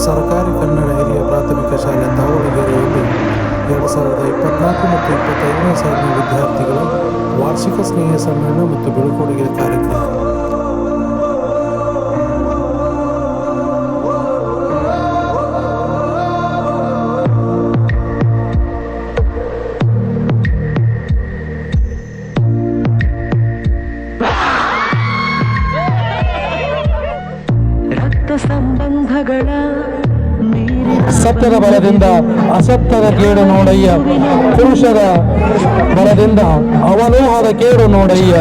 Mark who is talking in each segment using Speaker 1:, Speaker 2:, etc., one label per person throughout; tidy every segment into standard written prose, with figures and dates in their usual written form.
Speaker 1: ಸರ್ಕಾರಿ ಕನ್ನಡ ಹಿರಿಯ ಪ್ರಾಥಮಿಕ ಶಾಲೆ ದಾವಣಗೆರೆಯಲ್ಲಿ 2024 ಮತ್ತು 25ನೇ ಸಾಲಿನ ವಿದ್ಯಾರ್ಥಿಗಳ ವಾರ್ಷಿಕ ಸ್ನೇಹ ಸಮ್ಮೇಳನ ಮತ್ತು ಬೀಳ್ಕೊಡುಗೆ ಕಾರ್ಯಕ್ರಮ.
Speaker 2: ಸಂಬಂಧಗಳ
Speaker 3: ಸತ್ಯದ ಬಲದಿಂದ ಅಸತ್ಯದ ಕೇಡು ನೋಡಯ್ಯ, ಪುರುಷರ ಬಲದಿಂದ ಅವಲೋಹದ ಕೇಡು ನೋಡಯ್ಯ,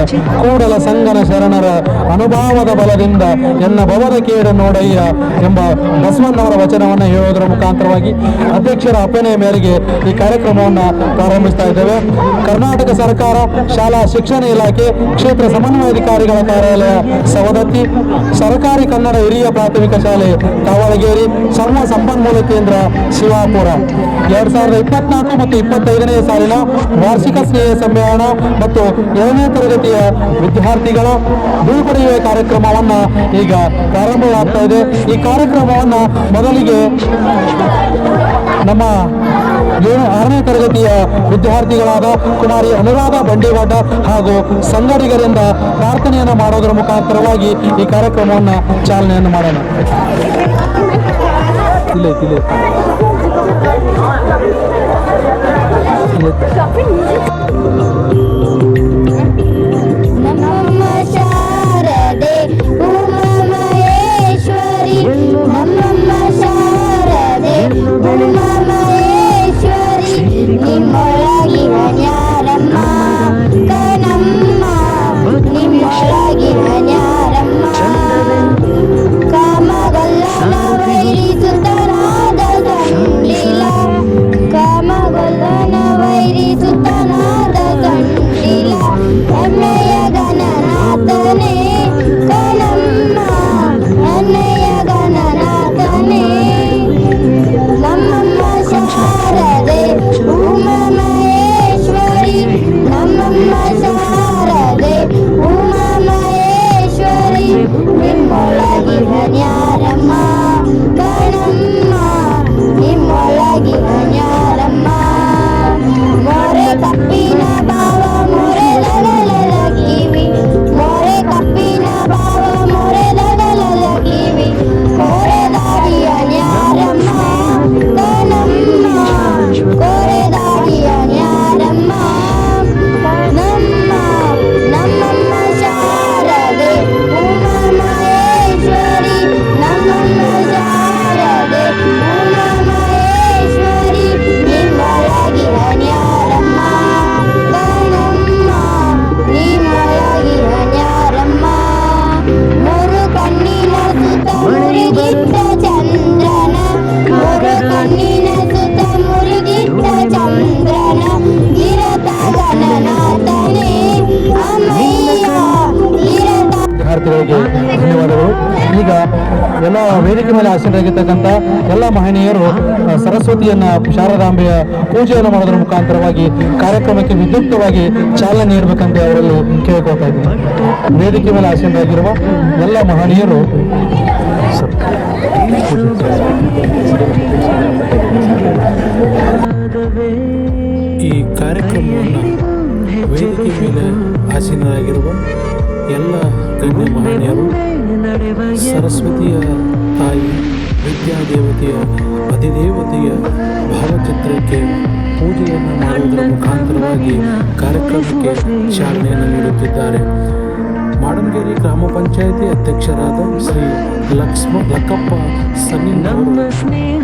Speaker 3: ಕೂಡಲ ಸಂಗನ ಶರಣರ ಅನುಭಾವದ ಬಲದಿಂದ ಎನ್ನ ಭವದ ಕೇಡು ನೋಡಯ್ಯ ಎಂಬ ಬಸವಣ್ಣವರ ವಚನವನ್ನು ಹೇಳುವುದರ ಮುಖಾಂತರವಾಗಿ ಅಧ್ಯಕ್ಷರ ಅಪ್ಪಣೆಯ ಮೇರೆಗೆ ಈ ಕಾರ್ಯಕ್ರಮವನ್ನು ಪ್ರಾರಂಭಿಸ್ತಾ ಇದ್ದೇವೆ. ಕರ್ನಾಟಕ ಸರ್ಕಾರ ಶಾಲಾ ಶಿಕ್ಷಣ ಇಲಾಖೆ ಕ್ಷೇತ್ರ ಸಮನ್ವಯಾಧಿಕಾರಿಗಳ ಕಾರ್ಯಾಲಯ ಸವದತ್ತಿ, ಸರ್ಕಾರಿ ಕನ್ನಡ ಹಿರಿಯ ಪ್ರಾಥಮಿಕ ಶಾಲೆ ದಾವಣಗೆರೆ, ಸಮೂಹ ಸಂಪನ್ಮೂಲ ಕೇಂದ್ರ ಶಿವಾಪುರ 2024 ಮತ್ತು 25ನೇ ಸಾಲಿನ ವಾರ್ಷಿಕ ಸ್ನೇಹ ಸಮ್ಮೇಳನ ಮತ್ತು 2ನೇ ತರಗತಿಯ ವಿದ್ಯಾರ್ಥಿಗಳ ಬೀಳ್ಕೊಡುಗೆ ಕಾರ್ಯಕ್ರಮವನ್ನು ಈಗ ಪ್ರಾರಂಭವಾಗ್ತಾ ಇದೆ. ಈ ಕಾರ್ಯಕ್ರಮವನ್ನು ಮೊದಲಿಗೆ ನಮ್ಮ 6ನೇ ತರಗತಿಯ ವಿದ್ಯಾರ್ಥಿಗಳಾದ ಕುಮಾರಿ ಅನುರಾಧ ಬಂಡಿವಾಡ ಹಾಗೂ ಸಂಗಡಿಗರಿಂದ ಪ್ರಾರ್ಥನೆಯನ್ನು ಮಾಡೋದರ ಮುಖಾಂತರವಾಗಿ ಈ ಕಾರ್ಯಕ್ರಮವನ್ನು ಚಾಲನೆಯನ್ನು ಮಾಡೋಣ.
Speaker 4: ನಮ್ಮಮ್ಮ ಶಾರದೆ ಉಮಾಮಹೇಶ್ವರಿ, ನಮ್ಮಮ್ಮ ಶಾರದೆ ಉಮಾಮಹೇಶ್ವರಿ, ನಿಮ್ಮೊಳಗಿನ ಜ್ಞಾನಮ್ಮ ಕನಮ್ಮ, ನಿಮ್ಮೊಳಗಿನ ಜ್ಞಾನಮ್ಮ ಕಾಮಗೊಲ್ಲನ ವೈರಿಸುತ್ತನಾದ ಕಂಡಿಲ, ಕಾಮಗೊಲ್ಲನ ವೈರಿಸುತ್ತನಾದ ಕಂಡಿಲ, ಹೆಮ್ಮೆಯ ಗಣನಾಥನೇ ಕನಮ್ಮ, ಹೆಮ್ಮೆಯ ಗಣನಾಥನೇ ನಮ್ಮಮ್ಮ ಶಾರದೆ ಉಮಾಮಹೇಶ್ವರಿ, ನಮ್ಮಮ್ಮ ಶಾರದೆ ಉಮಾಮಹೇಶ್ವರಿ, ನಿಮ್ಮೊಳಗಿನ ಜ್ಞಾನಮ್ಮ ಕಣಮ್ಮ, ನಿಮ್ಮೊಳಗಿನ ಜ್ಞಾನಮ್ಮ ಮೊರೆ ಕಪ್ಪಿನ ಭಾವ ಮೊರೆದಗಲಲ ಕಿವಿ, ಮೊರೆ ಕಪ್ಪಿನ ಭಾವ ಮೊರೆದಗಲಲ ಕಿವಿ, ಕೊರೆದಾಡಿಯ ಜ್ಞಾನಮ್ಮ ಕಣಮ್ಮ, ಕೊರೆದಾಡಿಯ ಜ್ಞಾನಮ್ಮ ನಮ್ಮಮ್ಮ ಶಾರದೆ ಉಮಾಮಹೇಶ್ವರಿ, ನಮ್ಮಮ್ಮ ಶಾರದೆ ಉಮಾಮಹೇಶ್ವರಿ, ನಿಮ್ಮೊಳಗಿನ ಜ್ಞಾನಮ್ಮ ಕಣಮ್ಮ, ನಿಮ್ಮೊಳಗಿನ ಜ್ಞಾನಮ್ಮ ಮೂರು ಕಣ್ಣಿನ ಸುತ ಮುರುಗಿಟ್ಟ ಚಂದ್ರನ, ಮೂರು ಕಣ್ಣಿನ ಸುತ ಮುರುಗಿಟ್ಟ ಚಂದ್ರನ, ಗಿರತ ಗಣನಾಥನೇ ಅಮ್ಮಯ್ಯ ಗಿರತ.
Speaker 3: ವಿದ್ಯಾರ್ಥಿಗಳಿಗೆ ಧನ್ಯವಾದಗಳು. ಈಗ ಎಲ್ಲ ವೇದಿಕೆ ಮೇಲೆ ಆಸೀನರಾಗಿರ್ತಕ್ಕಂಥ ಎಲ್ಲ ಮಹನೀಯರು ಸರಸ್ವತಿಯನ್ನ ಶಾರದಾಂಬೆಯ ಪೂಜೆಯನ್ನು ಮಾಡೋದ್ರ ಮುಖಾಂತರವಾಗಿ ಕಾರ್ಯಕ್ರಮಕ್ಕೆ ವಿದ್ಯುಕ್ತವಾಗಿ ಚಾಲನೆ ನೀಡಬೇಕಂತ ಅವರಲ್ಲಿ ಕೇಳ್ಕೊಳ್ತಾ ಇದ್ದೀನಿ. ವೇದಿಕೆ ಮೇಲೆ ಆಸೀನರಾಗಿರುವ ಎಲ್ಲ ಮಹನೀಯರು
Speaker 1: ಈ ಕಾರ್ಯಕ್ರಮವನ್ನು ವೇದಿಕೆ ಮೇಲೆ ಆಸೀನರಾಗಿರುವ ಎಲ್ಲ ಗಣ್ಯ ಮಹನೀಯರು, ಸರಸ್ವತಿಯ ತಾಯಿ ವಿದ್ಯಾದೇವತೆಯ ಅಧಿದೇವತೆಯ ಭಾವಚಿತ್ರಕ್ಕೆ ಪೂಜೆಯನ್ನು ಮಾಡುವುದರ ಮುಖಾಂತರವಾಗಿ ಕಾರ್ಯಕ್ರಮಕ್ಕೆ ಚಾಲನೆಯನ್ನು ನೀಡುತ್ತಿದ್ದಾರೆ. ಮಾಡಂಗೇರಿ ಗ್ರಾಮ ಪಂಚಾಯಿತಿ ಅಧ್ಯಕ್ಷರಾದ ಶ್ರೀ ಲಕ್ಕಪ್ಪ ಸನ್ನಿನವರು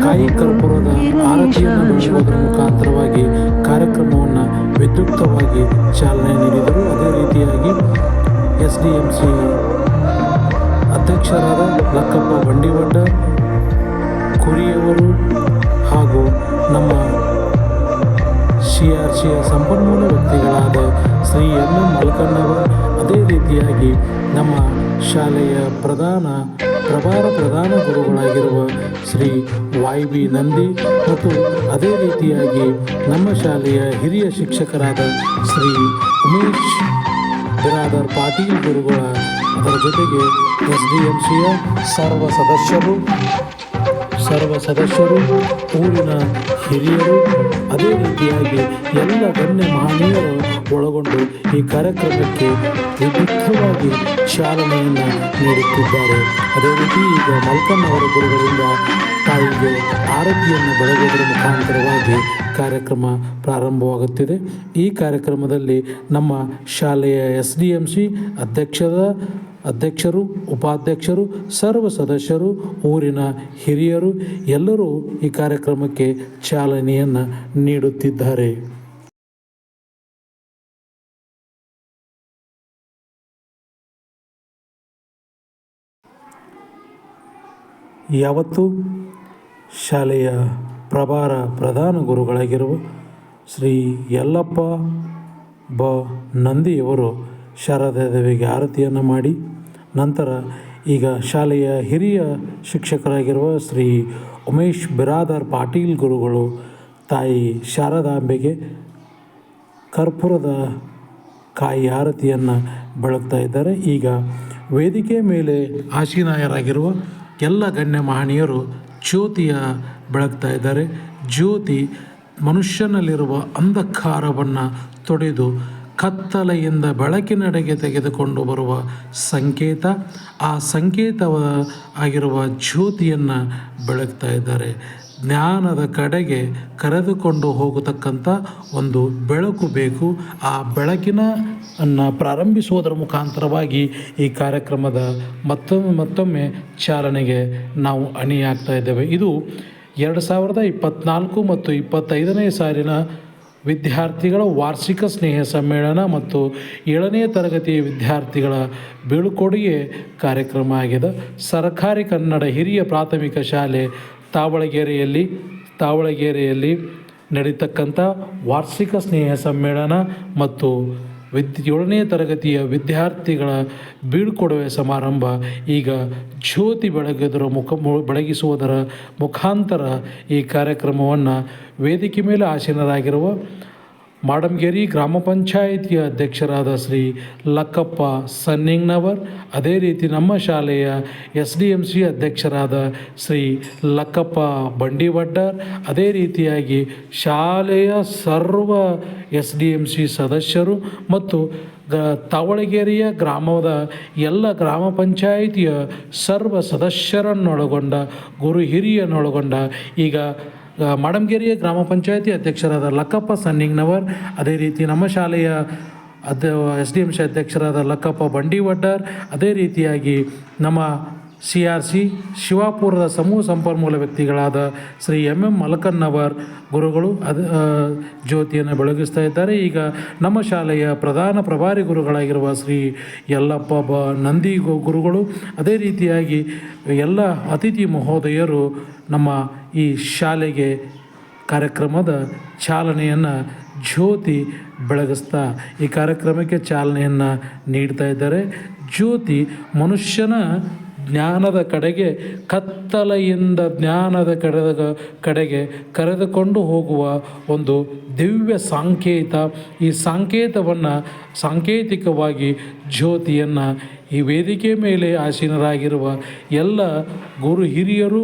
Speaker 1: ಕಾಯಿ ಕರ್ಪೂರದ ಆರತಿಯನ್ನು ಬೆಳೆಸುವುದರ ಮುಖಾಂತರವಾಗಿ ಕಾರ್ಯಕ್ರಮವನ್ನು ವಿದ್ಯುಕ್ತವಾಗಿ ಚಾಲನೆ ನೀಡಿದರು. ಅದೇ ರೀತಿಯಾಗಿ SDMC ಅಧ್ಯಕ್ಷರಾದ ಲಕ್ಕಪ್ಪ ಬಂಡಿವಡ್ಡ ಕುರಿಯವರು ಹಾಗೂ ನಮ್ಮ CRCಯ ಸಂಪನ್ಮೂಲ ವ್ಯಕ್ತಿಗಳಾದ ಶ್ರೀ MM ಮಲ್ಕಣ್ಣವರು, ಅದೇ ರೀತಿಯಾಗಿ ನಮ್ಮ ಶಾಲೆಯ ಪ್ರಧಾನ ಗುರುಗಳಾಗಿರುವ ಶ್ರೀ YB ನಂದಿ ಮತ್ತು ಅದೇ ರೀತಿಯಾಗಿ ನಮ್ಮ ಶಾಲೆಯ ಹಿರಿಯ ಶಿಕ್ಷಕರಾದ ಶ್ರೀ ಉಮೇಶ್ ಬಿರಾದರ್ ಪಾಟೀಲ್ ಗುರುಗಳ, ಅದರ ಜೊತೆಗೆ SDMCಯ ಸರ್ವ ಸದಸ್ಯರು, ಸರ್ವ ಸದಸ್ಯರು, ಊರಿನ ಹಿರಿಯರು, ಅದೇ ರೀತಿಯಾಗಿ ಎಲ್ಲ ಗಣ್ಯ ಮಹನೀಯರು ಒಳಗೊಂಡು ಈ ಕಾರ್ಯಕ್ರಮಕ್ಕೆ ವಿದ್ಯುಕ್ತವಾಗಿ ಚಾಲನೆಯನ್ನು ನೀಡುತ್ತಿದ್ದಾರೆ. ಅದೇ ರೀತಿ ಈಗ ಮಲ್ಕನ್ನವರ ಗುರುಗಳಿಂದ ತಾಯಿಗೆ ಆರತಿಯನ್ನು ಬೆಳಗುವುದರ ಮುಖಾಂತರವಾಗಿ ಕಾರ್ಯಕ್ರಮ ಪ್ರಾರಂಭವಾಗುತ್ತಿದೆ. ಈ ಕಾರ್ಯಕ್ರಮದಲ್ಲಿ ನಮ್ಮ ಶಾಲೆಯ SDMC ಅಧ್ಯಕ್ಷರು, ಉಪಾಧ್ಯಕ್ಷರು, ಸರ್ವ ಸದಸ್ಯರು, ಊರಿನ ಹಿರಿಯರು ಎಲ್ಲರೂ ಈ ಕಾರ್ಯಕ್ರಮಕ್ಕೆ ಚಾಲನೆಯನ್ನು ನೀಡುತ್ತಿದ್ದಾರೆ. ಯಾವತ್ತು ಶಾಲೆಯ ಪ್ರಧಾನ ಗುರುಗಳಾಗಿರುವ ಶ್ರೀ ಯಲ್ಲಪ್ಪ ನಂದಿಯವರು ಶಾರದಾ ದೇವಿಗೆ ಆರತಿಯನ್ನು ಮಾಡಿ ನಂತರ ಈಗ ಶಾಲೆಯ ಹಿರಿಯ ಶಿಕ್ಷಕರಾಗಿರುವ ಶ್ರೀ ಉಮೇಶ್ ಬಿರಾದಾರ್ ಪಾಟೀಲ್ ಗುರುಗಳು ತಾಯಿ ಶಾರದಾಂಬೆಗೆ ಕರ್ಪೂರದ ಕಾಯಿ ಆರತಿಯನ್ನು ಬೆಳಗ್ತಾ ಇದ್ದಾರೆ. ಈಗ ವೇದಿಕೆ ಮೇಲೆ ಆಸೀನಾಯರಾಗಿರುವ ಎಲ್ಲ ಗಣ್ಯ ಮಹನೀಯರು ಜ್ಯೋತಿಯ ಬೆಳಗ್ತಾ ಇದ್ದಾರೆ. ಜ್ಯೋತಿ ಮನುಷ್ಯನಲ್ಲಿರುವ ಅಂಧಕಾರವನ್ನು ತೊಡೆದು ಕತ್ತಲೆಯಿಂದ ಬೆಳಕಿನೆಡೆಗೆ ತೆಗೆದುಕೊಂಡು ಬರುವ ಸಂಕೇತ. ಆ ಸಂಕೇತವ ಆಗಿರುವ ಜ್ಯೋತಿಯನ್ನು ಬೆಳಗ್ತಾ ಇದ್ದಾರೆ. ಜ್ಞಾನದ ಕಡೆಗೆ ಕರೆದುಕೊಂಡು ಹೋಗತಕ್ಕಂಥ ಒಂದು ಬೆಳಕು ಬೇಕು. ಆ ಬೆಳಕಿನ ಪ್ರಾರಂಭಿಸುವುದರ ಮುಖಾಂತರವಾಗಿ ಈ ಕಾರ್ಯಕ್ರಮದ ಮತ್ತೊಮ್ಮೆ ಚಾಲನೆಗೆ ನಾವು ಅಣಿಯಾಗ್ತಾ ಇದ್ದೇವೆ. ಇದು 2024 ಮತ್ತು 25ನೇ ಸಾಲಿನ ವಿದ್ಯಾರ್ಥಿಗಳ ವಾರ್ಷಿಕ ಸ್ನೇಹ ಸಮ್ಮೇಳನ ಮತ್ತು 7ನೇ ತರಗತಿಯ ವಿದ್ಯಾರ್ಥಿಗಳ ಬೀಳ್ಕೊಡುಗೆ ಕಾರ್ಯಕ್ರಮ ಆಗಿದೆ. ಸರ್ಕಾರಿ ಕನ್ನಡ ಹಿರಿಯ ಪ್ರಾಥಮಿಕ ಶಾಲೆ ತಾವಳಗೆರೆಯಲ್ಲಿ ನಡೀತಕ್ಕಂಥ ವಾರ್ಷಿಕ ಸ್ನೇಹ ಸಮ್ಮೇಳನ ಮತ್ತು 7ನೇ ತರಗತಿಯ ವಿದ್ಯಾರ್ಥಿಗಳ ಬೀಳ್ಕೊಡುಗೆ ಸಮಾರಂಭ ಈಗ ಜ್ಯೋತಿ ಬೆಳಗಿಸುವುದರ ಮುಖಾಂತರ ಈ ಕಾರ್ಯಕ್ರಮವನ್ನು ವೇದಿಕೆ ಮೇಲೆ ಆಸೀನರಾಗಿರುವ ಮಾಡಮ್ಗೇರಿ ಗ್ರಾಮ ಪಂಚಾಯಿತಿಯ ಅಧ್ಯಕ್ಷರಾದ ಶ್ರೀ ಲಕ್ಕಪ್ಪ ಸನ್ನಿಂಗ್ನವರ್, ಅದೇ ರೀತಿ ನಮ್ಮ ಶಾಲೆಯ SDMC ಅಧ್ಯಕ್ಷರಾದ ಶ್ರೀ ಲಕ್ಕಪ್ಪ ಬಂಡಿವಡ್ಡರ್, ಅದೇ ರೀತಿಯಾಗಿ ಶಾಲೆಯ ಸರ್ವ SDMC ಸದಸ್ಯರು ಮತ್ತು ತಾವಳಗೆರೆಯ ಗ್ರಾಮದ ಎಲ್ಲ ಗ್ರಾಮ ಪಂಚಾಯಿತಿಯ ಸರ್ವ ಸದಸ್ಯರನ್ನೊಳಗೊಂಡ ಗುರು ಹಿರಿಯನ್ನೊಳಗೊಂಡ ಈಗ ಮಾಡಮ್ಗೇರಿಯ ಗ್ರಾಮ ಪಂಚಾಯಿತಿ ಅಧ್ಯಕ್ಷರಾದ ಲಕ್ಕಪ್ಪ ಸನ್ನಿಂಗ್ನವರ್, ಅದೇ ರೀತಿ ನಮ್ಮ ಶಾಲೆಯ SDMC ಅಧ್ಯಕ್ಷರಾದ ಲಕ್ಕಪ್ಪ ಬಂಡಿವಡ್ಡರ್, ಅದೇ ರೀತಿಯಾಗಿ ನಮ್ಮ CRC ಶಿವಾಪುರದ ಸಮೂಹ ಸಂಪನ್ಮೂಲ ವ್ಯಕ್ತಿಗಳಾದ ಶ್ರೀ ಮಲ್ಕನ್ನವರ್ ಗುರುಗಳು ಜ್ಯೋತಿಯನ್ನು ಬೆಳಗಿಸ್ತಾ ಇದ್ದಾರೆ. ಈಗ ನಮ್ಮ ಶಾಲೆಯ ಪ್ರಧಾನ ಪ್ರಭಾರಿ ಗುರುಗಳಾಗಿರುವ ಶ್ರೀ ಯಲ್ಲಪ್ಪ ನಂದಿ ಗುರುಗಳು, ಅದೇ ರೀತಿಯಾಗಿ ಎಲ್ಲ ಅತಿಥಿ ಮಹೋದಯರು ನಮ್ಮ ಈ ಶಾಲೆಗೆ ಕಾರ್ಯಕ್ರಮದ ಚಾಲನೆಯನ್ನು ಜ್ಯೋತಿ ಬೆಳಗಿಸ್ತಾ ಈ ಕಾರ್ಯಕ್ರಮಕ್ಕೆ ಚಾಲನೆಯನ್ನು ನೀಡ್ತಾ ಇದ್ದಾರೆ. ಜ್ಯೋತಿ ಮನುಷ್ಯನ ಜ್ಞಾನದ ಕಡೆಗೆ, ಕತ್ತಲೆಯಿಂದ ಜ್ಞಾನದ ಕಡೆಗೆ ಕರೆದುಕೊಂಡು ಹೋಗುವ ಒಂದು ದಿವ್ಯ ಸಂಕೇತ. ಈ ಸಾಂಕೇತಿಕವಾಗಿ ಜ್ಯೋತಿಯನ್ನು ಈ ವೇದಿಕೆ ಮೇಲೆ ಆಸೀನರಾಗಿರುವ ಎಲ್ಲ ಗುರು ಹಿರಿಯರು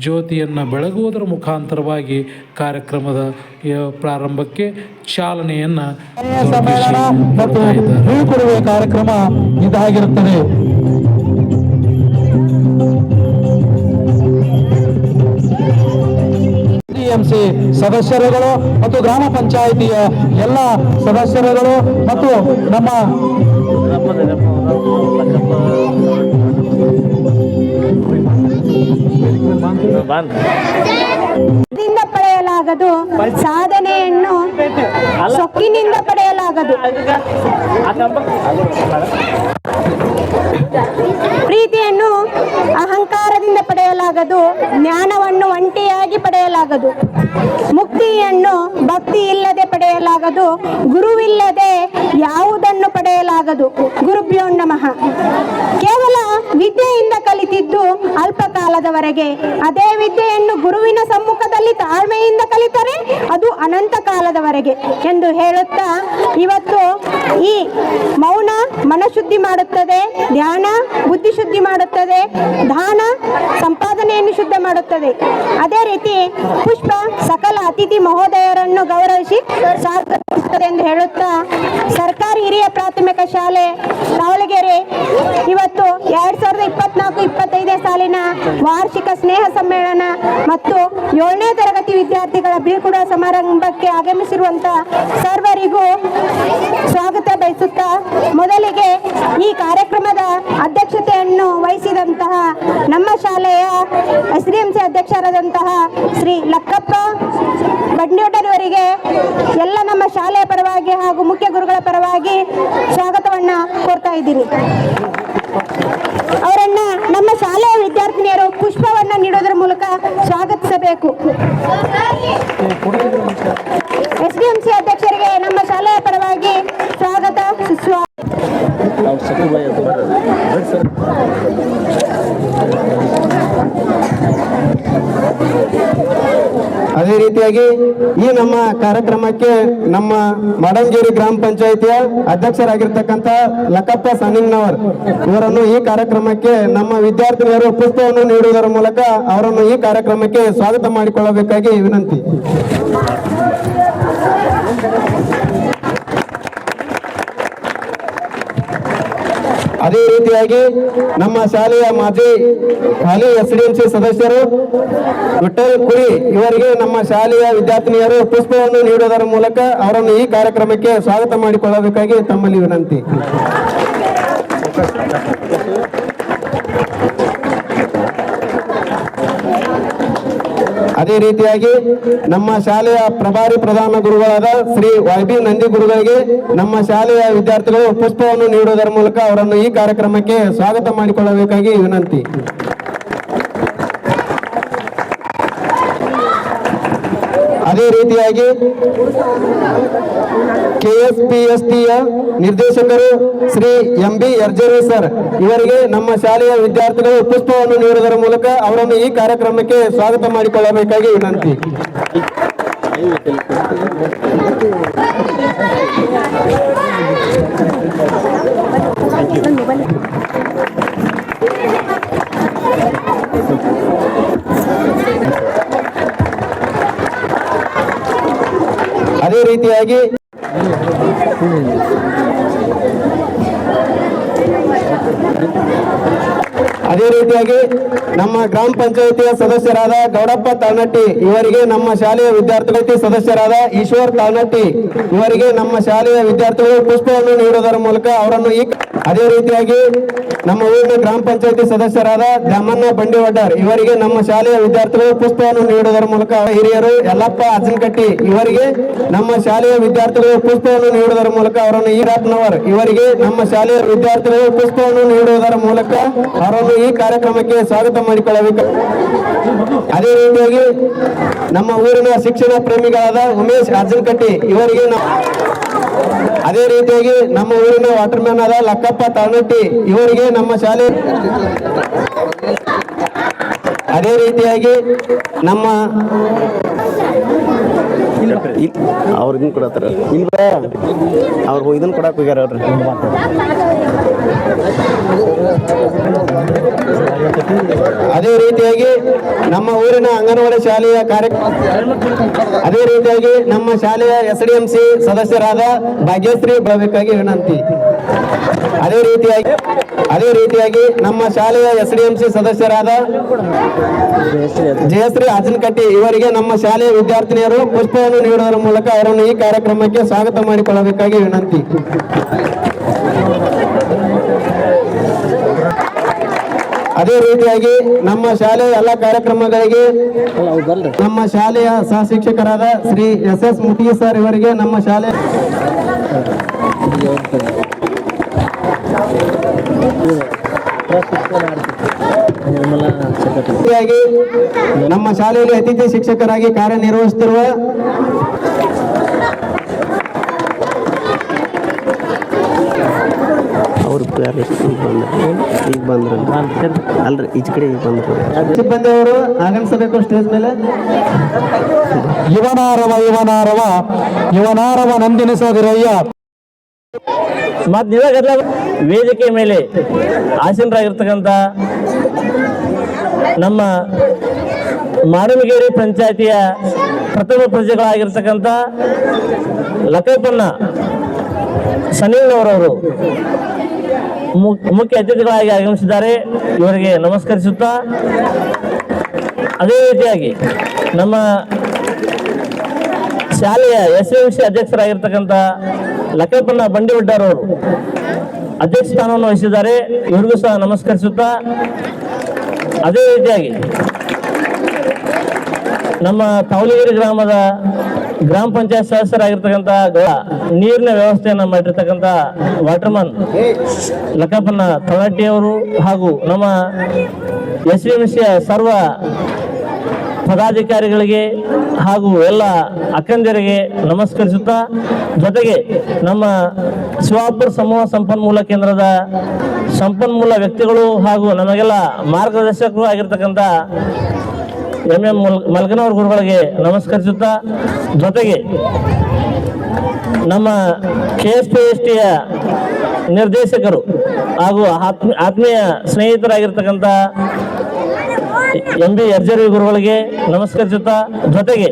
Speaker 1: ಜ್ಯೋತಿಯನ್ನು ಬೆಳಗುವುದರ ಮುಖಾಂತರವಾಗಿ ಕಾರ್ಯಕ್ರಮದ ಪ್ರಾರಂಭಕ್ಕೆ ಚಾಲನೆಯನ್ನು
Speaker 3: ಮತ್ತು ಬೀಳ್ಕೊಡುವ ಕಾರ್ಯಕ್ರಮ ಇದಾಗಿರುತ್ತದೆ. SDMC ಸದಸ್ಯರುಗಳು ಮತ್ತು ಗ್ರಾಮ ಪಂಚಾಯಿತಿಯ ಎಲ್ಲ ಸದಸ್ಯರುಗಳು ಮತ್ತು ನಮ್ಮ
Speaker 4: ಪಡೆಯಲಾಗದು, ಸಾಧನೆಯನ್ನು ಸೊಕ್ಕಿನಿಂದ ಪಡೆಯಲಾಗದು, ಪ್ರೀತಿಯನ್ನು ಅಹಂಕಾರದಿಂದ ಪಡೆಯಲಾಗದು, ಜ್ಞಾನವನ್ನು ಒಂಟಿಯಾಗಿ ಪಡೆಯಲಾಗದು, ಮುಕ್ತಿಯನ್ನು ಭಕ್ತಿ ಇಲ್ಲದೆ ಪಡೆಯಲಾಗದು, ಗುರುವಿಲ್ಲದೆ ಯಾವುದನ್ನು ಪಡೆಯಲಾಗದು. ಗುರುಭ್ಯೋ ನಮಃ. ಕೇವಲ ವಿದ್ಯೆಯಿಂದ ಕಲಿತಿದ್ದು ಅಲ್ಪ ಕಾಲದವರೆಗೆ, ಅದೇ ವಿದ್ಯೆಯನ್ನು ಗುರುವಿನ ಸಮ್ಮುಖದಲ್ಲಿ ತಾಳ್ಮೆಯಿಂದ ಕಲಿತರೆ ಅದು ಅನಂತ ಕಾಲದವರೆಗೆ ಎಂದು ಹೇಳುತ್ತಾ, ಇವತ್ತು ಈ ಮೌನ ಮನಶುದ್ಧಿ ಮಾಡುತ್ತದೆ, ಧ್ಯಾನ ಬುದ್ಧಿ ಶುದ್ಧಿ ಮಾಡುತ್ತದೆ, ದಾನ ಸಂಪಾದನೆಯನ್ನು ಶುದ್ಧಿ ಸಿದ್ಧ ಮಾಡುತ್ತದೆ. ಅದೇ ರೀತಿ ಪುಷ್ಪ ಸಕಲ ಅತಿಥಿ ಮಹೋದಯರನ್ನು ಗೌರವಿಸಿ ಸ್ವಾಗತಿಸುತ್ತದೆ ಎಂದು ಹೇಳುತ್ತಾ, ಸರ್ಕಾರಿ ಹಿರಿಯ ಪ್ರಾಥಮಿಕ ಶಾಲೆ ದಾವಣಗೆರೆ ಇವತ್ತು 2024-25 ಸಾಲಿನ ವಾರ್ಷಿಕ ಸ್ನೇಹ ಸಮ್ಮೇಳನ ಮತ್ತು 7ನೇ ತರಗತಿ ವಿದ್ಯಾರ್ಥಿಗಳ ಬೀಳ್ಕೊಡುವ ಸಮಾರಂಭಕ್ಕೆ ಆಗಮಿಸಿರುವಂತಹ ಸರ್ವರಿಗೂ ಸ್ವಾಗತ ಬಯಸುತ್ತಾ, ಮೊದಲಿಗೆ ಈ ಕಾರ್ಯಕ್ರಮದ ಅಧ್ಯಕ್ಷತೆಯನ್ನು ವಹಿಸಿದಂತಹ ನಮ್ಮ ಶಾಲೆಯ SDMC ಅಧ್ಯಕ್ಷರಾದಂತಹ ಶ್ರೀ ಲಕ್ಕಪ್ಪ ಬಂಡಿಯೋಟರವರಿಗೆ ಎಲ್ಲ ನಮ್ಮ ಶಾಲೆಯ ಪರವಾಗಿ ಹಾಗೂ ಮುಖ್ಯ ಗುರುಗಳ ಪರವಾಗಿ ಸ್ವಾಗತವನ್ನ ಕೋರ್ತಾ ಇದ್ದೀನಿ. ಅವರನ್ನ ನಮ್ಮ ಶಾಲೆಯ ವಿದ್ಯಾರ್ಥಿನಿಯರು ಪುಷ್ಪವನ್ನ ನೀಡೋದರ ಮೂಲಕ ಸ್ವಾಗತಿಸಬೇಕು. SDMC ಅಧ್ಯಕ್ಷರಿಗೆ ನಮ್ಮ ಶಾಲೆಯ ಪರವಾಗಿ ಸ್ವಾಗತ ಸುಸ್ವಾಗತ.
Speaker 3: ಅದೇ ರೀತಿಯಾಗಿ ಈ ನಮ್ಮ ಕಾರ್ಯಕ್ರಮಕ್ಕೆ ನಮ್ಮ ಮಾಡಂಗೇರಿ ಗ್ರಾಮ ಪಂಚಾಯಿತಿಯ ಅಧ್ಯಕ್ಷರಾಗಿರ್ತಕ್ಕಂಥ ಲಕ್ಕಪ್ಪ ಸನಿಂಗ್ನವರ್ ಇವರನ್ನು ಈ ಕಾರ್ಯಕ್ರಮಕ್ಕೆ ನಮ್ಮ ವಿದ್ಯಾರ್ಥಿನಿಯರು ಪುಷ್ಪವನ್ನು ನೀಡುವುದರ ಮೂಲಕ ಅವರನ್ನು ಈ ಕಾರ್ಯಕ್ರಮಕ್ಕೆ ಸ್ವಾಗತ ಮಾಡಿಕೊಳ್ಳಬೇಕಾಗಿ ವಿನಂತಿ. ಅದೇ ರೀತಿಯಾಗಿ ನಮ್ಮ ಶಾಲೆಯ ಮಾಜಿ ಹಾಲಿ SDMC ಸದಸ್ಯರು ವಿಠಲ್ ಕುರಿ ಇವರಿಗೆ ನಮ್ಮ ಶಾಲೆಯ ವಿದ್ಯಾರ್ಥಿನಿಯರು ಪುಷ್ಪವನ್ನು ನೀಡುವುದರ ಮೂಲಕ ಅವರನ್ನು ಈ ಕಾರ್ಯಕ್ರಮಕ್ಕೆ ಸ್ವಾಗತ ಮಾಡಿಕೊಳ್ಳಬೇಕಾಗಿ ತಮ್ಮಲ್ಲಿ ವಿನಂತಿ. ಅದೇ ರೀತಿಯಾಗಿ ನಮ್ಮ ಶಾಲೆಯ ಪ್ರಭಾರಿ ಪ್ರಧಾನ ಗುರುಗಳಾದ ಶ್ರೀ YB ನಂದಿ ಗುರುಗಳಿಗೆ ನಮ್ಮ ಶಾಲೆಯ ವಿದ್ಯಾರ್ಥಿಗಳು ಪುಷ್ಪವನ್ನು ನೀಡುವುದರ ಮೂಲಕ ಅವರನ್ನು ಈ ಕಾರ್ಯಕ್ರಮಕ್ಕೆ ಸ್ವಾಗತ ಮಾಡಿಕೊಳ್ಳಬೇಕಾಗಿ ವಿನಂತಿ. ಅದೇ ರೀತಿಯಾಗಿ KSPSTಯ ನಿರ್ದೇಶಕರು ಶ್ರೀ MB ಯರ್ಜರಿ ಸರ್ ಇವರಿಗೆ ನಮ್ಮ ಶಾಲೆಯ ವಿದ್ಯಾರ್ಥಿಗಳು ಪುಷ್ಪವನ್ನು ನೀಡುವುದರ ಮೂಲಕ ಅವರನ್ನು ಈ ಕಾರ್ಯಕ್ರಮಕ್ಕೆ ಸ್ವಾಗತ ಮಾಡಿಕೊಳ್ಳಬೇಕಾಗಿ ವಿನಂತಿ. ಅದೇ ರೀತಿಯಾಗಿ ನಮ್ಮ ಗ್ರಾಮ ಪಂಚಾಯಿತಿಯ ಸದಸ್ಯರಾದ ಗೌಡಪ್ಪ ತಾಳ್ನಟ್ಟಿ ಇವರಿಗೆ ನಮ್ಮ ಶಾಲೆಯ ವಿದ್ಯಾರ್ಥಿ ಸದಸ್ಯರಾದ ಈಶ್ವರ್ ತಾಳ್ನಟ್ಟಿ ಇವರಿಗೆ ನಮ್ಮ ಶಾಲೆಯ ವಿದ್ಯಾರ್ಥಿಗಳು ಪುಷ್ಪವನ್ನು ನೀಡುವುದರ ಮೂಲಕ ಅವರನ್ನು ಈ ಅದೇ ರೀತಿಯಾಗಿ ನಮ್ಮ ಊರಿನ ಗ್ರಾಮ ಪಂಚಾಯಿತಿ ಸದಸ್ಯರಾದ ದ್ಯಾಮಣ್ಣ ಬಂಡಿವಡ್ಡರ್ ಇವರಿಗೆ ನಮ್ಮ ಶಾಲೆಯ ವಿದ್ಯಾರ್ಥಿಗಳು ಪುಷ್ಪವನ್ನು ನೀಡುವುದರ ಮೂಲಕ ಹಿರಿಯರು ಯಲ್ಲಪ್ಪ ಅಜ್ಜನಕಟ್ಟಿ ಇವರಿಗೆ ನಮ್ಮ ಶಾಲೆಯ ವಿದ್ಯಾರ್ಥಿಗಳು ಪುಷ್ಪವನ್ನು ನೀಡುವುದರ ಮೂಲಕ ಅವರನ್ನು ಈರಾಪ್ನವರ್ ಇವರಿಗೆ ನಮ್ಮ ಶಾಲೆಯ ವಿದ್ಯಾರ್ಥಿಗಳು ಪುಷ್ಪವನ್ನು ನೀಡುವುದರ ಮೂಲಕ ಅವರನ್ನು ಈ ಕಾರ್ಯಕ್ರಮಕ್ಕೆ ಸ್ವಾಗತ ಮಾಡಿಕೊಳ್ಳಬೇಕು. ಅದೇ ರೀತಿಯಾಗಿ ನಮ್ಮ ಊರಿನ ಶಿಕ್ಷಣ ಪ್ರೇಮಿಗಳಾದ ಉಮೇಶ್ ಅಜ್ಜನಕಟ್ಟಿ ಇವರಿಗೆ ಅದೇ ರೀತಿಯಾಗಿ ನಮ್ಮ ಊರಿನ ವಾಟರ್ ಮ್ಯಾನ್ ಆದ ಲಕ್ಕಪ್ಪ ತಾಳ್ನಟ್ಟಿ ಇವರಿಗೆ ನಮ್ಮ ಶಾಲೆ ಅದೇ ರೀತಿಯಾಗಿ ನಮ್ಮ
Speaker 5: ಅವ್ರಿಗೆ ಕೊಡತ್ತಾರ ಅವ್ರು ಇದನ್ನ ಕೊಡಕ್ ಹೋಗ್ಯಾರ ಅವ್ರಿ.
Speaker 3: ಅದೇ ರೀತಿಯಾಗಿ ನಮ್ಮ ಊರಿನ ಅಂಗನವಾಡಿ ಶಾಲೆಯ ಅದೇ ರೀತಿಯಾಗಿ ನಮ್ಮ ಶಾಲೆಯ SDMC ಸದಸ್ಯರಾದ ಭಾಗ್ಯಶ್ರೀ ಬರಬೇಕಾಗಿ ವಿನಂತಿ. ಅದೇ ರೀತಿಯಾಗಿ ನಮ್ಮ ಶಾಲೆಯ SDMC ಸದಸ್ಯರಾದ ಜಯಶ್ರೀ ಅಜ್ಜನಕಟ್ಟಿ ಇವರಿಗೆ ನಮ್ಮ ಶಾಲೆಯ ವಿದ್ಯಾರ್ಥಿನಿಯರು ಪುಷ್ಪವನ್ನು ನೀಡುವುದರ ಮೂಲಕ ಅವರನ್ನು ಈ ಕಾರ್ಯಕ್ರಮಕ್ಕೆ ಸ್ವಾಗತ ಮಾಡಿಕೊಳ್ಳಬೇಕಾಗಿ ವಿನಂತಿ. ಅದೇ ರೀತಿಯಾಗಿ ನಮ್ಮ ಶಾಲೆಯ ಎಲ್ಲ ಕಾರ್ಯಕ್ರಮಗಳಿಗೆ ನಮ್ಮ ಶಾಲೆಯ ಸಹ ಶಿಕ್ಷಕರಾದ ಶ್ರೀ SS ಮುಟಿ ಸರ್ ಇವರಿಗೆ ನಮ್ಮ ಶಾಲೆ ನಮ್ಮ ಶಾಲೆಯಲ್ಲಿ ಅತಿಥಿ ಶಿಕ್ಷಕರಾಗಿ ಕಾರ್ಯನಿರ್ವಹಿಸುತ್ತಿರುವ
Speaker 5: ಅವ್ರು ಈಗ ಬಂದ್ರಲ್ಲ ಅಲ್ರಿ ಈಚ ಕಡೆ ಈಗ ಬಂದ್ರು
Speaker 3: ಸಿಬ್ಬಂದಿಯವರು ಆಗಮಿಸಬೇಕು ಸ್ಟೇಜ್ ಮೇಲೆ. ಯುವನಾರವ ನಂದಿನಿಸದಿರಯ್ಯ.
Speaker 6: ಮತ್ತು ಇವಾಗೆಲ್ಲ ವೇದಿಕೆ ಮೇಲೆ ಆಸೀನರಾಗಿರ್ತಕ್ಕಂಥ ನಮ್ಮ ಮಾಡಮಗೇರಿ ಪಂಚಾಯಿತಿಯ ಪ್ರಥಮ ಪ್ರಜೆಗಳಾಗಿರ್ತಕ್ಕಂಥ ಲಕ್ಕಪ್ಪಣ್ಣ ಸನಿಲ್ನವರವರು ಮುಖ್ಯ ಅತಿಥಿಗಳಾಗಿ ಆಗಮಿಸಿದ್ದಾರೆ. ಇವರಿಗೆ ನಮಸ್ಕರಿಸುತ್ತಾ, ಅದೇ ರೀತಿಯಾಗಿ ನಮ್ಮ ಶಾಲೆಯ SMC ಅಧ್ಯಕ್ಷರಾಗಿರ್ತಕ್ಕಂಥ ಲಕ್ಕಪ್ಪಣ್ಣ ಬಂಡಿವಡ್ಡರವರು ಅಧ್ಯಕ್ಷ ಸ್ಥಾನವನ್ನು ವಹಿಸಿದ್ದಾರೆ. ಇವರಿಗೂ ಸಹ ನಮಸ್ಕರಿಸುತ್ತಾ, ಅದೇ ರೀತಿಯಾಗಿ ನಮ್ಮ ತಾವಲಿಗೆರೆ ಗ್ರಾಮದ ಗ್ರಾಮ ಪಂಚಾಯತ್ ಸದಸ್ಯರಾಗಿರ್ತಕ್ಕಂಥ ನೀರಿನ ವ್ಯವಸ್ಥೆಯನ್ನು ಮಾಡಿರ್ತಕ್ಕಂಥ ವಾಟರ್ಮನ್ ಲಕ್ಕಪ್ಪನ ತಳಟ್ಟಿಯವರು ಹಾಗೂ ನಮ್ಮ SMCಯ ಸರ್ವ ಪದಾಧಿಕಾರಿಗಳಿಗೆ ಹಾಗೂ ಎಲ್ಲ ಅಕ್ಕಂದಿರಿಗೆ ನಮಸ್ಕರಿಸುತ್ತಾ, ಜೊತೆಗೆ ನಮ್ಮ ಶಿವಾಪುರ ಸಮೂಹ ಸಂಪನ್ಮೂಲ ಕೇಂದ್ರದ ಸಂಪನ್ಮೂಲ ವ್ಯಕ್ತಿಗಳು ಹಾಗೂ ನಮಗೆಲ್ಲ ಮಾರ್ಗದರ್ಶಕರು ಆಗಿರ್ತಕ್ಕಂಥ MM ಮಲ್ಕನವರ ಗುರುಗಳಿಗೆ ನಮಸ್ಕರಿಸುತ್ತಾ, ಜೊತೆಗೆ ನಮ್ಮ KSPSTಯ ನಿರ್ದೇಶಕರು ಹಾಗೂ ಆತ್ಮೀಯ ಸ್ನೇಹಿತರಾಗಿರ್ತಕ್ಕಂಥ MB ಯರ್ಜರಿ ಗುರುಗಳಿಗೆ ನಮಸ್ಕರಿಸುತ್ತಾ, ಜೊತೆಗೆ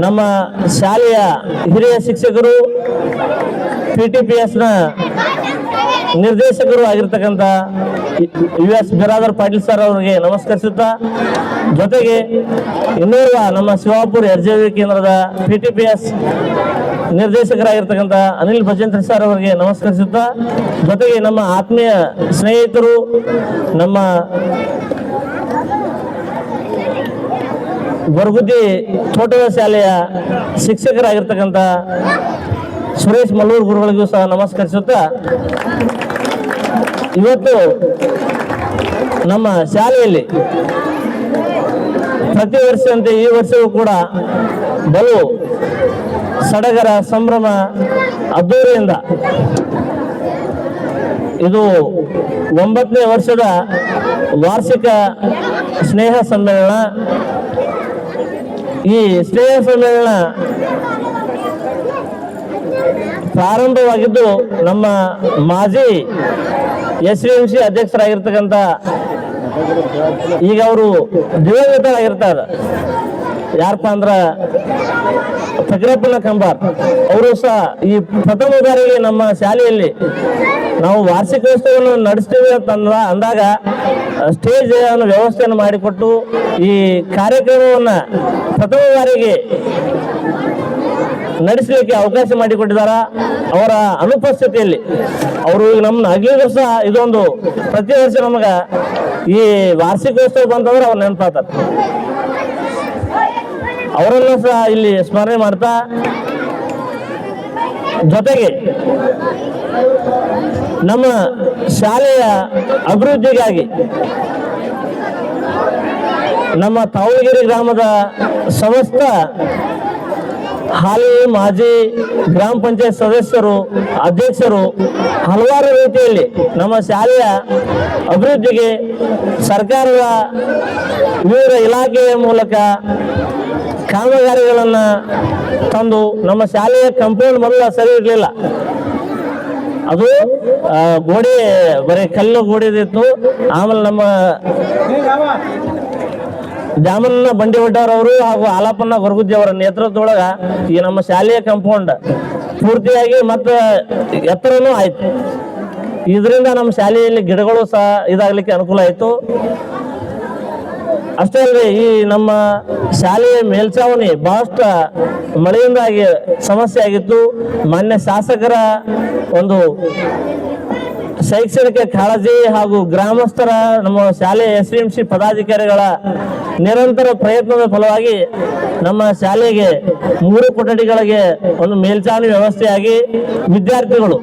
Speaker 6: ನಮ್ಮ ಶಾಲೆಯ ಹಿರಿಯ ಶಿಕ್ಷಕರು PTPSನ ನಿರ್ದೇಶಕರು ಆಗಿರ್ತಕ್ಕಂಥ US ಬಿರಾದರ್ ಪಾಟೀಲ್ ಸರ್ ಅವರಿಗೆ ನಮಸ್ಕರಿಸುತ್ತಾ, ಜೊತೆಗೆ ಇನ್ನೋರ್ವ ನಮ್ಮ ಶಿವಾಪುರ ಯರ್ಜರಿ ಕೇಂದ್ರದ PTPS ನಿರ್ದೇಶಕರಾಗಿರ್ತಕ್ಕಂಥ ಅನಿಲ್ ಭಜಂತ್ರಿ ಸರ್ ಅವರಿಗೆ ನಮಸ್ಕರಿಸುತ್ತಾ, ಜೊತೆಗೆ ನಮ್ಮ ಆತ್ಮೀಯ ಸ್ನೇಹಿತರು ನಮ್ಮ ಬರಗುದ್ದಿ ತೋಟದ ಶಾಲೆಯ ಶಿಕ್ಷಕರಾಗಿರ್ತಕ್ಕಂಥ ಸುರೇಶ್ ಮಲ್ಲೂರು ಗುರುಗಳಿಗೂ ಸಹ ನಮಸ್ಕರಿಸುತ್ತಾ, ಇವತ್ತು ನಮ್ಮ ಶಾಲೆಯಲ್ಲಿ ಪ್ರತಿ ವರ್ಷದಂತೆ ಈ ವರ್ಷವೂ ಕೂಡ ಬಲು ಸಡಗರ ಸಂಭ್ರಮ ಅದ್ದೂರಿಯಿಂದ ಇದು 9ನೇ ವರ್ಷದ ವಾರ್ಷಿಕ ಸ್ನೇಹ ಸಮ್ಮೇಳನ. ಈ ಸ್ನೇಹ ಸಮ್ಮೇಳನ ಪ್ರಾರಂಭವಾಗಿದ್ದು ನಮ್ಮ ಮಾಜಿ SMC ಅಧ್ಯಕ್ಷರಾಗಿರ್ತಕ್ಕಂಥ, ಈಗ ಅವರು ದಿವಂಗತರಾಗಿರ್ತಾರೆ, ಯಾರಪ್ಪ ಅಂದ್ರ ಫಕೀರಪ್ಪನ ಕಂಬಾರ್. ಅವರು ಸಹ ಈ ಪ್ರಥಮ ಬಾರಿಗೆ ನಮ್ಮ ಶಾಲೆಯಲ್ಲಿ ನಾವು ವಾರ್ಷಿಕೋತ್ಸವವನ್ನು ನಡೆಸ್ತೀವಿ ಅಂತ ಅಂದಾಗ ಸ್ಟೇಜ್ ಅನ್ನು ವ್ಯವಸ್ಥೆಯನ್ನು ಮಾಡಿಕೊಟ್ಟು ಈ ಕಾರ್ಯಕ್ರಮವನ್ನು ಪ್ರಥಮ ಬಾರಿಗೆ ನಡೆಸಲಿಕ್ಕೆ ಅವಕಾಶ ಮಾಡಿಕೊಟ್ಟಿದ್ದಾರೆ. ಅವರ ಅನುಪಸ್ಥಿತಿಯಲ್ಲಿ ಅವರು ಈಗ ನಮ್ಮನ್ನ ಅಗಲಿದ್ರು ಸಹ ಇದೊಂದು ಪ್ರತಿ ವರ್ಷ ನಮಗೆ ಈ ವಾರ್ಷಿಕೋತ್ಸವ ಬಂತಂದ್ರೆ ಅವ್ರು ನೆನಪಾತಾರೆ. ಅವರನ್ನು ಸಹ ಇಲ್ಲಿ ಸ್ಮರಣೆ ಮಾಡ್ತಾ, ಜೊತೆಗೆ ನಮ್ಮ ಶಾಲೆಯ ಅಭಿವೃದ್ಧಿಗಾಗಿ ನಮ್ಮ ತಾವಲಿಗೆರೆ ಗ್ರಾಮದ ಸಮಸ್ತ ಹಾಲಿ ಮಾಜಿ ಗ್ರಾಮ ಪಂಚಾಯತ್ ಸದಸ್ಯರು, ಅಧ್ಯಕ್ಷರು ಹಲವಾರು ರೀತಿಯಲ್ಲಿ ನಮ್ಮ ಶಾಲೆಯ ಅಭಿವೃದ್ಧಿಗೆ ಸರ್ಕಾರದ ವಿವಿಧ ಇಲಾಖೆಯ ಮೂಲಕ ಕಾಮಗಾರಿಗಳನ್ನು ತಂದು ನಮ್ಮ ಶಾಲೆಯ ಕಾಂಪೌಂಡ್ ಮೊದಲು ಸರಿ ಇರಲಿಲ್ಲ, ಅದು ಗೋಡೆ ಬರೀ ಕಲ್ಲು ಗೋಡೆದಿತ್ತು. ಆಮೇಲೆ ನಮ್ಮ ದ್ಯಾಮಣ್ಣ ಬಂಡಿವಡ್ಡರವರು ಹಾಗೂ ಆಲಪ್ಪಣ್ಣ ಗೊರಗುದ್ದಿ ಅವರ ನೇತೃತ್ವದೊಳಗ ಈ ನಮ್ಮ ಶಾಲೆಯ ಕಾಂಪೌಂಡ್ ಪೂರ್ತಿಯಾಗಿ ಮತ್ತೆ ಎತ್ತರನೂ ಆಯ್ತು. ಇದರಿಂದ ನಮ್ಮ ಶಾಲೆಯಲ್ಲಿ ಗಿಡಗಳು ಸಹ ಇದಾಗಲಿಕ್ಕೆ ಅನುಕೂಲ ಆಯಿತು. ಅಷ್ಟೇ ಅಲ್ಲದೆ ಈ ನಮ್ಮ ಶಾಲೆಯ ಮೇಲ್ಛಾವಣಿ ಬಹಳಷ್ಟು ಮಳೆಯಿಂದಾಗಿ ಸಮಸ್ಯೆ ಆಗಿತ್ತು. ಮಾನ್ಯ ಶಾಸಕರ ಒಂದು ಶೈಕ್ಷಣಿಕ ಕಾಳಜಿ ಹಾಗೂ ಗ್ರಾಮಸ್ಥರ ನಮ್ಮ ಶಾಲೆಯ SMC ಪದಾಧಿಕಾರಿಗಳ ನಿರಂತರ ಪ್ರಯತ್ನದ ಫಲವಾಗಿ ನಮ್ಮ ಶಾಲೆಗೆ 3 ಕೊಠಡಿಗಳಿಗೆ ಒಂದು ಮೇಲ್ಛಾವಣಿ ವ್ಯವಸ್ಥೆಯಾಗಿ ವಿದ್ಯಾರ್ಥಿಗಳು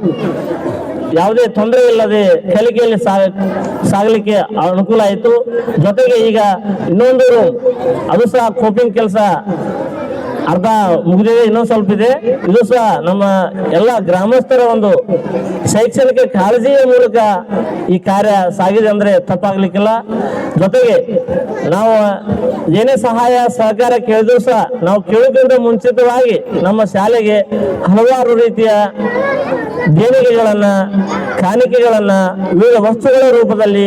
Speaker 6: ಯಾವುದೇ ತೊಂದರೆ ಇಲ್ಲದೆ ಕಲಿಕೆಯಲ್ಲಿ ಸಾಗಲಿಕ್ಕೆ ಅನುಕೂಲ ಆಯಿತು. ಜೊತೆಗೆ ಈಗ ಇನ್ನೊಂದು ರೂಮ್, ಅದು ಸಹ ಕೋಪಿಂಗ್ ಕೆಲಸ ಅರ್ಧ ಮುಗಿದಿದೆ, ಇನ್ನೊಂದು ಸ್ವಲ್ಪ ಇದೆ. ಇದು ಸಹ ನಮ್ಮ ಎಲ್ಲ ಗ್ರಾಮಸ್ಥರ ಒಂದು ಶೈಕ್ಷಣಿಕ ಕಾಳಜಿಯ ಮೂಲಕ ಈ ಕಾರ್ಯ ಸಾಗಿದೆ ಅಂದ್ರೆ ತಪ್ಪಾಗ್ಲಿಕ್ಕಿಲ್ಲ. ಜೊತೆಗೆ ನಾವು ಏನೇ ಸಹಾಯ ಸಹಕಾರ ಕೇಳಿದ್ರು ಸಹ ನಾವು ಕೇಳೋಕ್ಕಿಂತ ಮುಂಚಿತವಾಗಿ ನಮ್ಮ ಶಾಲೆಗೆ ಹಲವಾರು ರೀತಿಯ ದೇಣಿಗೆಗಳನ್ನ, ಕಾಣಿಕೆಗಳನ್ನ, ವಿವಿಧ ವಸ್ತುಗಳ ರೂಪದಲ್ಲಿ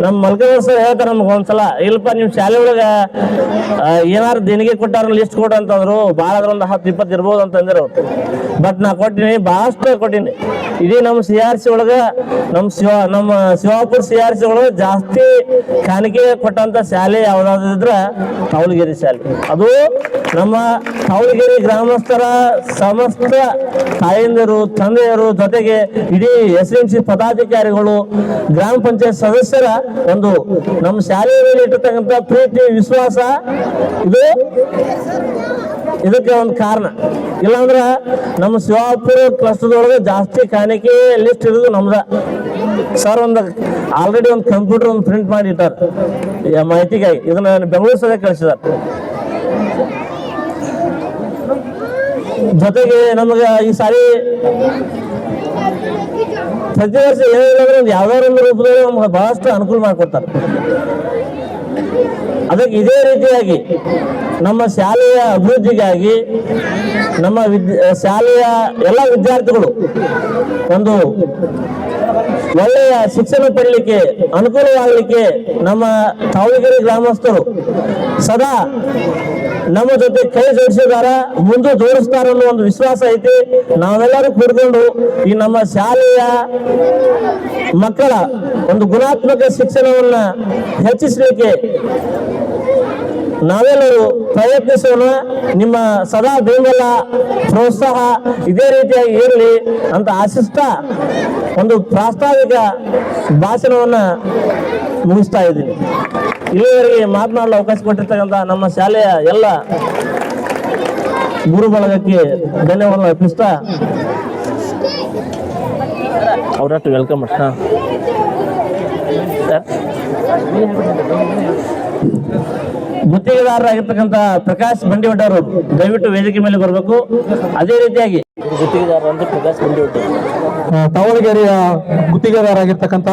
Speaker 6: ನಮ್ಮ ಮಲ್ಕೇಶ್ವರ ಸರ್ ಹೇಳ್ತಾರೆ ನಮ್ಗೆ ಒಂದ್ಸಲ, ಇಲ್ಲಪ್ಪ ನಿಮ್ಮ ಶಾಲೆ ಒಳಗೆ ಏನಾರು ದೇಣಿಗೆ ಕೊಟ್ಟಾರ ಲಿಸ್ಟ್ ಕೊಡು ಅಂತಂದ್ರು. ಭಾಳ ಅದ್ರ ಒಂದು 10-20 ಇರ್ಬೋದು ಅಂತಂದ್ರು. ಬಟ್ ನಾ ಕೊಟ್ಟಿನಿ, ಭಾಳಷ್ಟು ಕೊಟ್ಟಿನಿ. ಇಡೀ ನಮ್ಮ CRC ಒಳಗೆ ನಮ್ಮ ಶಿವಾಪುರ CRC ಒಳಗೆ ಜಾಸ್ತಿ ಕಾಣಿಕೆ ಕೊಟ್ಟಂತ ಶಾಲೆ ಯಾವ್ದಾದ್ರು ಇದ್ರೆ ತಾವಳಗಿರಿ ಶಾಲೆ. ಅದು ನಮ್ಮ ತಾವಳಗಿರಿ ಗ್ರಾಮಸ್ಥರ ಸಮಸ್ತ ತಾಯಂದಿರು, ತಂದೆಯರು, ಜೊತೆಗೆ ಇಡೀ SMC ಪದಾಧಿಕಾರಿಗಳು, ಗ್ರಾಮ ಪಂಚಾಯತ್ ಸದಸ್ಯರ ಒಂದು ನಮ್ಮ ಶಾಲೆಯ ಮೇಲೆ ಇಟ್ಟಿರ್ತಕ್ಕಂಥ ಪ್ರೀತಿ, ವಿಶ್ವಾಸ ಇದಕ್ಕೆ ಒಂದು ಕಾರಣ. ಇಲ್ಲಾಂದ್ರೆ ನಮ್ಮ ಶಿವಾಪುರ ಕ್ಲಸ್ಟರ್ದೊಳಗೆ ಜಾಸ್ತಿ ಕಾಣಿಕೆ ಲಿಸ್ಟ್ ಇರೋದು ನಮ್ದ. ಸರ್ ಆಲ್ರೆಡಿ ಒಂದು ಕಂಪ್ಯೂಟರ್ ಒಂದು ಪ್ರಿಂಟ್ ಮಾಡಿ ಇಟ್ಟಾರ ಮಾಹಿತಿಗಾಗಿ. ಇದನ್ನ ಬೆಂಗಳೂರು ಸಭೆ ಕಳಿಸಿದಾರೆ. ಜೊತೆಗೆ ನಮಗೆ ಈ ಸಾರಿ ಪ್ರತಿ ವರ್ಷ ಏನಿಲ್ಲ ಒಂದು ಯಾವ್ದಾದ್ರು ಒಂದು ರೂಪದಲ್ಲಿ ನಮ್ಗೆ ಬಹಳಷ್ಟು ಅನುಕೂಲ ಮಾಡಿಕೊಡ್ತಾರೆ. ಅದಕ್ಕೆ ಇದೇ ರೀತಿಯಾಗಿ ನಮ್ಮ ಶಾಲೆಯ ಅಭಿವೃದ್ಧಿಗಾಗಿ ನಮ್ಮ ಶಾಲೆಯ ಎಲ್ಲ ವಿದ್ಯಾರ್ಥಿಗಳು ಒಂದು ಒಳ್ಳೆಯ ಶಿಕ್ಷಣ ಪಡಲಿಕ್ಕೆ ಅನುಕೂಲವಾಗಲಿಕ್ಕೆ ನಮ್ಮ ತಾವಳಗಿರಿ ಗ್ರಾಮಸ್ಥರು ಸದಾ ನಮ್ಮ ಜೊತೆ ಕೈ ಜೋಡಿಸಿದಾರ, ಮುಂದೆ ಜೋಡಿಸ್ತಾರ ಅನ್ನೋ ಒಂದು ವಿಶ್ವಾಸ ಐತಿ. ನಾವೆಲ್ಲರೂ ಕೂಡ್ಕೊಂಡು ಈ ನಮ್ಮ ಶಾಲೆಯ ಮಕ್ಕಳ ಒಂದು ಗುಣಾತ್ಮಕ ಶಿಕ್ಷಣವನ್ನ ಹೆಚ್ಚಿಸಲಿಕ್ಕೆ ನಾವೆಲ್ಲರೂ ಪ್ರಯತ್ನಿಸೋಣ. ನಿಮ್ಮ ಸದಾ ಬೆಂಬಲ, ಪ್ರೋತ್ಸಾಹ ಇದೇ ರೀತಿಯಾಗಿ ಇರಲಿ ಅಂತ ಆಶಿಸ್ತಾ ಒಂದು ಪ್ರಾಸ್ತಾವಿಕ ಭಾಷಣವನ್ನ ಮುಗಿಸ್ತಾ ಇದ್ದೀನಿ. ಇಲ್ಲಿವರೆಗೆ ಮಾತನಾಡಲು ಅವಕಾಶ ಕೊಟ್ಟಿರ್ತಕ್ಕಂಥ ನಮ್ಮ ಶಾಲೆಯ ಎಲ್ಲ ಗುರು ಬಳಗಕ್ಕೆ ಧನ್ಯವಾದ ಅರ್ಪಿಸ್ತಾ ಅವರಟ್ಟು ವೆಲ್ಕಮ್ ಅಷ್ಟ. ಗುತ್ತಿಗೆದಾರರಾಗಿರ್ತಕ್ಕಂಥ ಪ್ರಕಾಶ್ ಬಂಡಿವಡ್ಡ ಅವರು ದಯವಿಟ್ಟು ವೇದಿಕೆ ಮೇಲೆ ಬರಬೇಕು. ಅದೇ ರೀತಿಯಾಗಿ ಗುತ್ತಿಗೆದಾರ ಅಂದ್ರೆ ಪ್ರಕಾಶ್ ಬಂಡಿವಡ್ಡ,
Speaker 3: ತಾವಳಗೆರೆಯ ಗುತ್ತಿಗೆದಾರರಾಗಿರ್ತಕ್ಕಂಥ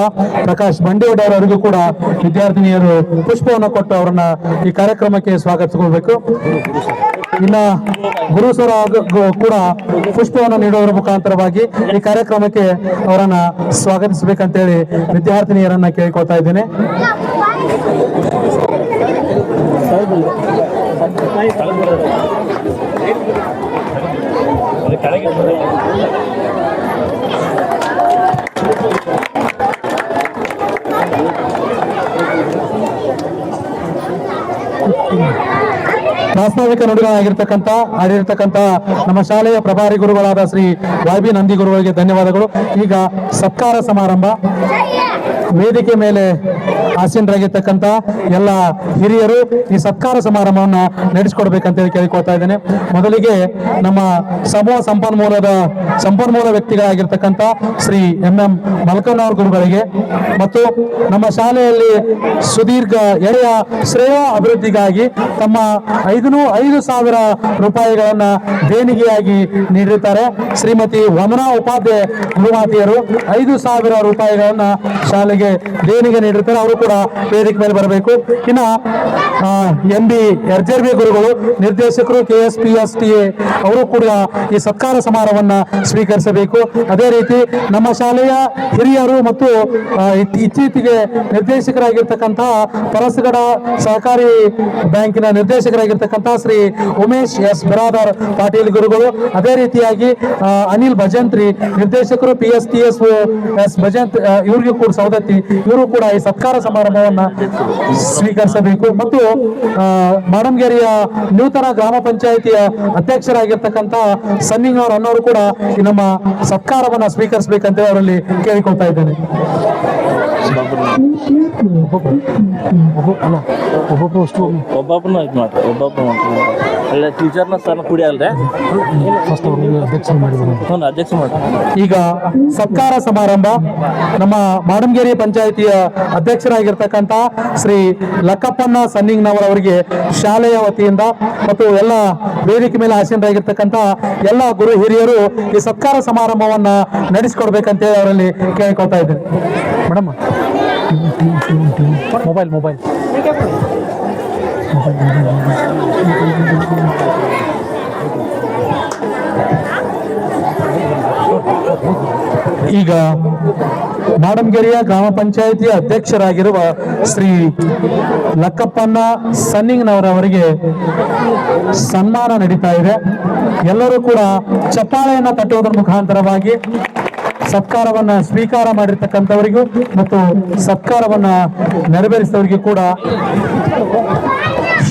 Speaker 3: ಪ್ರಕಾಶ್ ಬಂಡಿವಡ್ಡ ಅವರಿಗೂ ಕೂಡ ವಿದ್ಯಾರ್ಥಿನಿಯರು ಪುಷ್ಪವನ್ನು ಕೊಟ್ಟು ಅವರನ್ನ ಈ ಕಾರ್ಯಕ್ರಮಕ್ಕೆ ಸ್ವಾಗತಿಸಿಕೊಳ್ಬೇಕು. ಇನ್ನ ಗುರು ಸರ್ ಕೂಡ ಪುಷ್ಪವನ್ನು ನೀಡುವುದರ ಮುಖಾಂತರವಾಗಿ ಈ ಕಾರ್ಯಕ್ರಮಕ್ಕೆ ಅವರನ್ನ ಸ್ವಾಗತಿಸಬೇಕಂತೇಳಿ ವಿದ್ಯಾರ್ಥಿನಿಯರನ್ನ ಕೇಳಿಕೊಳ್ತಾ ಇದ್ದೇನೆ. ಪ್ರಾಸ್ತಾವಿಕ ನುಡಿಗಳಾಗಿರ್ತಕ್ಕಂಥ ಆಡಿರ್ತಕ್ಕಂಥ ನಮ್ಮ ಶಾಲೆಯ ಪ್ರಭಾರಿ ಗುರುಗಳಾದ ಶ್ರೀ YB ನಂದಿ ಗುರುಗಳಿಗೆ ಧನ್ಯವಾದಗಳು. ಈಗ ಸತ್ಕಾರ ಸಮಾರಂಭ. ವೇದಿಕೆ ಮೇಲೆ ಆಸೀನರಾಗಿರ್ತಕ್ಕಂಥ ಎಲ್ಲ ಹಿರಿಯರು ಈ ಸತ್ಕಾರ ಸಮಾರಂಭವನ್ನ ನಡೆಸಿಕೊಡ್ಬೇಕಂತೇಳಿ ಕೇಳಿಕೊಳ್ತಾ ಇದ್ದೇನೆ. ಮೊದಲಿಗೆ ನಮ್ಮ ಸಮೂಹ ಸಂಪನ್ಮೂಲ ವ್ಯಕ್ತಿಗಳಾಗಿರ್ತಕ್ಕಂಥ ಶ್ರೀ MM ಮಲ್ಕಣ್ಣವ್ರ ಗುರುಗಳಿಗೆ ಮತ್ತು ನಮ್ಮ ಶಾಲೆಯಲ್ಲಿ ಸುದೀರ್ಘ ಎಳೆಯ ಶ್ರೇಯ ಅಭಿವೃದ್ಧಿಗಾಗಿ ತಮ್ಮ 5,000 ರೂಪಾಯಿಗಳನ್ನ ದೇಣಿಗೆಯಾಗಿ ನೀಡಿರುತ್ತಾರೆ. ಶ್ರೀಮತಿ ವಂದನಾ ಉಪಾಧ್ಯಾಯ ಗುರುಮಾತೆಯರು 5,000 ರೂಪಾಯಿಗಳನ್ನ ಶಾಲೆಗೆ ದೇಣಿಗೆ ನೀಡಿರ್ತಾರೆ. ಅವರು ಕೂಡ ವೇದಿಕೆ ಮೇಲೆ ಬರಬೇಕು. ಇನ್ನ MB RJB ಗುರುಗಳು, ನಿರ್ದೇಶಕರು KSPSTA ಅವರು ಕೂಡ ಈ ಸತ್ಕಾರ ಸಮಾರಂಭವನ್ನ ಸ್ವೀಕರಿಸಬೇಕು. ಅದೇ ರೀತಿ ನಮ್ಮ ಶಾಲೆಯ ಹಿರಿಯರು ಮತ್ತು ಇತ್ತೀಚೆಗೆ ನಿರ್ದೇಶಕರಾಗಿರ್ತಕ್ಕಂತಹ ಪರಸಗಡ ಸಹಕಾರಿ ಬ್ಯಾಂಕಿನ ನಿರ್ದೇಶಕರಾಗಿರ್ತಕ್ಕಂತಹ ಶ್ರೀ ಉಮೇಶ್ S ಬಿರಾದರ್ ಪಾಟೀಲ್ ಗುರುಗಳು, ಅದೇ ರೀತಿಯಾಗಿ ಅನಿಲ್ ಭಜಂತ್ರಿ ನಿರ್ದೇಶಕರು PSTS S ಭಜಂತ್, ಇವರಿಗೂ ಕೂಡ ಸೌದತ್ತಿ, ಇವರು ಕೂಡ ಈ ಸತ್ಕಾರ ಸಮಾರಂಭವನ್ನ ಸ್ವೀಕರಿಸಬೇಕು. ಮತ್ತು ಮಾಡಂಗೇರಿಯ ನೂತನ ಗ್ರಾಮ ಪಂಚಾಯಿತಿಯ ಅಧ್ಯಕ್ಷರಾಗಿರ್ತಕ್ಕಂಥ ಸನ್ನಿಂಗ್ ಅನ್ನೋರು ಕೂಡ ಈ ನಮ್ಮ ಸತ್ಕಾರವನ್ನ ಸ್ವೀಕರಿಸಬೇಕಂತ ಅವರಲ್ಲಿ ಕೇಳಿಕೊಳ್ತಾ ಇದ್ದೇನೆ.
Speaker 6: ಒಬ್ಬೊಬ್ಬನ ಇದು ಮಾಡ್ತಾರೆ, ಒಬ್ಬೊಬ್ಬನ ಅಲ್ಲ ಟೀಚರ್ನ ಸರ್ ಕುಡಿ ಅಲ್ರಿ ಅಧ್ಯಕ್ಷ ಮಾಡ್ತಾರೆ.
Speaker 3: ಈಗ ಸತ್ಕಾರ ಸಮಾರಂಭ ನಮ್ಮ ಮಾಡಂಗೇರಿ ಪಂಚಾಯಿತಿಯ ಅಧ್ಯಕ್ಷರಾಗಿರ್ತಕ್ಕಂಥ ಶ್ರೀ ಲಕ್ಕಪ್ಪಣ್ಣ ಸನ್ನಿಂಗ್ನವರವರಿಗೆ ಶಾಲೆಯ ವತಿಯಿಂದ ಮತ್ತು ಎಲ್ಲ ವೇದಿಕೆ ಮೇಲೆ ಆಸೀನರಾಗಿರ್ತಕ್ಕಂಥ ಎಲ್ಲ ಗುರು ಹಿರಿಯರು ಈ ಸತ್ಕಾರ ಸಮಾರಂಭವನ್ನ ನಡೆಸಿಕೊಡ್ಬೇಕಂತೇಳಿ ಅವರಲ್ಲಿ ಕೇಳಿಕೊಳ್ತಾ ಇದ್ದೇನೆ. ಮೇಡಮ್ ಮೊಬೈಲ್ ಈಗ ಮಾಡಂಗೆರೆಯ ಗ್ರಾಮ ಪಂಚಾಯಿತಿಯ ಅಧ್ಯಕ್ಷರಾಗಿರುವ ಶ್ರೀ ಲಕ್ಕಪ್ಪಣ್ಣ ಸನ್ನಿಂಗ್ನವರವರಿಗೆ ಸನ್ಮಾನ ನಡೀತಾ ಇದೆ. ಎಲ್ಲರೂ ಕೂಡ ಚಪ್ಪಾಳೆಯನ್ನ ತಟ್ಟುವುದರ ಮುಖಾಂತರವಾಗಿ ಸತ್ಕಾರವನ್ನ ಸ್ವೀಕಾರ ಮಾಡಿರ್ತಕ್ಕಂಥವರಿಗೂ ಮತ್ತು ಸತ್ಕಾರವನ್ನ ನೆರವೇರಿಸಿದವರಿಗೂ ಕೂಡ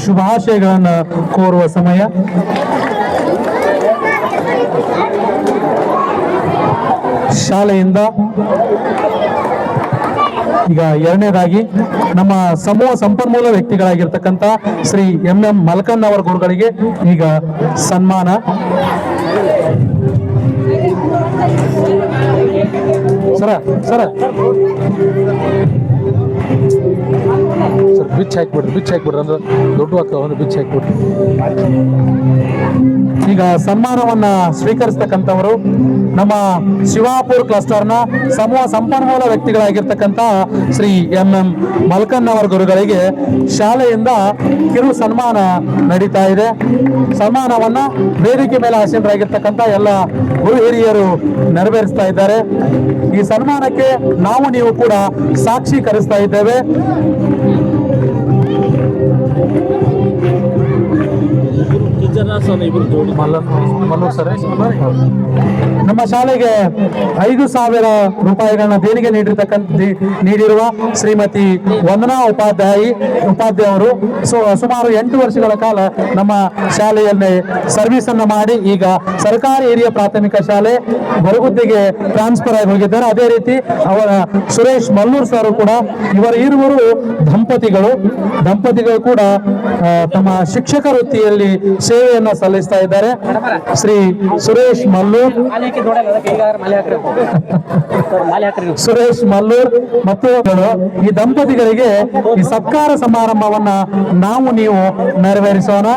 Speaker 3: ಶುಭಾಶಯಗಳನ್ನು ಕೋರುವ ಸಮಯ. ಶಾಲೆಯಿಂದ ಈಗ ಎರಡನೇದಾಗಿ ನಮ್ಮ ಸಮೂಹ ಸಂಪನ್ಮೂಲ ವ್ಯಕ್ತಿಗಳಾಗಿರ್ತಕ್ಕಂಥ ಶ್ರೀ ಎಂ ಮಲ್ಕನ್ ಅವರ ಗುರುಗಳಿಗೆ ಈಗ ಸನ್ಮಾನ. ಸರ ಸರ ಬಿಚ್ ಹಾಕ್ಬಿಡ್ರಿ ಅಂದ್ರೆ ದೊಡ್ಡ ಒಂದು ಬಿಚ್ ಹಾಕ್ಬಿಡ್ರಿ. ಈಗ ಸನ್ಮಾನವನ್ನ ಸ್ವೀಕರಿಸತಕ್ಕಂಥವರು ನಮ್ಮ ಶಿವಾಪುರ ಕ್ಲಸ್ಟರ್ನ ಸಮೂಹ ಸಂಪನ್ಮೂಲ ವ್ಯಕ್ತಿಗಳಾಗಿರ್ತಕ್ಕಂಥ ಶ್ರೀ ಎಂ ಮಲ್ಕನ್ ಅವರ ಗುರುಗಳಿಗೆ ಶಾಲೆಯಿಂದ ಕಿರು ಸನ್ಮಾನ ನಡೀತಾ ಇದೆ. ಸನ್ಮಾನವನ್ನ ವೇದಿಕೆ ಮೇಲೆ ಆಸೀನರಾಗಿರ್ತಕ್ಕಂಥ ಎಲ್ಲ ಗುರು ಹಿರಿಯರು ನೆರವೇರಿಸ್ತಾ ಇದ್ದಾರೆ. ಈ ಸನ್ಮಾನಕ್ಕೆ ನಾವು ನೀವು ಕೂಡ ಸಾಕ್ಷೀಕರಿಸ್ತಾ ಇದ್ದೇವೆ. ನಮ್ಮ ಶಾಲೆಗೆ 5,000 ರೂಪಾಯಿಗಳನ್ನ ದೇಣಿಗೆ ನೀಡಿರುವ ಶ್ರೀಮತಿ ವಂದನಾ ಉಪಾಧ್ಯಾಯರು ಸುಮಾರು 8 ವರ್ಷಗಳ ಕಾಲ ನಮ್ಮ ಶಾಲೆಯಲ್ಲಿ ಸರ್ವಿಸ್ ಅನ್ನ ಮಾಡಿ ಈಗ ಸರ್ಕಾರಿ ಹಿರಿಯ ಪ್ರಾಥಮಿಕ ಶಾಲೆ ಬರಗುದ್ದಿಗೆ ಟ್ರಾನ್ಸ್ಫರ್ ಆಗಿ ಹೋಗಿದ್ದಾರೆ. ಅದೇ ರೀತಿ ಅವರ ಸುರೇಶ್ ಮಲ್ಲೂರ್ ಸರ್ ಕೂಡ ಇರುವರು ದಂಪತಿಗಳು ಕೂಡ ತಮ್ಮ ಶಿಕ್ಷಕ ವೃತ್ತಿಯಲ್ಲಿ ಸೇವೆಯನ್ನ ಸಲ್ಲಿಸ್ತಾ ಇದ್ದಾರೆ. ಶ್ರೀ ಸುರೇಶ್ ಮಲ್ಲೂರ್ ಮತ್ತು ಈ ದಂಪತಿಗಳಿಗೆ ಈ ಸತ್ಕಾರ ಸಮಾರಂಭವನ್ನ ನಾವು ನೀವು ನೆರವೇರಿಸೋಣ.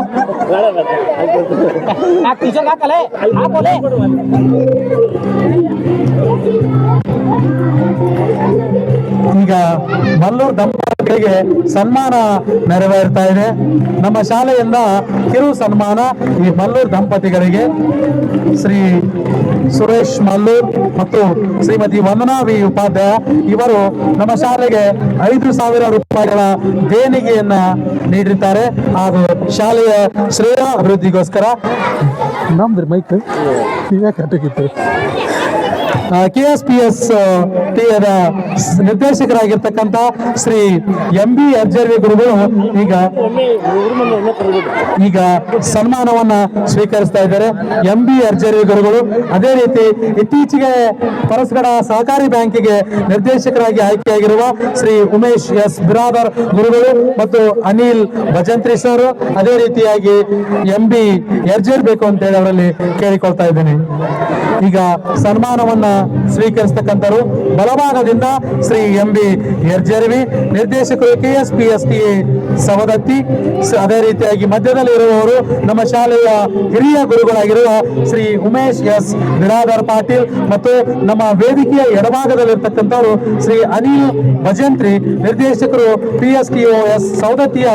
Speaker 3: ಈಗ ಮಲ್ಲೂರ್ ದಂಪತಿಗಳಿಗೆ ಸನ್ಮಾನ ನೆರವೇರ್ತಾ ಇದೆ. ನಮ್ಮ ಶಾಲೆಯಿಂದ ಕಿರು ಸನ್ಮಾನ ಈ ಮಲ್ಲೂರ್ ದಂಪತಿಗಳಿಗೆ ಶ್ರೀ ಸುರೇಶ್ ಮಲ್ಲೂರ್ ಮತ್ತು ಶ್ರೀಮತಿ ವಂದನಾ ಉಪಾಧ್ಯಾಯ ಇವರು ನಮ್ಮ ಶಾಲೆಗೆ 5,000 ರೂಪಾಯಿಗಳ ದೇಣಿಗೆಯನ್ನ ನೀಡಿರ್ತಾರೆ. ಹಾಗೂ ಶಾಲೆಯ ಶ್ರೇಯ ಅಭಿವೃದ್ಧಿಗೋಸ್ಕರ ನಮ್ದು ಮೈಕ್ KSPS ನಿರ್ದೇಶಕರಾಗಿರ್ತಕ್ಕಂಥ ಶ್ರೀ MB ಅರ್ಜರ್ವಿ ಗುರುಗಳು ಈಗ ಸನ್ಮಾನವನ್ನ ಸ್ವೀಕರಿಸ್ತಾ ಇದ್ದಾರೆ. MB ಅರ್ಜರ್ವಿ ಗುರುಗಳು ಅದೇ ರೀತಿ ಇತ್ತೀಚೆಗೆ ಪರಸ್ಗಡ ಸಹಕಾರಿ ಬ್ಯಾಂಕಿಗೆ ನಿರ್ದೇಶಕರಾಗಿ ಆಯ್ಕೆಯಾಗಿರುವ ಶ್ರೀ ಉಮೇಶ್ S ಬಿರಾದರ್ ಗುರುಗಳು ಮತ್ತು ಅನಿಲ್ ಭಜಂತ್ರಿ ಸರ್ ಅದೇ ರೀತಿಯಾಗಿ MB ಎರ್ಜೇರ್ಬೇಕು ಅಂತ ಹೇಳಿ ಅವರಲ್ಲಿ ಕೇಳಿಕೊಳ್ತಾ ಇದ್ದೇನೆ. ಈಗ ಸನ್ಮಾನವನ್ನ ಸ್ವೀಕರಿಸತಕ್ಕಂಥವರು ಬಲಭಾಗದಿಂದ ಶ್ರೀ MB ಎರ್ಜರ್ವಿ, ನಿರ್ದೇಶಕರು KSPS ಸವದತ್ತಿ, ಅದೇ ರೀತಿಯಾಗಿ ಮಧ್ಯದಲ್ಲಿ ಇರುವವರು ನಮ್ಮ ಶಾಲೆಯ ಹಿರಿಯ ಗುರುಗಳಾಗಿರುವ ಶ್ರೀ ಉಮೇಶ್ S ಬಿರಾದರ್ ಪಾಟೀಲ್ ಮತ್ತು ನಮ್ಮ ವೇದಿಕೆಯ ಎಡಭಾಗದಲ್ಲಿರ್ತಕ್ಕಂಥವರು ಶ್ರೀ ಅನಿಲ್ ಭಜಂತ್ರಿ, ನಿರ್ದೇಶಕರು PSTOS ಸವದತ್ತಿಯ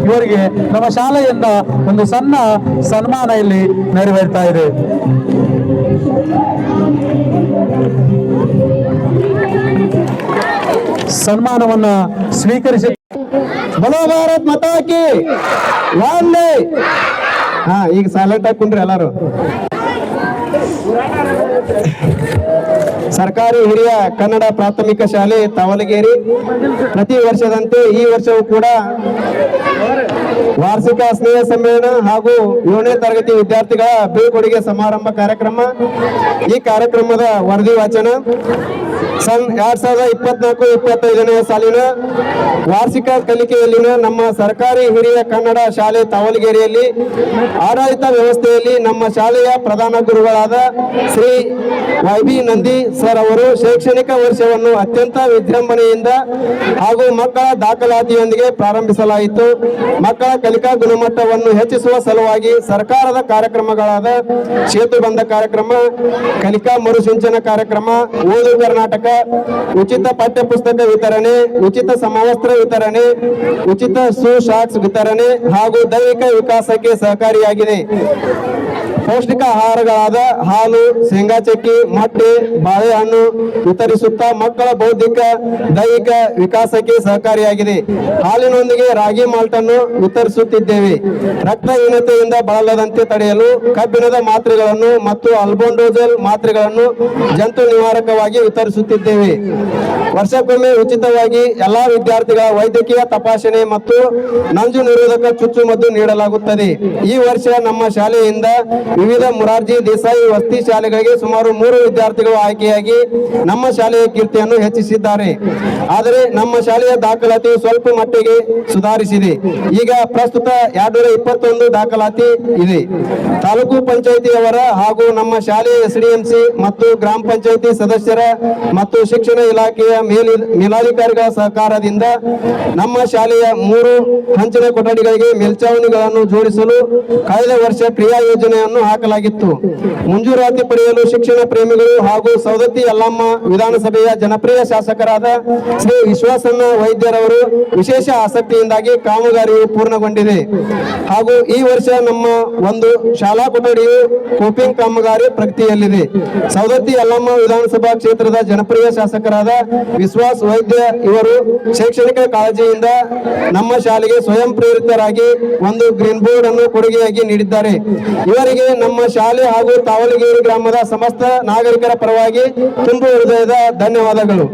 Speaker 3: ಇವರಿಗೆ ನಮ್ಮ ಶಾಲೆಯಿಂದ ಒಂದು ಸಣ್ಣ ಸನ್ಮಾನ ಇಲ್ಲಿ ನೆರವೇರ್ತಾ ಇದೆ. ಸನ್ಮಾನವನ್ನ ಸ್ವೀಕರಿಸಿ
Speaker 5: ಬಲೋ ಭಾರತ್ ಮಾತಾ ಕಿ ವಂದೇ. ಈಗ ಸೈಲೆಂಟ್ ಆಗಿ ಕುಂಡ್ರಿ ಎಲ್ಲಾರು. ಸರ್ಕಾರಿ ಹಿರಿಯ ಕನ್ನಡ ಪ್ರಾಥಮಿಕ ಶಾಲೆ ತಾವಲಗೇರಿ ಪ್ರತಿ ವರ್ಷದಂತೆ ಈ ವರ್ಷವೂ ಕೂಡ ವಾರ್ಷಿಕ ಸ್ನೇಹ ಸಮ್ಮೇಳನ ಹಾಗೂ 7ನೇ ತರಗತಿ ವಿದ್ಯಾರ್ಥಿಗಳ ಬೀಳ್ಕೊಡುಗೆ ಸಮಾರಂಭ ಕಾರ್ಯಕ್ರಮ. ಈ ಕಾರ್ಯಕ್ರಮದ ವರದಿ ವಾಚನ. 2024-25ನೇ ಸಾಲಿನ ವಾರ್ಷಿಕ ಕಲಿಕೆಯಲ್ಲಿನ ನಮ್ಮ ಸರ್ಕಾರಿ ಹಿರಿಯ ಕನ್ನಡ ಶಾಲೆ ತಾವಲಗೇರಿಯಲ್ಲಿ ಆಡಳಿತ ವ್ಯವಸ್ಥೆಯಲ್ಲಿ ನಮ್ಮ ಶಾಲೆಯ ಪ್ರಧಾನ ಗುರುಗಳಾದ ಶ್ರೀ YB ನಂದಿ ಸರ್ ಅವರು ಶೈಕ್ಷಣಿಕ ವರ್ಷವನ್ನು ಅತ್ಯಂತ ವಿಜೃಂಭಣೆಯಿಂದ ಹಾಗೂ ಮಕ್ಕಳ ದಾಖಲಾತಿಯೊಂದಿಗೆ ಪ್ರಾರಂಭಿಸಲಾಯಿತು. ಮಕ್ಕಳ ಕಲಿಕಾ ಗುಣಮಟ್ಟವನ್ನು ಹೆಚ್ಚಿಸುವ ಸಲುವಾಗಿ ಸರ್ಕಾರದ ಕಾರ್ಯಕ್ರಮಗಳಾದ ಸೇತು ಬಂಧ ಕಾರ್ಯಕ್ರಮ, ಕಲಿಕಾ ಮರುಸಿಂಚನ ಕಾರ್ಯಕ್ರಮ, ಓದು ಕರ್ನಾಟಕ, ಉಚಿತ ಪಠ್ಯ ಪುಸ್ತಕ ವಿತರಣೆ, ಉಚಿತ ಸಮವಸ್ತ್ರ ವಿತರಣೆ, ಉಚಿತ ಶೂ ಶಾಕ್ಸ್ ವಿತರಣೆ ಹಾಗೂ ದೈಹಿಕ ವಿಕಾಸಕ್ಕೆ ಸಹಕಾರಿಯಾಗಿದೆ. ಪೌಷ್ಟಿಕ ಆಹಾರಗಳಾದ ಹಾಲು, ಶೇಂಗಾ ಚಕ್ಕಿ, ಮೊಟ್ಟೆ, ಬಾಳೆಹಣ್ಣು ವಿತರಿಸುತ್ತಾ ಮಕ್ಕಳ ಬೌದ್ಧಿಕ ದೈಹಿಕ ವಿಕಾಸಕ್ಕೆ ಸಹಕಾರಿಯಾಗಿದೆ. ಹಾಲಿನೊಂದಿಗೆ ರಾಗಿ ಮಾಲ್ಟ್ ಅನ್ನು ವಿತರಿಸುತ್ತಿದ್ದೇವೆ. ರಕ್ತಹೀನತೆಯಿಂದ ಬಳಲದಂತೆ ತಡೆಯಲು ಕಬ್ಬಿಣದ ಮಾತ್ರೆಗಳನ್ನು ಮತ್ತು ಅಲ್ಬೆಂಡೋಜೋಲ್ ಮಾತ್ರೆಗಳನ್ನು ಜಂತು ನಿವಾರಕವಾಗಿ ವಿತರಿಸುತ್ತಿದ್ದೇವೆ. ವರ್ಷಕ್ಕೊಮ್ಮೆ ಉಚಿತವಾಗಿ ಎಲ್ಲಾ ವಿದ್ಯಾರ್ಥಿಗಳ ವೈದ್ಯಕೀಯ ತಪಾಸಣೆ ಮತ್ತು ನಂಜು ನಿರೋಧಕ ಚುಚ್ಚುಮದ್ದು ನೀಡಲಾಗುತ್ತದೆ. ಈ ವರ್ಷ ನಮ್ಮ ಶಾಲೆಯಿಂದ ವಿವಿಧ ಮೊರಾರ್ಜಿ ದೇಸಾಯಿ ವಸತಿ ಶಾಲೆಗಳಿಗೆ ಸುಮಾರು 3 ವಿದ್ಯಾರ್ಥಿಗಳು ಆಯ್ಕೆಯಾಗಿ ನಮ್ಮ ಶಾಲೆಯ ಕೀರ್ತಿಯನ್ನು ಹೆಚ್ಚಿಸಿದ್ದಾರೆ. ಆದರೆ ನಮ್ಮ ಶಾಲೆಯ ದಾಖಲಾತಿ ಸ್ವಲ್ಪ ಮಟ್ಟಿಗೆ ಸುಧಾರಿಸಿದೆ. ಈಗ ಪ್ರಸ್ತುತ 221 ದಾಖಲಾತಿ ಇದೆ. ತಾಲೂಕು ಪಂಚಾಯಿತಿಯವರ ಹಾಗೂ ನಮ್ಮ ಶಾಲೆಯ SDMC ಮತ್ತು ಗ್ರಾಮ ಪಂಚಾಯಿತಿ ಸದಸ್ಯರ ಮತ್ತು ಶಿಕ್ಷಣ ಇಲಾಖೆಯ ಮೇಲಾಧಿಕಾರಿಗಳ ಸಹಕಾರದಿಂದ ನಮ್ಮ ಶಾಲೆಯ 3 ಹಂಚಿನ ಕೊಠಡಿಗಳಿಗೆ ಮೇಲ್ಛಾವಣಿಗಳನ್ನು ಜೋಡಿಸಲು ಕಳೆದ ವರ್ಷ ಕ್ರಿಯಾ ಯೋಜನೆಯನ್ನು ಹಾಕಲಾಗಿತ್ತು. ಮಂಜೂರಾತಿ ಪಡೆಯಲು ಶಿಕ್ಷಣ ಪ್ರೇಮಿಗಳು ಹಾಗೂ ಸವದತ್ತಿ ಯಲ್ಲಮ್ಮ ವಿಧಾನಸಭೆಯ ಜನಪ್ರಿಯ ಶಾಸಕರಾದ ಶ್ರೀ ವಿಶ್ವಾಸಣ್ಣ ವೈದ್ಯರವರು ವಿಶೇಷ ಆಸಕ್ತಿಯಿಂದಾಗಿ ಕಾಮಗಾರಿಯು ಪೂರ್ಣಗೊಂಡಿದೆ. ಹಾಗೂ ಈ ವರ್ಷ ನಮ್ಮ ಒಂದು ಶಾಲಾ ಕೊಠಡಿಯು ಕೋಪಿಂಗ್ ಕಾಮಗಾರಿ ಪ್ರಗತಿಯಲ್ಲಿದೆ. ಸವದತ್ತಿ ಯಲ್ಲಮ್ಮ ವಿಧಾನಸಭಾ ಕ್ಷೇತ್ರದ ಜನಪ್ರಿಯ ಶಾಸಕರಾದ ವಿಶ್ವಾಸ್ ವೈದ್ಯ ಇವರು ಶೈಕ್ಷಣಿಕ ಕಾಳಜಿಯಿಂದ ನಮ್ಮ ಶಾಲೆಗೆ ಸ್ವಯಂ ಪ್ರೇರಿತರಾಗಿ ಒಂದು ಗ್ರೀನ್ ಬೋರ್ಡ್ ಅನ್ನು ಕೊಡುಗೆಯಾಗಿ ನೀಡಿದ್ದಾರೆ. ಇವರಿಗೆ ನಮ್ಮ ಶಾಲೆ ಹಾಗೂ ತಾವಲಗೇರಿ ಗ್ರಾಮದ ಸಮಸ್ತ ನಾಗರಿಕರ ಪರವಾಗಿ ತುಂಬು ಹೃದಯದ ಧನ್ಯವಾದಗಳು.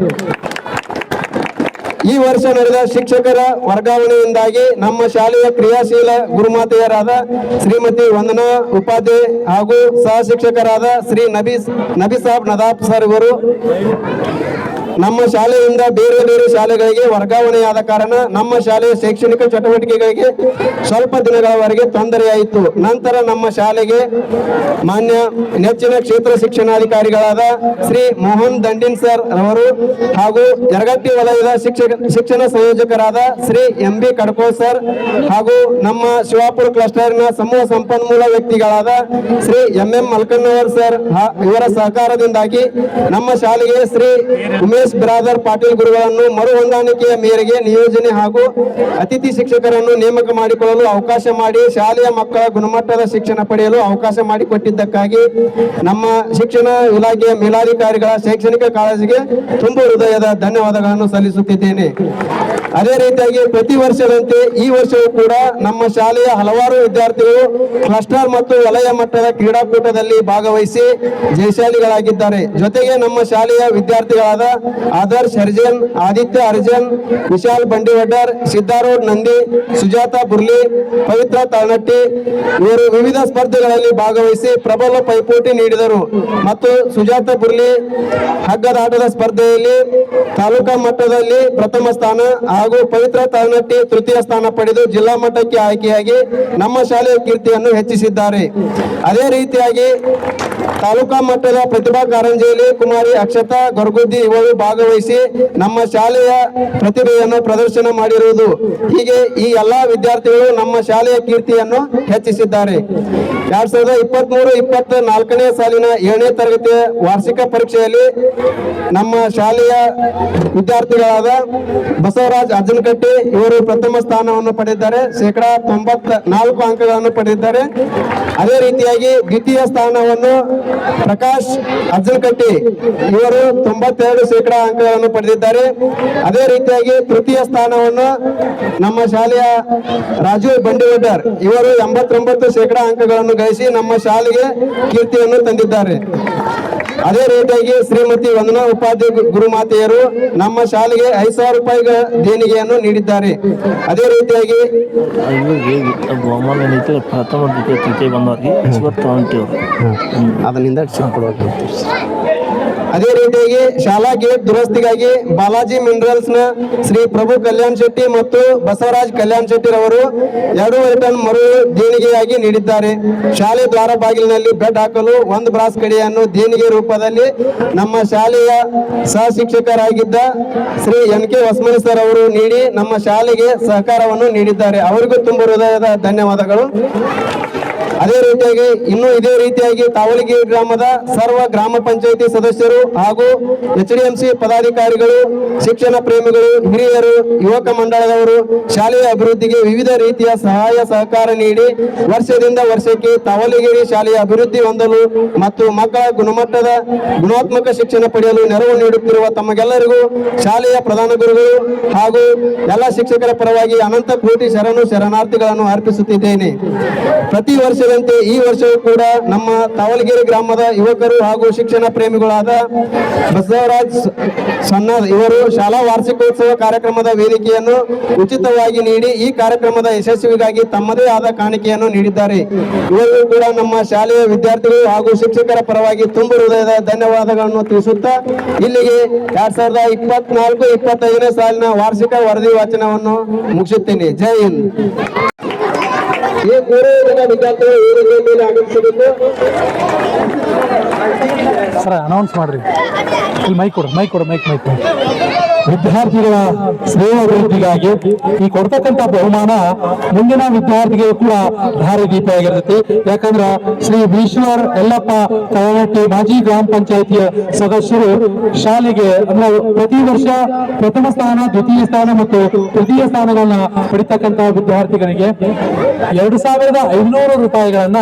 Speaker 5: ಈ ವರ್ಷ ನಡೆದ ಶಿಕ್ಷಕರ ವರ್ಗಾವಣೆಯಿಂದಾಗಿ ನಮ್ಮ ಶಾಲೆಯ ಕ್ರಿಯಾಶೀಲ ಗುರುಮಾತೆಯರಾದ ಶ್ರೀಮತಿ ವಂದನಾ ಉಪಾಧ್ಯಾಯ ಹಾಗೂ ಸಹ ಶಿಕ್ಷಕರಾದ ಶ್ರೀ ನಬಿಸಾಬ್ ನದಾಬ್ ಸರ್ ಇವರು ನಮ್ಮ ಶಾಲೆಯಿಂದ ಬೇರೆ ಬೇರೆ ಶಾಲೆಗಳಿಗೆ ವರ್ಗಾವಣೆಯಾದ ಕಾರಣ ನಮ್ಮ ಶಾಲೆಯ ಶೈಕ್ಷಣಿಕ ಚಟುವಟಿಕೆಗಳಿಗೆ ಸ್ವಲ್ಪ ದಿನಗಳವರೆಗೆ ತೊಂದರೆಯಾಯಿತು. ನಂತರ ನಮ್ಮ ಶಾಲೆಗೆ ಮಾನ್ಯ ನೆಚ್ಚಿನ ಕ್ಷೇತ್ರ ಶಿಕ್ಷಣಾಧಿಕಾರಿಗಳಾದ ಶ್ರೀ ಮೋಹನ್ ದಂಡಿನ್ ಸರ್ ಅವರು ಹಾಗೂ ಯರಗಟ್ಟಿ ವಲಯದ ಶಿಕ್ಷಣ ಸಂಯೋಜಕರಾದ ಶ್ರೀ MB ಕಡ್ಕೋ ಸರ್ ಹಾಗೂ ನಮ್ಮ ಶಿವಾಪುರ ಕ್ಲಸ್ಟರ್ನ ಸಮೂಹ ಸಂಪನ್ಮೂಲ ವ್ಯಕ್ತಿಗಳಾದ ಶ್ರೀ MM ಮಲ್ಕನ್ನವರ್ ಸರ್ ಇವರ ಸಹಕಾರದಿಂದಾಗಿ ನಮ್ಮ ಶಾಲೆಗೆ ಶ್ರೀ ಉಮೇಶ್ ಬ್ರಾದರ್ ಪಾಟೀಲ್ ಗುರುಗಳನ್ನು ಮರು ಹೊಂದಾಣಿಕೆಯ ಮೇರೆಗೆ ನಿಯೋಜನೆ ಹಾಗೂ ಅತಿಥಿ ಶಿಕ್ಷಕರನ್ನು ನೇಮಕ ಮಾಡಿಕೊಳ್ಳಲು ಅವಕಾಶ ಮಾಡಿ ಶಾಲೆಯ ಮಕ್ಕಳ ಗುಣಮಟ್ಟದ ಶಿಕ್ಷಣ ಪಡೆಯಲು ಅವಕಾಶ ಮಾಡಿಕೊಟ್ಟಿದ್ದಕ್ಕಾಗಿ ನಮ್ಮ ಶಿಕ್ಷಣ ಇಲಾಖೆಯ ಮೇಲಾಧಿಕಾರಿಗಳ ಶೈಕ್ಷಣಿಕ ಕಾಳಜಿಗೆ ತುಂಬು ಹೃದಯದ ಧನ್ಯವಾದಗಳನ್ನು ಸಲ್ಲಿಸುತ್ತಿದ್ದೇನೆ. ಅದೇ ರೀತಿಯಾಗಿ ಪ್ರತಿ ವರ್ಷದಂತೆ ಈ ವರ್ಷವೂ ಕೂಡ ನಮ್ಮ ಶಾಲೆಯ ಹಲವಾರು ವಿದ್ಯಾರ್ಥಿಗಳು ಕ್ಲಸ್ಟರ್ ಮತ್ತು ವಲಯ ಮಟ್ಟದ ಕ್ರೀಡಾಕೂಟದಲ್ಲಿ ಭಾಗವಹಿಸಿ ಜಯಶಾಲಿಗಳಾಗಿದ್ದಾರೆ. ಜೊತೆಗೆ ನಮ್ಮ ಶಾಲೆಯ ವಿದ್ಯಾರ್ಥಿಗಳಾದ ಆದರ್ಶ್ ಹರಿಜನ್, ಆದಿತ್ಯ ಹರಿಜನ್, ವಿಶಾಲ್ ಬಂಡಿವಡ್ಡರ್, ಸಿದ್ದಾರೂಢ್ ನಂದಿ, ಸುಜಾತಾ ಬುರ್ಲಿ, ಪವಿತ್ರ ತಾಳ್ನಟ್ಟಿ ಇವರು ವಿವಿಧ ಸ್ಪರ್ಧೆಗಳಲ್ಲಿ ಭಾಗವಹಿಸಿ ಪ್ರಬಲ ಪೈಪೋಟಿ ನೀಡಿದರು. ಮತ್ತು ಸುಜಾತಾ ಬುರ್ಲಿ ಹಗ್ಗದಾಟದ ಸ್ಪರ್ಧೆಯಲ್ಲಿ ತಾಲೂಕಾ ಮಟ್ಟದಲ್ಲಿ ಪ್ರಥಮ ಸ್ಥಾನ ಹಾಗೂ ಪವಿತ್ರ ತಾಳ್ನಟ್ಟಿ ತೃತೀಯ ಸ್ಥಾನ ಪಡೆದು ಜಿಲ್ಲಾ ಮಟ್ಟಕ್ಕೆ ಆಯ್ಕೆಯಾಗಿ ನಮ್ಮ ಶಾಲೆಯ ಕೀರ್ತಿಯನ್ನು ಹೆಚ್ಚಿಸಿದ್ದಾರೆ. ಅದೇ ರೀತಿಯಾಗಿ ತಾಲೂಕಾ ಮಟ್ಟದ ಪ್ರತಿಭಾ ಕಾರಂಜಿಯಲ್ಲಿ ಕುಮಾರಿ ಅಕ್ಷತಾ ಗೊರಗುದ್ದಿ ಇವರು ಭಾಗವಹಿಸಿ ನಮ್ಮ ಶಾಲೆಯ ಪ್ರತಿಭೆಯನ್ನು ಪ್ರದರ್ಶನ ಮಾಡಿರುವುದು. ಹೀಗೆ ಈ ಎಲ್ಲಾ ವಿದ್ಯಾರ್ಥಿಗಳು ನಮ್ಮ ಶಾಲೆಯ ಕೀರ್ತಿಯನ್ನು ಹೆಚ್ಚಿಸಿದ್ದಾರೆ. 2023-24ನೇ ಸಾಲಿನ 7ನೇ ತರಗತಿಯ ವಾರ್ಷಿಕ ಪರೀಕ್ಷೆಯಲ್ಲಿ ನಮ್ಮ ಶಾಲೆಯ ವಿದ್ಯಾರ್ಥಿಗಳಾದ ಬಸವರಾಜ್ ಅಜ್ಜನಕಟ್ಟಿ ಇವರು ಪ್ರಥಮ ಸ್ಥಾನವನ್ನು ಪಡೆದಿದ್ದಾರೆ. 94 ಅಂಕಗಳನ್ನು ಪಡೆದಿದ್ದಾರೆ. ಅದೇ ರೀತಿಯಾಗಿ ದ್ವಿತೀಯ ಸ್ಥಾನವನ್ನು ಪ್ರಕಾಶ್ ಅಜ್ಜನಕಟ್ಟಿ ಇವರು 92% ಅಂಕಗಳನ್ನು ಪಡೆದಿದ್ದಾರೆ. ಅದೇ ರೀತಿಯಾಗಿ ತೃತೀಯ ಸ್ಥಾನವನ್ನು ನಮ್ಮ ಶಾಲೆಯ ರಾಜು ಬಂಡಿವಡ್ಡರ್ ಇವರು 89% ಅಂಕಗಳನ್ನು ಗಳಿಸಿ ನಮ್ಮ ಶಾಲೆಗೆ ಕೀರ್ತಿಯನ್ನು ತಂದಿದ್ದಾರೆ. ಅದೇ ರೀತಿಯಾಗಿ ಶ್ರೀಮತಿ ವಂದನಾ ಉಪಾಧ್ಯಾಯ ಗುರುಮಾತೆಯರು ನಮ್ಮ ಶಾಲೆಗೆ 5,000 ರೂಪಾಯಿಗಳ ದೇಣಿಗೆಯನ್ನು ನೀಡಿದ್ದಾರೆ. ಅದೇ ರೀತಿಯಾಗಿ
Speaker 6: ಪ್ರಥಮ ದ್ವಿತೀಯ ತೃತೀಯ ಬಂದವರಿಗೆ
Speaker 5: ಅದರಿಂದ ಅದೇ ರೀತಿಯಾಗಿ ಶಾಲಾ ಗೇಟ್ ದುರಸ್ತಿಗಾಗಿ ಬಾಲಾಜಿ ಮಿನರಲ್ಸ್ ನ ಶ್ರೀ ಪ್ರಭು ಕಲ್ಯಾಣ್ ಶೆಟ್ಟಿ ಮತ್ತು ಬಸವರಾಜ್ ಕಲ್ಯಾಣ್ ಶೆಟ್ಟಿ ರವರು 2.5 ಟನ್ ಮರು ದೇಣಿಗೆಯಾಗಿ ನೀಡಿದ್ದಾರೆ. ಶಾಲೆ ದ್ವಾರ ಬಾಗಿಲಿನಲ್ಲಿ ಬೆಡ್ ಹಾಕಲು 1 ಬ್ರಾಸ್ ಕಡೆಯನ್ನು ದೇಣಿಗೆ ರೂಪದಲ್ಲಿ ನಮ್ಮ ಶಾಲೆಯ ಸಹ ಶಿಕ್ಷಕರಾಗಿದ್ದ ಶ್ರೀ NK ಹೊಸಮನಿ ಸರ್ ಅವರು ನೀಡಿ ನಮ್ಮ ಶಾಲೆಗೆ ಸಹಕಾರವನ್ನು ನೀಡಿದ್ದಾರೆ. ಅವರಿಗೂ ತುಂಬ ಹೃದಯದ ಧನ್ಯವಾದಗಳು. ಅದೇ ರೀತಿಯಾಗಿ ಇದೇ ರೀತಿಯಾಗಿ ತಾವಲಗಿರಿ ಗ್ರಾಮದ ಸರ್ವ ಗ್ರಾಮ ಪಂಚಾಯಿತಿ ಸದಸ್ಯರು ಹಾಗೂ HDMC ಪದಾಧಿಕಾರಿಗಳು, ಶಿಕ್ಷಣ ಪ್ರೇಮಿಗಳು, ಹಿರಿಯರು, ಯುವಕ ಮಂಡಳದವರು ಶಾಲೆಯ ಅಭಿವೃದ್ಧಿಗೆ ವಿವಿಧ ರೀತಿಯ ಸಹಾಯ ಸಹಕಾರ ನೀಡಿ ವರ್ಷದಿಂದ ವರ್ಷಕ್ಕೆ ತಾವಲಗಿರಿ ಶಾಲೆಯ ಅಭಿವೃದ್ಧಿ ಹೊಂದಲು ಮತ್ತು ಮಕ್ಕಳ ಗುಣಾತ್ಮಕ ಶಿಕ್ಷಣ ಪಡೆಯಲು ನೆರವು ನೀಡುತ್ತಿರುವ ತಮಗೆಲ್ಲರಿಗೂ ಶಾಲೆಯ ಪ್ರಧಾನ ಗುರುಗಳು ಹಾಗೂ ಎಲ್ಲ ಶಿಕ್ಷಕರ ಪರವಾಗಿ ಅನಂತ ಕೋಟಿ ಶರಣಾರ್ಥಿಗಳನ್ನು ಅರ್ಪಿಸುತ್ತಿದ್ದೇನೆ. ಪ್ರತಿ ವರ್ಷದಂತೆ ಈ ವರ್ಷವೂ ಕೂಡ ನಮ್ಮ ತಾವಲಗಿರಿ ಗ್ರಾಮದ ಯುವಕರು ಹಾಗೂ ಶಿಕ್ಷಣ ಪ್ರೇಮಿಗಳಾದ ಬಸವರಾಜ್ ಸನ್ನದ್ ಇವರು ಶಾಲಾ ವಾರ್ಷಿಕೋತ್ಸವ ಕಾರ್ಯಕ್ರಮದ ವೇದಿಕೆಯನ್ನು ಉಚಿತವಾಗಿ ನೀಡಿ ಈ ಕಾರ್ಯಕ್ರಮದ ಯಶಸ್ವಿಗಾಗಿ ತಮ್ಮದೇ ಆದ ಕಾಣಿಕೆಯನ್ನು ನೀಡಿದ್ದಾರೆ. ಇವರಿಗೂ ಕೂಡ ನಮ್ಮ ಶಾಲೆಯ ವಿದ್ಯಾರ್ಥಿಗಳು ಹಾಗೂ ಶಿಕ್ಷಕರ ಪರವಾಗಿ ತುಂಬ ಹೃದಯದ ಧನ್ಯವಾದಗಳನ್ನು ತಿಳಿಸುತ್ತಾ ಇಲ್ಲಿಗೆ 2024-25ನೇ ಸಾಲಿನ ವಾರ್ಷಿಕ ವರದಿ ವಾಚನವನ್ನು ಮುಗಿಸುತ್ತೇನೆ. ಜೈ ಹಿಂದ್. ಈ 3 ಜನ ವಿದ್ಯಾರ್ಥಿಗಳು ವೇದಿಕೆಯ ಮೇಲೆ ಆಗಮಿಸಬೇಕು.
Speaker 3: ಸರ್ ಅನೌನ್ಸ್ ಮಾಡ್ರಿ. ಇಲ್ಲಿ ಮೈಕ್ ಕೊಡು. ವಿದ್ಯಾರ್ಥಿಗಳ ಶ್ರೇಯೋಭಿವೃದ್ಧಿಗಾಗಿ ಈ ಕೊಡ್ತಕ್ಕಂಥ ಬಹುಮಾನ ಮುಂದಿನ ವಿದ್ಯಾರ್ಥಿಗೆ ಕೂಡ ದಾರಿದೀಪವಾಗಿರ್ತೈತಿ. ಯಾಕಂದ್ರೆ ಶ್ರೀ ಈಶ್ವರ್ ಯಲ್ಲಪ್ಪ ತಳನಟ್ಟಿ ಮಾಜಿ ಗ್ರಾಮ ಪಂಚಾಯಿತಿಯ ಸದಸ್ಯರು ಶಾಲೆಗೆ ಅಂದ್ರೆ ಪ್ರತಿ ವರ್ಷ ಪ್ರಥಮ ಸ್ಥಾನ, ದ್ವಿತೀಯ ಸ್ಥಾನ ಮತ್ತು ತೃತೀಯ ಸ್ಥಾನಗಳನ್ನ ಪಡಿತಕ್ಕಂಥ ವಿದ್ಯಾರ್ಥಿಗಳಿಗೆ 2,500 ರೂಪಾಯಿಗಳನ್ನ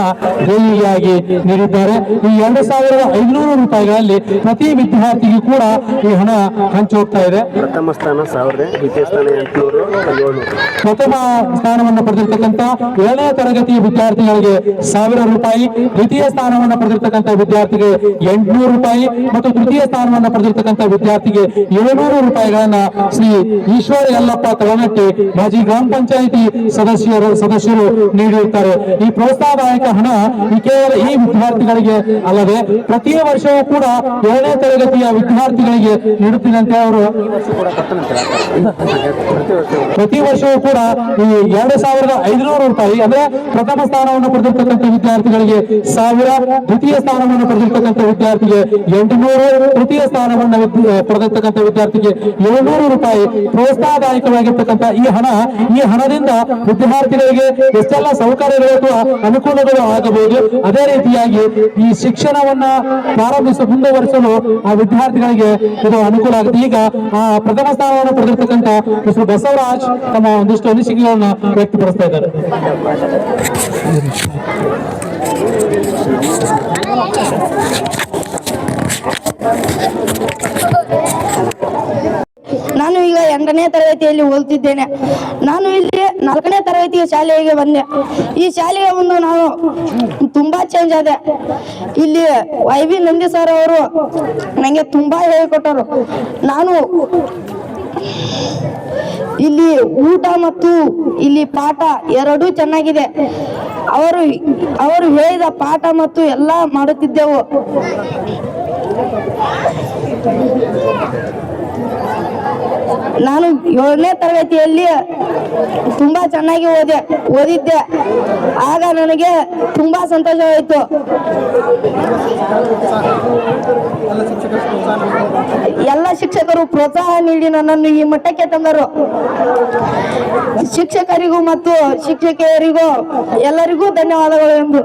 Speaker 3: ದೇಣಿಗೆಯಾಗಿ ನೀಡಿದ್ದಾರೆ. ಈ 2,500 ರೂಪಾಯಿಗಳಲ್ಲಿ ಪ್ರತಿ ವಿದ್ಯಾರ್ಥಿಗೂ ಕೂಡ ಈ ಹಣ ಹಂಚಿ ಹೋಗ್ತಾ ಇದೆ.
Speaker 5: ಪ್ರಥಮ ಸ್ಥಾನ 1000, ದ್ವಿತೀಯ ಸ್ಥಾನ 800, 700.
Speaker 3: ಪ್ರಥಮ ಸ್ಥಾನವನ್ನು ಪಡೆದಿರ್ತಕ್ಕಂಥ 7ನೇ ತರಗತಿಯ ವಿದ್ಯಾರ್ಥಿಗಳಿಗೆ 1000 ರೂಪಾಯಿ, ದ್ವಿತೀಯ ಸ್ಥಾನವನ್ನು ಪಡೆದಿರ್ತಕ್ಕಂಥ ವಿದ್ಯಾರ್ಥಿಗೆ 800 ರೂಪಾಯಿ ಮತ್ತು ತೃತೀಯ ಸ್ಥಾನವನ್ನು ಪಡೆದಿರ್ತಕ್ಕಂಥ ವಿದ್ಯಾರ್ಥಿಗೆ 700 ರೂಪಾಯಿಗಳನ್ನ ಶ್ರೀ ಈಶ್ವರ ಯಲ್ಲಪ್ಪ ತಳನಟ್ಟಿ ಮಾಜಿ ಗ್ರಾಮ ಪಂಚಾಯಿತಿ ಸದಸ್ಯರು ನೀಡಿರುತ್ತಾರೆ. ಈ ಪ್ರೋತ್ಸಾಹದಾಯಕ ಹಣ ಕೇವಲ ಈ ವಿದ್ಯಾರ್ಥಿಗಳಿಗೆ ಅಲ್ಲದೆ ಪ್ರತಿ ವರ್ಷವೂ ಕೂಡ 7ನೇ ತರಗತಿಯ ವಿದ್ಯಾರ್ಥಿಗಳಿಗೆ ನೀಡುತ್ತೀನಿ ಅಂತ ಅವರು ಪ್ರತಿ ವರ್ಷವೂ ಕೂಡ ಈ 2,500 ರೂಪಾಯಿ ಅಂದ್ರೆ ಪ್ರಥಮ ಸ್ಥಾನವನ್ನು ಪಡೆದಿರ್ತಕ್ಕಂಥ ವಿದ್ಯಾರ್ಥಿಗಳಿಗೆ 1000, ದ್ವಿತೀಯ ಸ್ಥಾನವನ್ನು ಪಡೆದಿರ್ತಕ್ಕಂಥ ವಿದ್ಯಾರ್ಥಿಗೆ 800, ತೃತೀಯ ಸ್ಥಾನವನ್ನು ಪಡೆದಿರ್ತಕ್ಕಂಥ ವಿದ್ಯಾರ್ಥಿಗೆ 700 ರೂಪಾಯಿ ಪ್ರೋತ್ಸಾಹದಾಯಕವಾಗಿರ್ತಕ್ಕಂಥ ಈ ಹಣದಿಂದ ವಿದ್ಯಾರ್ಥಿಗಳಿಗೆ ಎಷ್ಟೆಲ್ಲ ಸೌಕರ್ಯಗಳು ಅಥವಾ ಅನುಕೂಲಗಳು ಆಗಬಹುದು. ಅದೇ ರೀತಿಯಾಗಿ ಈ ಶಿಕ್ಷಣವನ್ನ ಮುಂದುವರಿಸಲು ಆ ವಿದ್ಯಾರ್ಥಿಗಳಿಗೆ ಇದು ಅನುಕೂಲ ಆಗುತ್ತೆ. ಈಗ ಪ್ರಥಮ ಸ್ಥಾನವನ್ನು ಪಡೆದಿರ್ತಕ್ಕಂಥ ಮಿಸ್ಟರ್ ಬಸವರಾಜ್ ತಮ್ಮ ಒಂದಿಷ್ಟು ಅನಿಸಿಕೆಗಳನ್ನು ವ್ಯಕ್ತಪಡಿಸ್ತಾ ಇದ್ದಾರೆ.
Speaker 4: ನಾನು ಈಗ 8ನೇ ತರಗತಿಯಲ್ಲಿ ಓದುತ್ತಿದ್ದೇನೆ. ನಾನು ಇಲ್ಲಿ 4ನೇ ತರಗತಿಯ ಶಾಲೆಗೆ ಬಂದೆ. ಈ ಶಾಲೆಗೆ ಬಂದು ನಾನು ತುಂಬಾ ಚೇಂಜ್ ಆದೆ. ಇಲ್ಲಿ YV ನಂದಿ ಸರ್ ಅವರು ನನಗೆ ತುಂಬಾ ಹೇಳಿಕೊಟ್ಟರು. ನಾನು ಇಲ್ಲಿ ಊಟ ಮತ್ತು ಇಲ್ಲಿ ಪಾಠ ಎರಡೂ ಚೆನ್ನಾಗಿದೆ. ಅವರು ಹೇಳಿದ ಪಾಠ ಮತ್ತು ಎಲ್ಲ ಮಾಡುತ್ತಿದ್ದೆವು. ನಾನು 7ನೇ ತರಗತಿಯಲ್ಲಿ ತುಂಬಾ ಚೆನ್ನಾಗಿ ಓದಿದ್ದೆ. ಆಗ ನನಗೆ ತುಂಬಾ ಸಂತೋಷವಾಯಿತು. ಎಲ್ಲ ಶಿಕ್ಷಕರು ಪ್ರೋತ್ಸಾಹ ನೀಡಿ ನನ್ನನ್ನು ಈ ಮಟ್ಟಕ್ಕೆ ತಂದರು. ಶಿಕ್ಷಕರಿಗೂ ಮತ್ತು ಶಿಕ್ಷಕಿಯರಿಗೂ ಎಲ್ಲರಿಗೂ ಧನ್ಯವಾದಗಳು ಎಂದು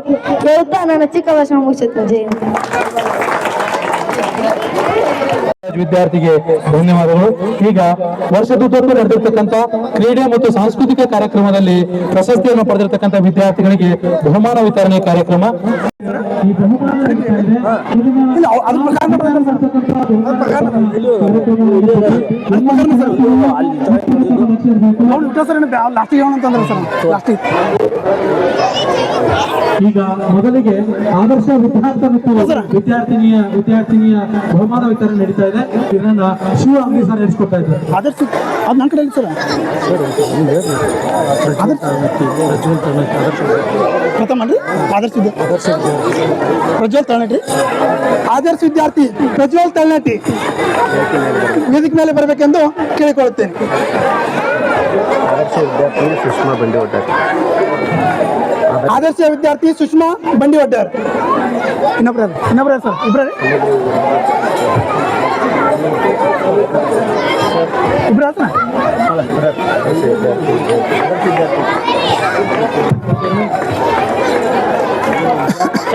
Speaker 4: ಹೇಳುತ್ತಾ ನನ್ನ ಚಿಕ್ಕ ಭಾಷಣ ಮುಗಿಸುತ್ತೇನೆ.
Speaker 3: ವಿದ್ಯಾರ್ಥಿಗೆ ಧನ್ಯವಾದಗಳು. ಈಗ ವರ್ಷದುದ್ದಕ್ಕೂ ನಡೆದಿರ್ತಕ್ಕಂಥ ಕ್ರೀಡೆ ಮತ್ತು ಸಾಂಸ್ಕೃತಿಕ ಕಾರ್ಯಕ್ರಮದಲ್ಲಿ ಪ್ರಶಸ್ತಿಯನ್ನು ಪಡೆದಿರ್ತಕ್ಕಂಥ ವಿದ್ಯಾರ್ಥಿಗಳಿಗೆ ಬಹುಮಾನ ವಿತರಣೆ ಕಾರ್ಯಕ್ರಮ. ಈ ಬಹುಮಾನ ಈಗ ಮೊದಲಿಗೆ ಆದರ್ಶ ವಿದ್ಯಾರ್ಥಿ ಮತ್ತು ವಿದ್ಯಾರ್ಥಿನಿಯ ಬಹುಮಾನ ವಿತರಣೆ ನಡೀತಾ ಇದೆ. ಇದನ್ನ ಶಿವ ಅಂಗಡಿ ಸರ್ ನಡೆಸ್ಕೊಡ್ತಾ ಇದ್ದಾರೆ.
Speaker 7: ಆದರ್ಶ ಅದು ನನ್ನ ಕಡೆ ಸರ್ ಪ್ರಥಮ ಮಾಡ್ರಿ. ಪ್ರಜ್ವಲ್ ತಳನಟ್ಟಿ, ಆದರ್ಶ ವಿದ್ಯಾರ್ಥಿ ಪ್ರಜ್ವಲ್ ತಳನಟ್ಟಿ ವೇದಿಕೆ ಮೇಲೆ ಬರಬೇಕೆಂದು ಕೇಳಿಕೊಳ್ಳುತ್ತೇನೆ. ಆದರ್ಶ ವಿದ್ಯಾರ್ಥಿ ಸುಷ್ಮಾ ಬಂಡಿವಡ್ಡರ್. ಇನ್ನೊಬ್ರ ಸರ್ ಇಬ್ರ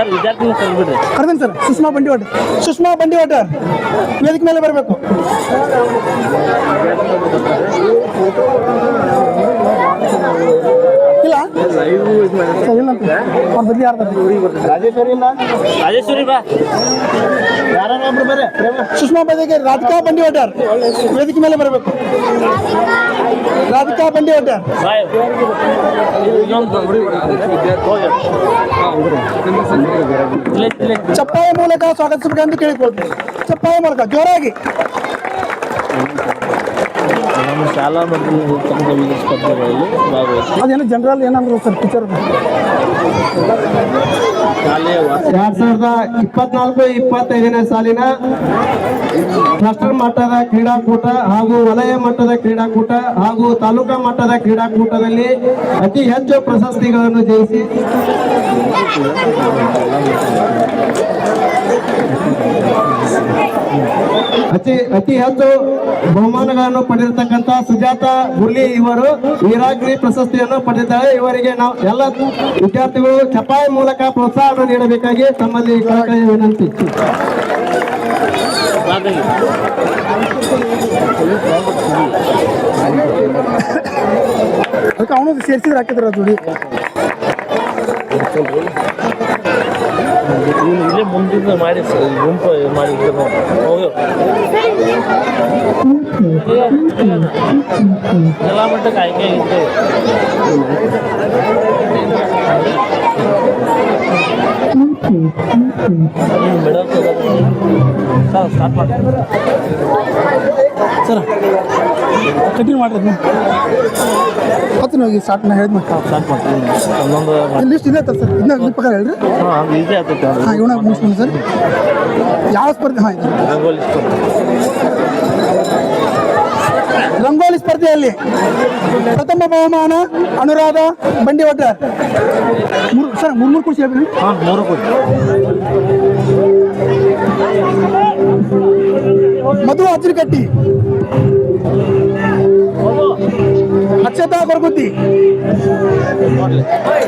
Speaker 6: ಸರ್ ವಿದ್ಯಾರ್ಥಿನ ಕರೆದ್ಬಿಡ್ರಿ.
Speaker 7: ಕರ್ದೇನು ಸರ್. ಸುಷ್ಮಾ ಬಂಡಿವಟರ್ ವೇದಿಕೆ ಮೇಲೆ ಬರಬೇಕು. ಇಲ್ಲ ಸರ್, ಇಲ್ಲ ಅಂತ ಅವ್ರ ಬದಲಿ ಯಾರು
Speaker 6: ರಾಜೇಶ್ವರಿ ಬಾ.
Speaker 7: ಸುಷ್ಮಾ ಬದಿಗೆ ರಾಧಿಕಾ ಬಂಡಿವಟರ್ ವೇದಿಕೆ ಮೇಲೆ ಬರಬೇಕು. ರಾಧಿಕಾ ಬಂಡಿವಟರ್
Speaker 6: ಬಾಯ್.
Speaker 7: ಚಪ್ಪಾಳೆ ಮೂಲಕ ಸ್ವಾಗತಿಸಬೇಕೆಂದು ಕೇಳಿಕೊಳ್ತೀನಿ. ಚಪ್ಪಾಳೆ ಮೂಲಕ ಜೋರಾಗಿ.
Speaker 6: ನಮ್ಮ ಶಾಲಾ ಮತ್ತು ವಿವಿಧ ಸ್ಪರ್ಧೆಗಳಲ್ಲಿ ಭಾಗವಹಿಸಿ
Speaker 7: ಅದೇನು ಜನರಲ್ ಏನಂದ್ರು ಸರ್ ಪಿಕ್ಚರ್
Speaker 6: ಶಾಲೆಯ
Speaker 5: 2024-25ನೇ ಸಾಲಿನ ಕ್ಲಸ್ಟರ್ ಮಟ್ಟದ ಕ್ರೀಡಾಕೂಟ ಹಾಗೂ ವಲಯ ಮಟ್ಟದ ಕ್ರೀಡಾಕೂಟ ಹಾಗೂ ತಾಲೂಕಾ ಮಟ್ಟದ ಕ್ರೀಡಾಕೂಟದಲ್ಲಿ ಅತಿ ಹೆಚ್ಚು ಪ್ರಶಸ್ತಿಗಳನ್ನು ಜಯಿಸಿ ಅತಿ ಹೆಚ್ಚು ಬಹುಮಾನಗಳನ್ನು ಪಡೆದಿರ್ತಕ್ಕಂಥ ಸುಜಾತ ಗುರ್ಲಿ ಇವರು ವೀರಾಗ್ನಿ ಪ್ರಶಸ್ತಿಯನ್ನು ಪಡೆದಿದ್ದಾರೆ. ಇವರಿಗೆ ನಾವು ಎಲ್ಲ ವಿದ್ಯಾರ್ಥಿಗಳು ಚಪ್ಪಾಳೆ ಮೂಲಕ ಪ್ರೋತ್ಸಾಹವನ್ನು ನೀಡಬೇಕಾಗಿ ತಮ್ಮಲ್ಲಿ ಕಳಕಳಿಯ ವಿನಂತಿ.
Speaker 7: ಅದಕ್ಕೆ ಅವನು ಸೇರಿಸಿದ್ರೆ ಹಾಕಿದ್ರು ದುಡಿ.
Speaker 6: ಇಲ್ಲೇ ಮುಂದಿನ ಮಾಡಿ ಗುಂಪು ಮಾಡಿದ್ರು ಹೋಗಿ ಜಿಲ್ಲಾ ಮಟ್ಟಕ್ಕೆ ಆಯ್ಕೆ ಆಗಿತ್ತು. ಮೇಡಮ್ ಸರ್ ಸ್ಟಾರ್ಟ್ ಮಾಡಿ
Speaker 7: ಸರ್ ಕಂಟಿನ್ಯೂ ಮಾಡಿರಿ. ಹತ್ತು ಹೋಗಿ ಸ್ಟಾರ್ಟ್ ನಾ ಹೇಳಿದ್ನ
Speaker 6: ಸ್ಟಾರ್ಟ್ ಮಾಡ್ತೀನಿ. ಒಂದೊಂದು
Speaker 7: ಲಿಸ್ಟ್ ಇದೆ ಸರ್. ಇನ್ನೂ ಪಕ್ಕ ಹೇಳ್ರಿ.
Speaker 6: ಹಾಂ ಈಸಿ ಆಗ್ತೈತೆ.
Speaker 7: ಹಾಂ ಇವನ ಮುಗಿಸ್ಕೊಂಡು ಸರ್ ಯಾವ ಸ್ಪರ್ಧೆ? ಹಾಂ
Speaker 6: ರಂಗೋಲಿ
Speaker 7: ರಂಗೋಲಿ ಸ್ಪರ್ಧೆಯಲ್ಲಿ ಪ್ರಥಮ ಬಹುಮಾನ ಅನುರಾಧ ಬಂಡಿವಟರ್. ಸರ್ ಮೂರು ಖುಷಿ ಹೇಳ್ರಿ.
Speaker 6: ಹಾಂ 3 ಕೋಟಿ.
Speaker 7: ಮಧು ಅಜ್ರಿಕಟ್ಟಿ, ಅಕ್ಷತಾ ಗೊರಗುದ್ದಿ.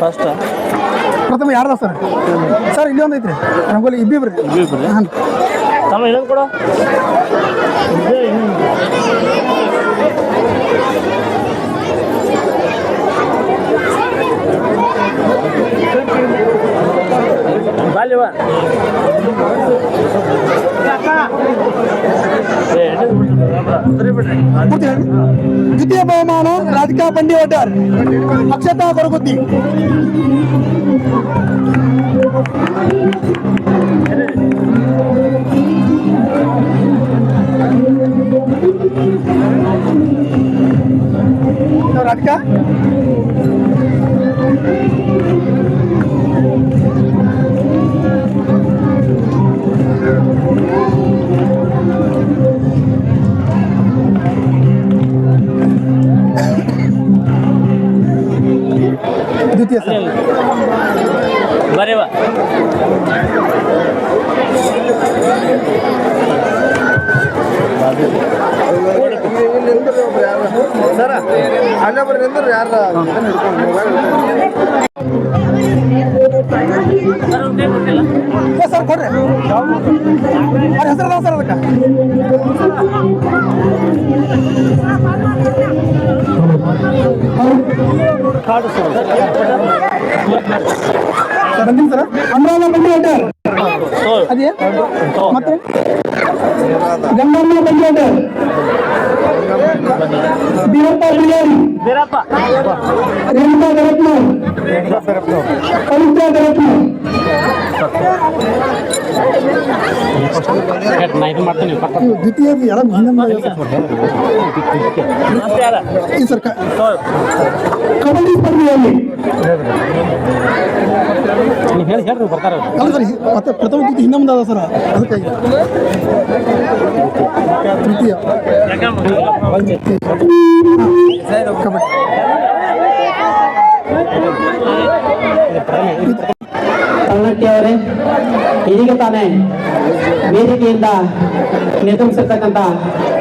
Speaker 6: ಫಸ್ಟ್
Speaker 7: ಪ್ರಥಮ ಯಾರದ ಸರ್? ಸರ್ ಇಲ್ಲಿ ಒಂದೈತ್ರಿ ರಂಗೋಲಿ ಇಬ್ಬಿಬ್ರಿ. ಹಾಂ
Speaker 6: ತಮ್ಮ ಇನ್ನೊಂದು ಕೊಡು. ಬಾಲ್ಯವ
Speaker 7: ದ್ವಿತೀಯ ಬಹುಮಾನ ರಾಧಿಕಾ ಬಂಡಿವಟರ್, ಅಕ್ಷತಾ ಗೊರಗುದ್ದಿ. ರಾಧಿಕಾ ದ್ವಿತೀಯ ಸರ್.
Speaker 6: ಬರೇವ
Speaker 5: ಸರ ಅಲ್ಲೊಬ್ರು ನಿಂದ್ರು ಯಾರ
Speaker 7: ಸರ್ ಕೊಡ್ರಿ. ಅವ್ರ ಹೆಸರು ಸರ್ ಅದಕ್ಕೆ ಬಂದಿಲ್ಲ ಸರ್. ಅನುರಾಧ ಬಂಡಿವಟರ್ ಅದೇ ಮತ್ತೆ ಗಂಗಮ್ಮ ಬಂಡಿವಟರ್, ಬೀರಪ್ಪ ಬಿಳಿಯಾರಿ, ರೇಣುಕಾ ಗರತ್ನೂರ್, ಪವಿತ್ರ ಗರತ್ನೂರ್. ದ್ವಿತೀಯ ಎಲ್ಲ ಈ ಸರ್ ಕಬಡ್ಡಿ ಸ್ಪರ್ಧೆಯಲ್ಲಿ ಅಲ್ಲ ಸರ್ ಮತ್ತೆ ಪ್ರಥಮ ದ್ವಿತೀಯ ಹಿಂದೆ ಮುಂದೆ ಅದ ಸರ್. ಅದಕ್ಕಾಗಿ ತೃತೀಯ ಕಬಡ್ಡಿ.
Speaker 8: ಅವರೇ ಇದೀಗ ತಾನೇ ವೇದಿಕೆಯಿಂದ ನಿರ್ಗಮಿಸಿರ್ತಕ್ಕಂಥ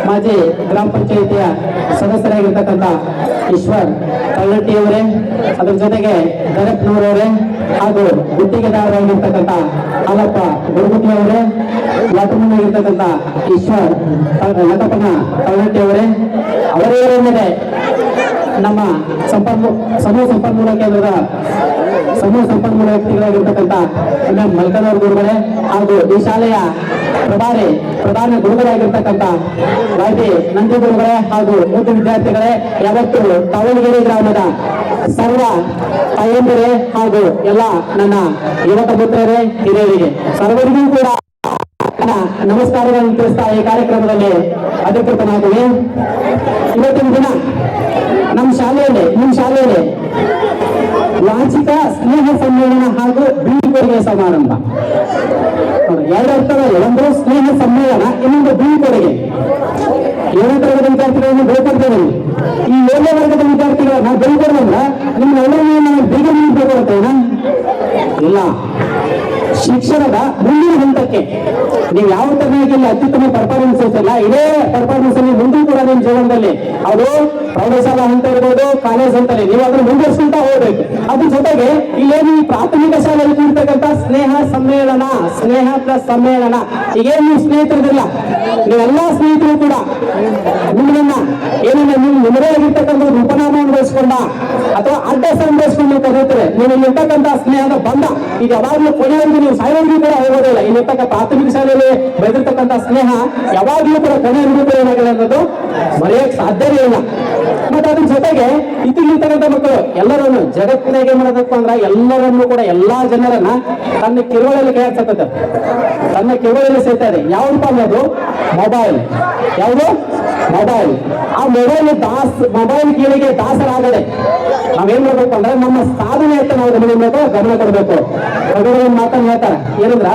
Speaker 8: ಮಾಜಿ ಗ್ರಾಮ ಪಂಚಾಯಿತಿಯ ಸದಸ್ಯರಾಗಿರ್ತಕ್ಕಂಥ ಈಶ್ವರ್ ಕಳ್ಳಟ್ಟಿಯವರೇ, ಅದರ ಜೊತೆಗೆ ದರಪ್ನವರವರೇ ಹಾಗೂ ಗುತ್ತಿಗೆದಾರರಾಗಿರ್ತಕ್ಕಂಥ ಹಾಲಪ್ಪ ಗುರುಗುಟ್ಟಿ ಅವರೇ, ಲಟಮನಾಗಿರ್ತಕ್ಕಂಥ ಈಶ್ವರ್ ಲಟಪ್ಪನ ಕಳ್ಳಟ್ಟಿಯವರೇ, ಅವರೇನೇ ನಮ್ಮ ಸಮೂಹ ಸಂಪನ್ಮೂಲ ಕೇಂದ್ರದ ಸಮೂಹ ಸಂಪನ್ಮೂಲ ವ್ಯಕ್ತಿಗಳಾಗಿರ್ತಕ್ಕಂಥ ಎಂ ಮಲ್ಕನವರ ಗುರುಗಳೇ ಹಾಗೂ ಈ ಶಾಲೆಯ ಪ್ರಧಾನ ಗುರುಗಳಾಗಿರ್ತಕ್ಕಂಥ ವೈದ್ಯ ನಂದಿ ಗುರುಗಳೇ ಹಾಗೂ ಮುದ್ದು ವಿದ್ಯಾರ್ಥಿಗಳೇ, ಯಾವತ್ತು ತಾವಲಗೆರೆ ಗ್ರಾಮದ ಸರ್ವ ತಾಯಂದಿರೇ ಹಾಗೂ ಎಲ್ಲ ನನ್ನ ಯುವಕ ಮಿತ್ರರೇ, ಹಿರಿಯರಿಗೆ ಸರ್ವರಿಗೂ ಕೂಡ ನಮಸ್ಕಾರಗಳನ್ನು ತಿಳಿಸ್ತಾ ಈ ಕಾರ್ಯಕ್ರಮದಲ್ಲಿ ಅಧಿಕೃತನಾಗುವೆ. ಇವತ್ತಿನ ದಿನ ನಿಮ್ಮ ಶಾಲೆಯಲ್ಲಿ ವಾರ್ಷಿಕ ಸ್ನೇಹ ಸಮ್ಮೇಳನ ಹಾಗೂ ಬೀಳ್ಕೊಡುಗೆ ಸಮಾರಂಭ. ಎರಡು ಅರ್ಥದಲ್ಲಿ, ಒಂದು ಸ್ನೇಹ ಸಮ್ಮೇಳನ, ಇನ್ನೊಂದು ಬೀಳ್ಕೊಡುಗೆ. 7ನೇ ತರಗತಿ ವಿದ್ಯಾರ್ಥಿಗಳನ್ನು ಬೀಳ್ಕೊಡ್ತೇವೆ. ಈ 7ನೇ ವರ್ಗದ ವಿದ್ಯಾರ್ಥಿಗಳನ್ನ ಬೀಳ್ಕೊಡೋದ್ರ ನಿಮ್ಮೆಲ್ಲರನ್ನ ಬೀಗ ಬೀಳ್ಕೊಡ್ತೇನ? ಇಲ್ಲ. ಶಿಕ್ಷಣದ ಮುಂದಿನ ಹಂತಕ್ಕೆ ನೀವು ಯಾವ ತರನಾಗಿಲ್ಲ ಅತ್ಯುತ್ತಮ ಪರ್ಫಾರ್ಮೆನ್ಸ್ ಇರ್ತಲ್ಲ, ಇದೇ ಪರ್ಫಾರ್ಮೆನ್ಸ್ ಅಲ್ಲಿ ಮುಂದೆ ಕೂಡ ನಿಮ್ಮ ಜೀವನದಲ್ಲಿ ಅದು ಪ್ರೌಢಶಾಲಾ ಹಂತ ಇರ್ಬೋದು, ಕಾಲೇಜ್ ಹಂತಲ್ಲಿ ನೀವು ಅದನ್ನು ಮುಂದುವರಿಸ್ಕೊಂತ ಹೋಗ್ಬೇಕು. ಅದ್ರ ಜೊತೆಗೆ ಇಲ್ಲೇನು ಈ ಪ್ರಾಥಮಿಕ ಶಾಲೆಯಲ್ಲಿ ಇರ್ತಕ್ಕಂಥ ಸ್ನೇಹ ಪ್ಲಸ್ ಸಮ್ಮೇಳನ, ಈಗೇನು ನೀವು ಸ್ನೇಹಿತರಿದಿಲ್ಲ, ನೀವೆಲ್ಲಾ ಸ್ನೇಹಿತರು ಕೂಡ ನಿಮ್ಮನ್ನ ಏನನ್ನ ನಿಮ್ಮದೇ ಆಗಿರ್ತಕ್ಕಂಥ ಉಪನಾಮವನ್ನು ಬಳಸ್ಕೊಂಡ ಅಥವಾ ಅಡ್ಡ ಸಂಭವಿಸ್ಕೊಂಡು ಕರೀತಾರೆ. ನೀವು ಇಲ್ಲಿರ್ತಕ್ಕಂಥ ಸ್ನೇಹದ ಬಂಧ ಈಗ ಯಾವಾಗಲೂ ಕೊನೆಯವರೆಗೂ ನೀವು ಸಾಯೋವರೆಗೂ ಕೂಡ ಹೋಗೋದಿಲ್ಲ. ಇಲ್ಲಿರ್ತಕ್ಕ ಪ್ರಾಥಮಿಕ ಶಾಲೆಯಲ್ಲಿ ಬೆಳೆದಿರ್ತಕ್ಕಂಥ ಸ್ನೇಹ ಯಾವಾಗಲೂ ಕೂಡ ಕೊನೆಯವರೆಗೂ ಕೂಡ ಏನಾಗಲ್ಲ ಅನ್ನೋದು ಮರೆಯಕ್ಕೆ ಸಾಧ್ಯವೇ ಇಲ್ಲ. ಮತ್ತೆ ಅದ್ರ ಜೊತೆಗೆ ಇಲ್ಲಿರ್ತಕ್ಕಂಥ ಮಕ್ಕಳು ಎಲ್ಲರನ್ನು ಜಗತ್ತಿನಾಗೆ ಮಾಡಬೇಕು ಅಂದ್ರೆ ಎಲ್ಲರನ್ನು ಕೂಡ ಎಲ್ಲಾ ಜನರನ್ನ ತನ್ನ ಕಿರುವಳಲ್ಲಿ ಕೈಯಾಡ್ಸತ್ತ, ತನ್ನ ಕಿರುವಳಲ್ಲಿ ಸೇರ್ತಾ ಇದೆ. ಯಾವ್ದಪ್ಪ ಅನ್ನೋದು ಮೊಬೈಲ್. ಯಾವುದು ಮೊಬೈಲ್. ಆ ಮೊಬೈಲ್ ಕೀಳಿಗೆ ದಾಸರಾಗದೆ ನಾವೇನ್ ಮಾಡ್ಬೇಕು ಅಂದ್ರೆ ನಮ್ಮ ಸಾಧನೆ ಅಂತ ನಾವು ಗಮನ ಕೊಡ್ಬೇಕು. ಕವಿಗಳು ಮಾತನ್ನು ಹೇಳ್ತಾರೆ, ಏನಂದ್ರ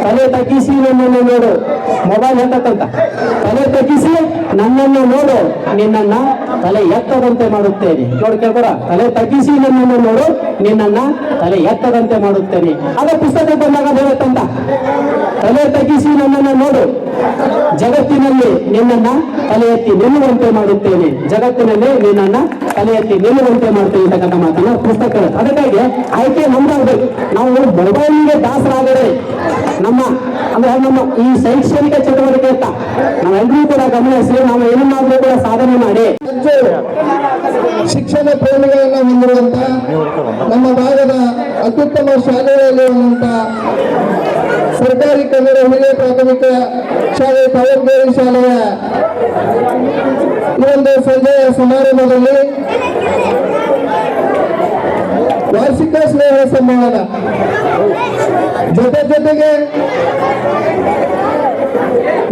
Speaker 8: ತಲೆ ತಗ್ಗಿಸಿ ನನ್ನನ್ನು ನೋಡು, ಮೊಬೈಲ್ ಹೇಳ್ತಕ್ಕಂತ ತಲೆ ತಗ್ಗಿಸಿ ನನ್ನನ್ನು ನೋಡು, ನಿನ್ನನ್ನ ತಲೆ ಎತ್ತದಂತೆ ಮಾಡುತ್ತೇನೆ. ನೋಡಿ ಕೇಳ್ಕೊಡ, ತಲೆ ತಗ್ಗಿಸಿ ನನ್ನನ್ನು ನೋಡು, ನಿನ್ನನ್ನ ತಲೆ ಎತ್ತದಂತೆ ಮಾಡುತ್ತೇನೆ. ಅದ ಪುಸ್ತಕ ಬಂದಾಗ ಹೇಳುತ್ತಂತ, ತಲೆ ತಗ್ಗಿಸಿ ನನ್ನನ್ನು ನೋಡು, ಜಗತ್ತಿನಲ್ಲಿ ನಿನ್ನನ್ನ ತಲೆ ಎತ್ತಿ ನಿಲ್ಲುವಂತೆ ಮಾಡುತ್ತೇನೆ, ಜಗತ್ತಿನಲ್ಲಿ ನಿನ್ನನ್ನ ತಲೆ ಎತ್ತಿ ನಿಲ್ಲುವಂತೆ ಮಾಡ್ತೇನೆ ಅಂತಕ್ಕಂಥ ಮಾತನ್ನ ಪುಸ್ತಕ. ಅದಕ್ಕಾಗಿ ಆಯ್ಕೆ ನಮ್ದಾಗಬೇಕು. ನಾವು ಮೊಬೈಲ್ಗೆ ದಾಸರಾಗದೆ ನಮ್ಮ ಈ ಶೈಕ್ಷಣಿಕ ಚಟುವಟಿಕೆ ಅಂತ ನಾವೆಲ್ಲರೂ ಕೂಡ ಗಮನಿಸಿ ನಾವು ಏನನ್ನಾದ್ರೂ ಕೂಡ ಸಾಧನೆ ಮಾಡಿ
Speaker 5: ಶಿಕ್ಷಣ ಪ್ರೇಮಿಗಳನ್ನ ಹೊಂದಿರುವಂತ ನಮ್ಮ ಭಾಗದ ಅತ್ಯುತ್ತಮ ಶಾಲೆಯಲ್ಲಿರುವಂತ ಸರ್ಕಾರಿ ಕನ್ನಡ ಹಿರಿಯ ಪ್ರಾಥಮಿಕ ಶಾಲೆ ತಾವಲಗೆರೆ ಶಾಲೆಯ ಈ ಒಂದು ಸಂಜೆಯ ಸಮಾರಂಭದಲ್ಲಿ ವಾರ್ಷಿಕ ಸ್ನೇಹ ಸಮ್ಮೇಳನ ಜೊತೆಗೆ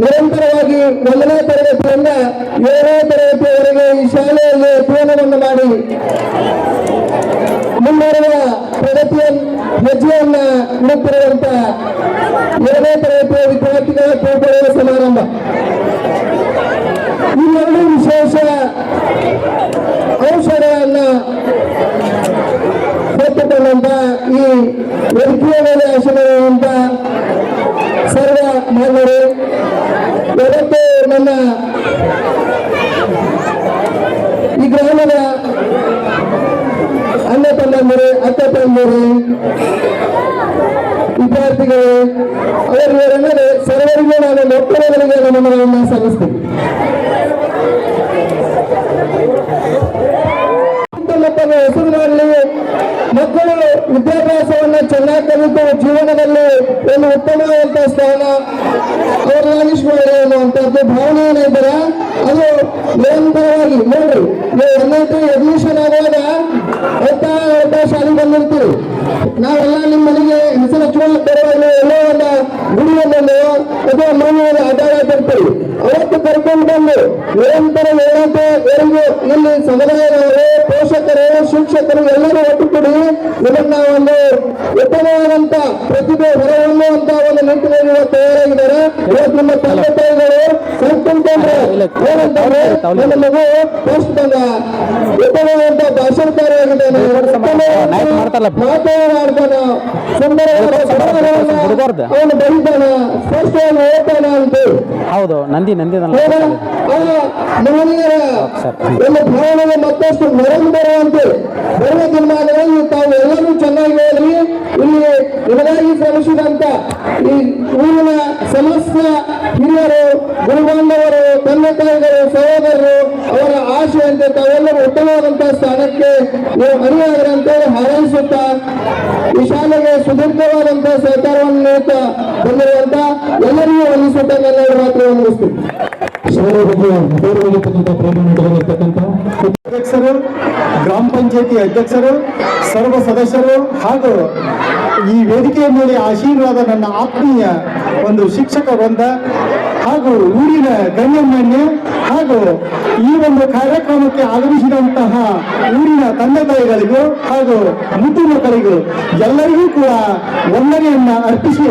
Speaker 5: ನಿರಂತರವಾಗಿ 1ನೇ ತರಗತಿಯಿಂದ 7ನೇ ತರಗತಿಯವರೆಗೆ ಈ ಶಾಲೆಯಲ್ಲಿ ಅಧ್ಯಯನವನ್ನು ಮಾಡಿ ಮುನ್ನಡೆಯುವ ಪ್ರಗತಿಯ ಹೆಜ್ಜೆಯನ್ನ ಇಡುತ್ತಿರುವಂತ 7ನೇ ತರಗತಿಯ ವಿದ್ಯಾರ್ಥಿಗಳ ಬೀಳ್ಕೊಡುಗೆ ಸಮಾರಂಭ. ಈ ಎರಡು ವಿಶೇಷ ಔಷಧವನ್ನ ಹೊತ್ತುಕೊಂಡಂತ ಈ ವೇದಿಕೆಯ ಮೇಲೆ ಆಶೀರ್ವಾದ ಸರ್ವ ಮಾನ್ಯರು, ಇವತ್ತು ನನ್ನ ಈ ಗ್ರಾಮದ ಅಣ್ಣ ತಮ್ಮಂದಿರು, ಅಕ್ಕ ತಂದಿರು, ವಿದ್ಯಾರ್ಥಿಗಳು, ಅವರಿಗೆಲ್ಲರೂ ಸರ್ವರಿಗೂ ನಾನು ಮಕ್ಕಳವರಿಗೆ ನಮನಗಳನ್ನು ಸಲ್ಲಿಸ್ತೀನಿ. ಮಕ್ಕಳು ಹೆಸರು ಮಾಡಲಿ, ಮಕ್ಕಳು ವಿದ್ಯಾಭ್ಯಾಸವನ್ನು ಚೆನ್ನಾಗಿ ಕಲಿತು ಜೀವನದಲ್ಲಿ ಒಂದು ಉತ್ತಮವಾದಂತಹ ಸ್ಥಾನ ಅವರು ಲಾಗಿಸಿಕೊಳ್ಳಿ ಅನ್ನುವಂಥದ್ದು ಭಾವನೆ ಏನಿದ್ದಾರೆ ಅದು ನಿರಂತರವಾಗಿ ನೋಡ್ರಿ. ನೀವು ಅಡ್ಮಿಷನ್ ಆಗುವಾಗ ಒಟ್ಟ ಶಾಲೆಗೆ ಬಂದಿರ್ತೀವಿ, ನಾವೆಲ್ಲ ನಿಮ್ಮ ಮನೆಗೆ ಹೆಸರು ಹಚ್ಚುವ ಎಲ್ಲೋ ಒಂದು ಗುಡಿಯನ್ನು ಅಥವಾ ಮನೆಯಲ್ಲಿ ಅಡ್ಡಾಡ್ತಿರ್ತೀವಿ. ಅವತ್ತು ಕರ್ಕೊಂಡು ಬಂದು ನಿರಂತರ ಎಲ್ಲರಿಗೂ ಇಲ್ಲಿ ಸಮುದಾಯದವರು, ಪೋಷಕರು, ಶಿಕ್ಷಕರು ಎಲ್ಲರೂ ಒಟ್ಟುಗೂಡಿ ಇದನ್ನ ಒಂದು ಉತ್ತಮವಾದಂತ ಪ್ರತಿಭೆ ಹೊರಹೊಮ್ಮುವಂತ ಒಂದು ನಿಟ್ಟಿನಲ್ಲಿ ತಯಾರಾಗಿದ್ದಾರೆ. ಇವತ್ತು ನಮ್ಮ ತಂದೆ ತಾಯಿಗಳು ಸಂತಂದ್ರೆ ಏನಂತಾರೆ, ನನ್ನ ಮಗು ಪೋಸ್ಟ್ ಬಂದ ಉತ್ತಮವಾದಂತ ಭಾಷಣಕಾರಿಯಾಗಿದ್ದಾನೆ, ಮಾತಾಡುವ ಮಾತಾಡ್ತಾನ, ಸುಂದರವಾದ ಸಮಾಜವನ್ನ ಅವನು ಬರೀತಾನ, ಸ್ಪಷ್ಟವಾಗಿ ಹೇಳ್ತಾನ ಅಂತ
Speaker 3: ಹೌದು ನಂದಿ
Speaker 5: ಮಹನೀಯರ ಒಂದು ಭಾವನೆಗೆ ಮತ್ತಷ್ಟು ಮೆರಗು ಬರುವಂತೆ ಬರುವ ದಿನಮಾನಗಳಲ್ಲಿ ತಾವು ಎಲ್ಲರೂ ಚೆನ್ನಾಗಿ ಹೇಳಿ ಇಲ್ಲಿ ನಿಮಗಾಗಿ ಶ್ರಮಿಸಿದಂತ ಈ ಊರಿನ ಸಮಸ್ತ ಹಿರಿಯರು, ಗುರುಬಾಂಧವರು, ತಂದೆ ತಾಯಿಗಳು, ಸಹೋದರರು ಅವರ ಆಶೆಯಂತೆ ತಾವೆಲ್ಲರೂ ಉತ್ತಮವಾದಂತಹ ಸ್ಥಾನಕ್ಕೆ ನೀವು ಅಣಿಯಾದರೆ ಅಂತೇಳಿ ಹಾರೈಸುತ್ತಾ ಈ ಶಾಲೆಗೆ ಸುದೀರ್ಘವಾದಂತಹ ಸಹಕಾರವನ್ನು ನೀಡುತ್ತಾ ಬಂದಿರುವಂತ ಎಲ್ಲರಿಗೂ ವಂದಿಸುತ್ತಾ ನನ್ನ ಮಾತನ್ನು ಮುಗಿಸ್ತೀನಿ.
Speaker 7: ಅಧ್ಯಕ್ಷರು, ಗ್ರಾಮ ಪಂಚಾಯತಿ ಅಧ್ಯಕ್ಷರು, ಸರ್ವ ಸದಸ್ಯರು ಹಾಗೂ ಈ ವೇದಿಕೆಯ ಮೇಲೆ ಆಶೀರ್ವಾದ ನನ್ನ ಆತ್ಮೀಯ ಒಂದು ಶಿಕ್ಷಕ ವೃಂದ ಹಾಗೂ ಊರಿನ ಗಣ್ಯಮಾನ್ಯ ಹಾಗೂ ಈ ಒಂದು ಕಾರ್ಯಕ್ರಮಕ್ಕೆ ಆಗಮಿಸಿದಂತಹ ಊರಿನ ತಂದೆ ತಾಯಿಗಳಿಗೂ ಹಾಗೂ ಮುದ್ದು ಮಕ್ಕಳಿಗೂ ಎಲ್ಲರಿಗೂ ಕೂಡ ವಂದನೆಯನ್ನ ಅರ್ಪಿಸಿ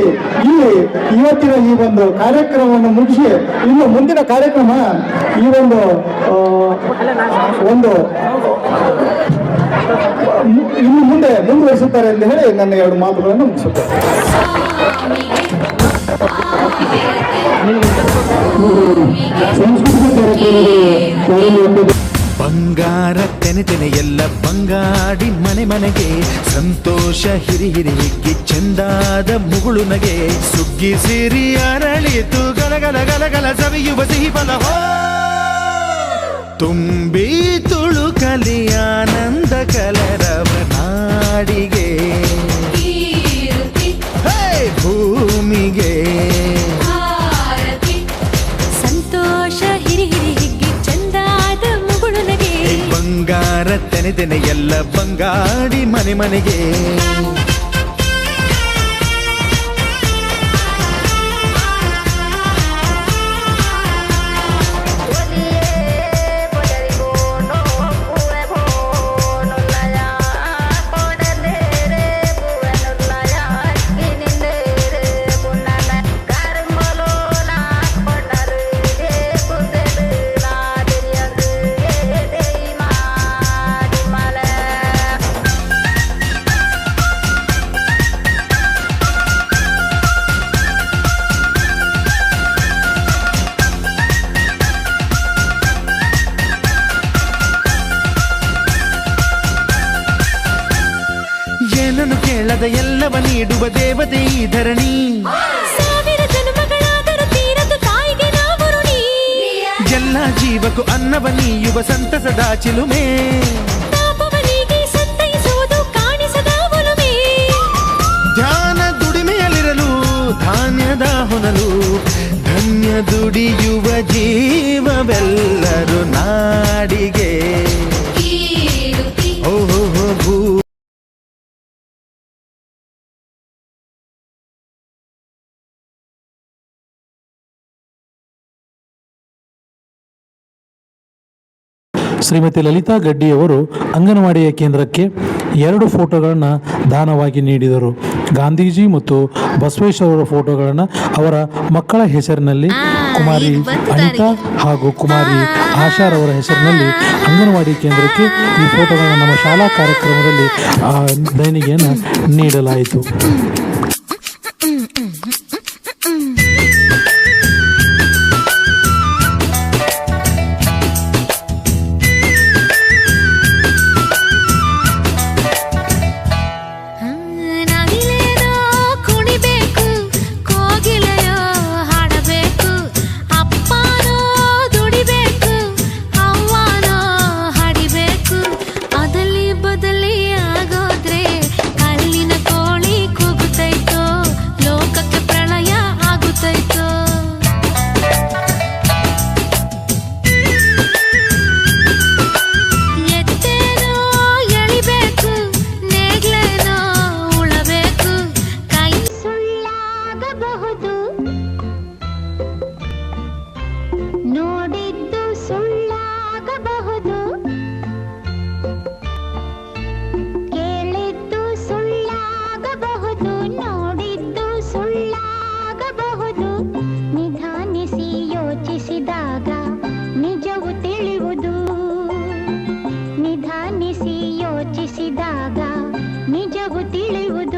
Speaker 7: ಇಲ್ಲಿ ಇವತ್ತಿನ ಈ ಒಂದು ಕಾರ್ಯಕ್ರಮವನ್ನು ಮುಗಿಸಿ ಇನ್ನು ಮುಂದಿನ ಕಾರ್ಯಕ್ರಮ ಈ ಒಂದು ಇನ್ನು ಮುಂದೆ ಮುಂದುವರಿಸುತ್ತಾರೆ ಎಂದು ಹೇಳಿ ನನ್ನ ಎರಡು ಮಾತುಗಳನ್ನು ಮುಗಿಸುತ್ತೇನೆ.
Speaker 9: ಬಂಗಾರ ತೆನೆ ಎಲ್ಲ ಬಂಗಾಡಿ ಮನೆಗೆ ಸಂತೋಷ ಹಿರಿಹಿರಿಗಿ ಚೆಂದಾದ ಮುಗುಳು ನಗೆ ಸುಗ್ಗಿ ಸಿರಿ ಅರಳಿತು ಗಲಗಲ ಸವಿಯುವ ಸಿಹಿ ಫಲ ತುಂಬಿ ತುಳುಕಲಿ ಆನಂದ ಕಲರವ ನಾಡಿಗೆ ಭೂಮಿಗೆ
Speaker 10: ಸಂತೋಷ ಹಿರಿಹಿರಿಗಿ ಚಂದಾದ ಮುಗುಳು ನಗೆ
Speaker 9: ಬಂಗಾರ ತೆನೆ ಎಲ್ಲ ಬಂಗಾಡಿ ಮನೆಗೆ ಏನನ್ನು ಕೇಳದ ಎಲ್ಲವ ನೀಡುವ ದೇವತೆ ಈ ಧರಣಿ
Speaker 10: ಸಾವಿರ ಜನ್ಮಗಳಾದರೂ ತೀರದು ತಾಯಿಗೆ ನಾವು ಋಣಿ
Speaker 9: ಎಲ್ಲ ಜೀವಕ್ಕೂ ಅನ್ನವ ನೀಯುವ ಸಂತಸದ ಚಿಲುಮೆ
Speaker 10: ಪಾಪವನಿಗೆ ಸಂತೈಸುವುದು ಕಾಣಿಸದ ಒಲುಮೆ
Speaker 9: ಧ್ಯಾನ ದುಡಿಮೆಯಲ್ಲಿರಲು ಧಾನ್ಯದ ಹೊನಲು ಧನ್ಯ ದುಡಿಯುವ ಜೀವವೆಲ್ಲರೂ ನಾಡಿಗೆ ಓಹೋ ಭೂ
Speaker 1: ಶ್ರೀಮತಿ ಲಲಿತಾ ಗಡ್ಡಿಯವರು ಅಂಗನವಾಡಿಯ ಕೇಂದ್ರಕ್ಕೆ 2 ಫೋಟೋಗಳನ್ನು ದಾನವಾಗಿ ನೀಡಿದರು. ಗಾಂಧೀಜಿ ಮತ್ತು ಬಸವೇಶ್ವರರ ಫೋಟೋಗಳನ್ನು ಅವರ ಮಕ್ಕಳ ಹೆಸರಿನಲ್ಲಿ ಕುಮಾರಿ ಅನಿತಾ ಹಾಗೂ ಕುಮಾರಿ ಆಶಾರವರ ಹೆಸರಿನಲ್ಲಿ ಅಂಗನವಾಡಿ ಕೇಂದ್ರಕ್ಕೆ ಈ ಫೋಟೋಗಳನ್ನು ನಮ್ಮ ಶಾಲಾ ಕಾರ್ಯಕ್ರಮದಲ್ಲಿ ದೇಣಿಗೆಯನ್ನು ನೀಡಲಾಯಿತು.
Speaker 10: ನಿಧಾನಿಸಿ ಯೋಚಿಸಿದಾಗ ನಿಜವು ತಿಳಿಯುವುದು.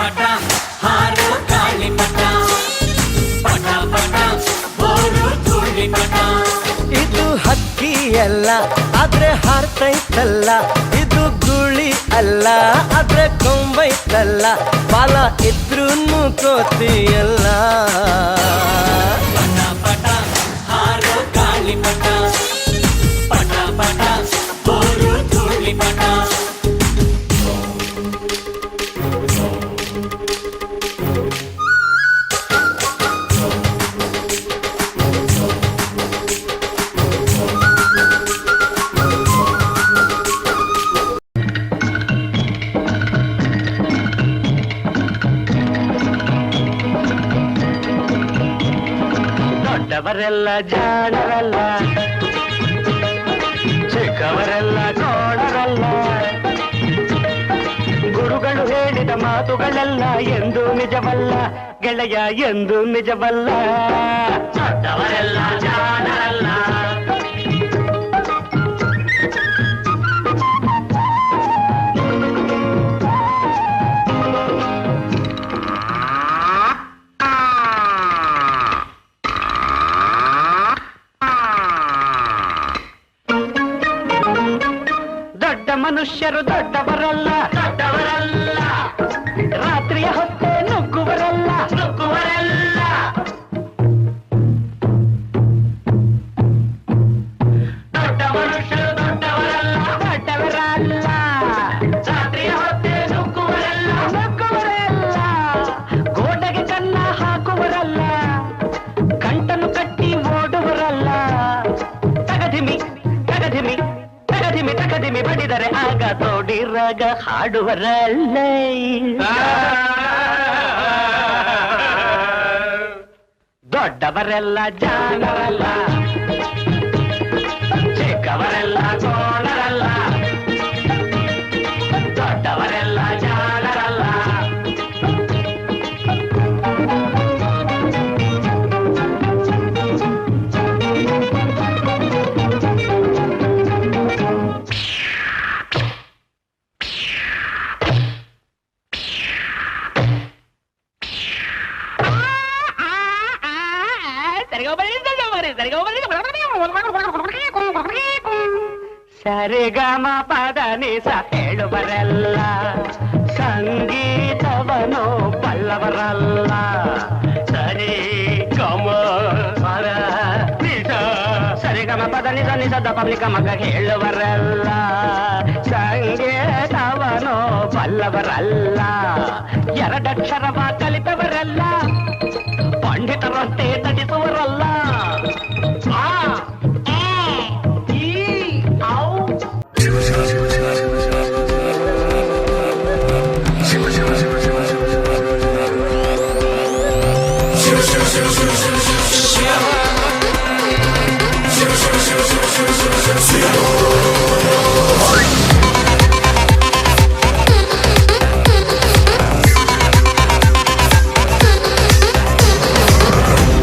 Speaker 9: ಪಟ ಹಾರೋ ಗಾಳಿಪಟ ಪಟ ಪಟ ಬೋರು ಧೂಳಿಪಟ. ಇದು ಹಕ್ಕಿ ಅಲ್ಲ ಆದ್ರೆ ಹಾರ್ತೈತಲ್ಲ, ಇದು ಗುಳಿ ಅಲ್ಲ ಆದ್ರೆ ಕೊಂಬೈತಲ್ಲ, ಬಾಲ ಇದ್ರೂ ಕೋತಿಯಲ್ಲ. ಪಟ ಪಟ ಹಾರೋ ಗಾಳಿಪಟ ಪಟ ಪಟ ಬೋರು ಧೂಳಿಪಟ. ದೊಡ್ಡವರೆಲ್ಲ ಜಾಣರಲ್ಲ, ಚಿಕ್ಕವರೆಲ್ಲ ಕೋಣರಲ್ಲ, ಗುರುಗಳು ಹೇಳಿದ ಮಾತುಗಳೆಲ್ಲ ಎಂದು ನಿಜವಲ್ಲ ಗೆಳೆಯ, ಎಂದು ನಿಜವಲ್ಲ. ದೊಡ್ಡವರೆಲ್ಲ ಜಾಣರಲ್ಲ, ದೊಡ್ಡ ಮನುಷ್ಯರು ದೊಡ್ಡವರಲ್ಲ, ದೊಡ್ಡವರಲ್ಲ, ರಾತ್ರಿಯ ಹೊತ್ತೆ ನುಗ್ಗುವರಲ್ಲ, ನುಗ್ಗುವರಲ್ಲ. ದೊಡ್ಡ ಮನುಷ್ಯರು ದೊಡ್ಡವರಲ್ಲ, ದೊಡ್ಡವರಲ್ಲ, ರಾತ್ರಿಯ ಹೊತ್ತೆ ನುಗ್ಗುವರಲ್ಲ, ನುಗ್ಗುವರಲ್ಲ. ಗೋಡೆಗೆ ಕನ್ನ ಹಾಕುವರಲ್ಲ, ಗಂಟನ್ನು ಕಟ್ಟಿ ಓಡುವರಲ್ಲ. ತಗಧಿಮಿ ತಗಧಿಮಿ ತಗಧಿಮಿ ತಗಧಿಮಿ ಬಡಿದರೆ ಆಗ ತೋಡಿರಾಗ ಹಾಡುವರಲ್ಲ. ದೊಡ್ಡವರೆಲ್ಲ ಜಾಣರಲ್ಲ, ಚಿಕ್ಕವರೆಲ್ಲ ಕೋಣರಲ್ಲ, ದೊಡ್ಡವರೆಲ್ಲ ಜಾಣರಲ್ಲ. ಸರಿಗಮ ಪದ ನಿಸ ಹೇಳುವರೆಲ್ಲ, ಸಂಗೀತವನು ಬಲ್ಲವರಲ್ಲ. ಸರಿ ಗಮ ಪದ ನಿಸ, ಸರಿಗಮ ಪದ ನಿಸ ನಿಸದ ಪಬ್ಲಿಕ ಮಗ ಹೇಳುವರಲ್ಲ, ಸಂಗೀತವನು ಬಲ್ಲವರಲ್ಲ. ಎರಡಕ್ಷರವ ಕಲಿತವರಲ್ಲ, ಪಂಡಿತರಂತೆ ನಟಿಸುವರಲ್ಲ.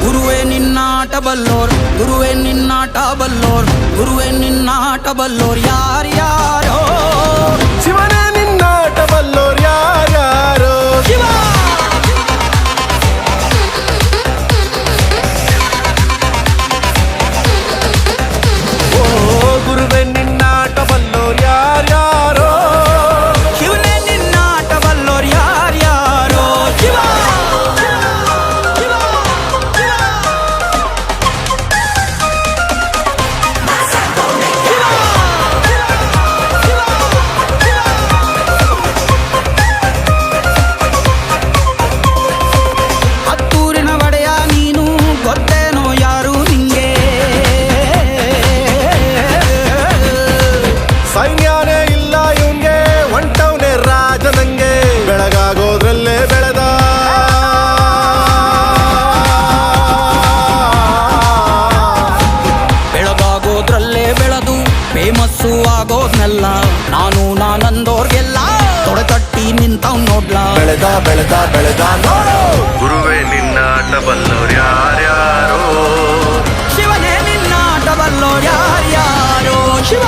Speaker 11: ಗುರುವೇ ನಿನ್ನಾಟ ಬಲ್ಲೋರ್, ಗುರುವೇ ನಿನ್ನಾಟ ಬಲ್ಲೋರ್, ಗುರುವೇ ನಿನ್ನಾಟ ಬಲ್ಲೋರ್ ಯಾರ್ಯಾರೋ.
Speaker 9: ಶಿವನೇ ನಿನ್ನಾಟ ಬಲ್ಲೋರ್ ಯಾರ್ಯಾರೋ.
Speaker 11: ಶಿವ
Speaker 9: ಗುರುವೇ ನಿನ್ನಾಟ ಬಲ್ಲೋರ್ ಯಾರ್ಯಾರೋ.
Speaker 11: ಶಿವನೇ ನಿನ್ನಾಟ ಬಲ್ಲೋರ್ ಯಾರ್ಯಾರೋ. ಶಿವ ಹತ್ತೂರಿನ ಒಡೆಯ ನೀನು, ಗೊತ್ತೇನೋ ಯಾರು ನಿಂಗೆ.
Speaker 9: ಸೈನ್ಯನೇ ಇಲ್ಲ ಇವಂಗೆ, ಒಂಟವನೇ ರಾಜ ನಂಗೆ. ಬೆಳಗಾಗೋದ್ರಲ್ಲೇ ಬೆಳೆದ,
Speaker 11: ಬೆಳಗಾಗೋದ್ರಲ್ಲೇ ಬೆಳೆದು ಫೇಮಸ್ಸು ಆಗೋದ್ನೆಲ್ಲ, ನಾನು ನಾನಂದೋರ್ಗೆಲ್ಲ ತೊಡೆ ತಟ್ಟಿ ನಿಂತವ್ ನೋಡ್ಲಾ.
Speaker 9: ಬೆಳೆದ ಬೆಳೆದ ಬೆಳೆದ ನೋಡು. ಗುರುವೇ ನಿನ್ನಾಟ ಬಲ್ಲೋರ್ ಯಾರ್ಯಾರೋ.
Speaker 11: ಶಿವನೇ ನಿನ್ನಾಟ ಬಲ್ಲೋರ್ ಯಾರ್ಯಾರೋ. ಶಿವ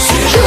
Speaker 11: ಶಿವ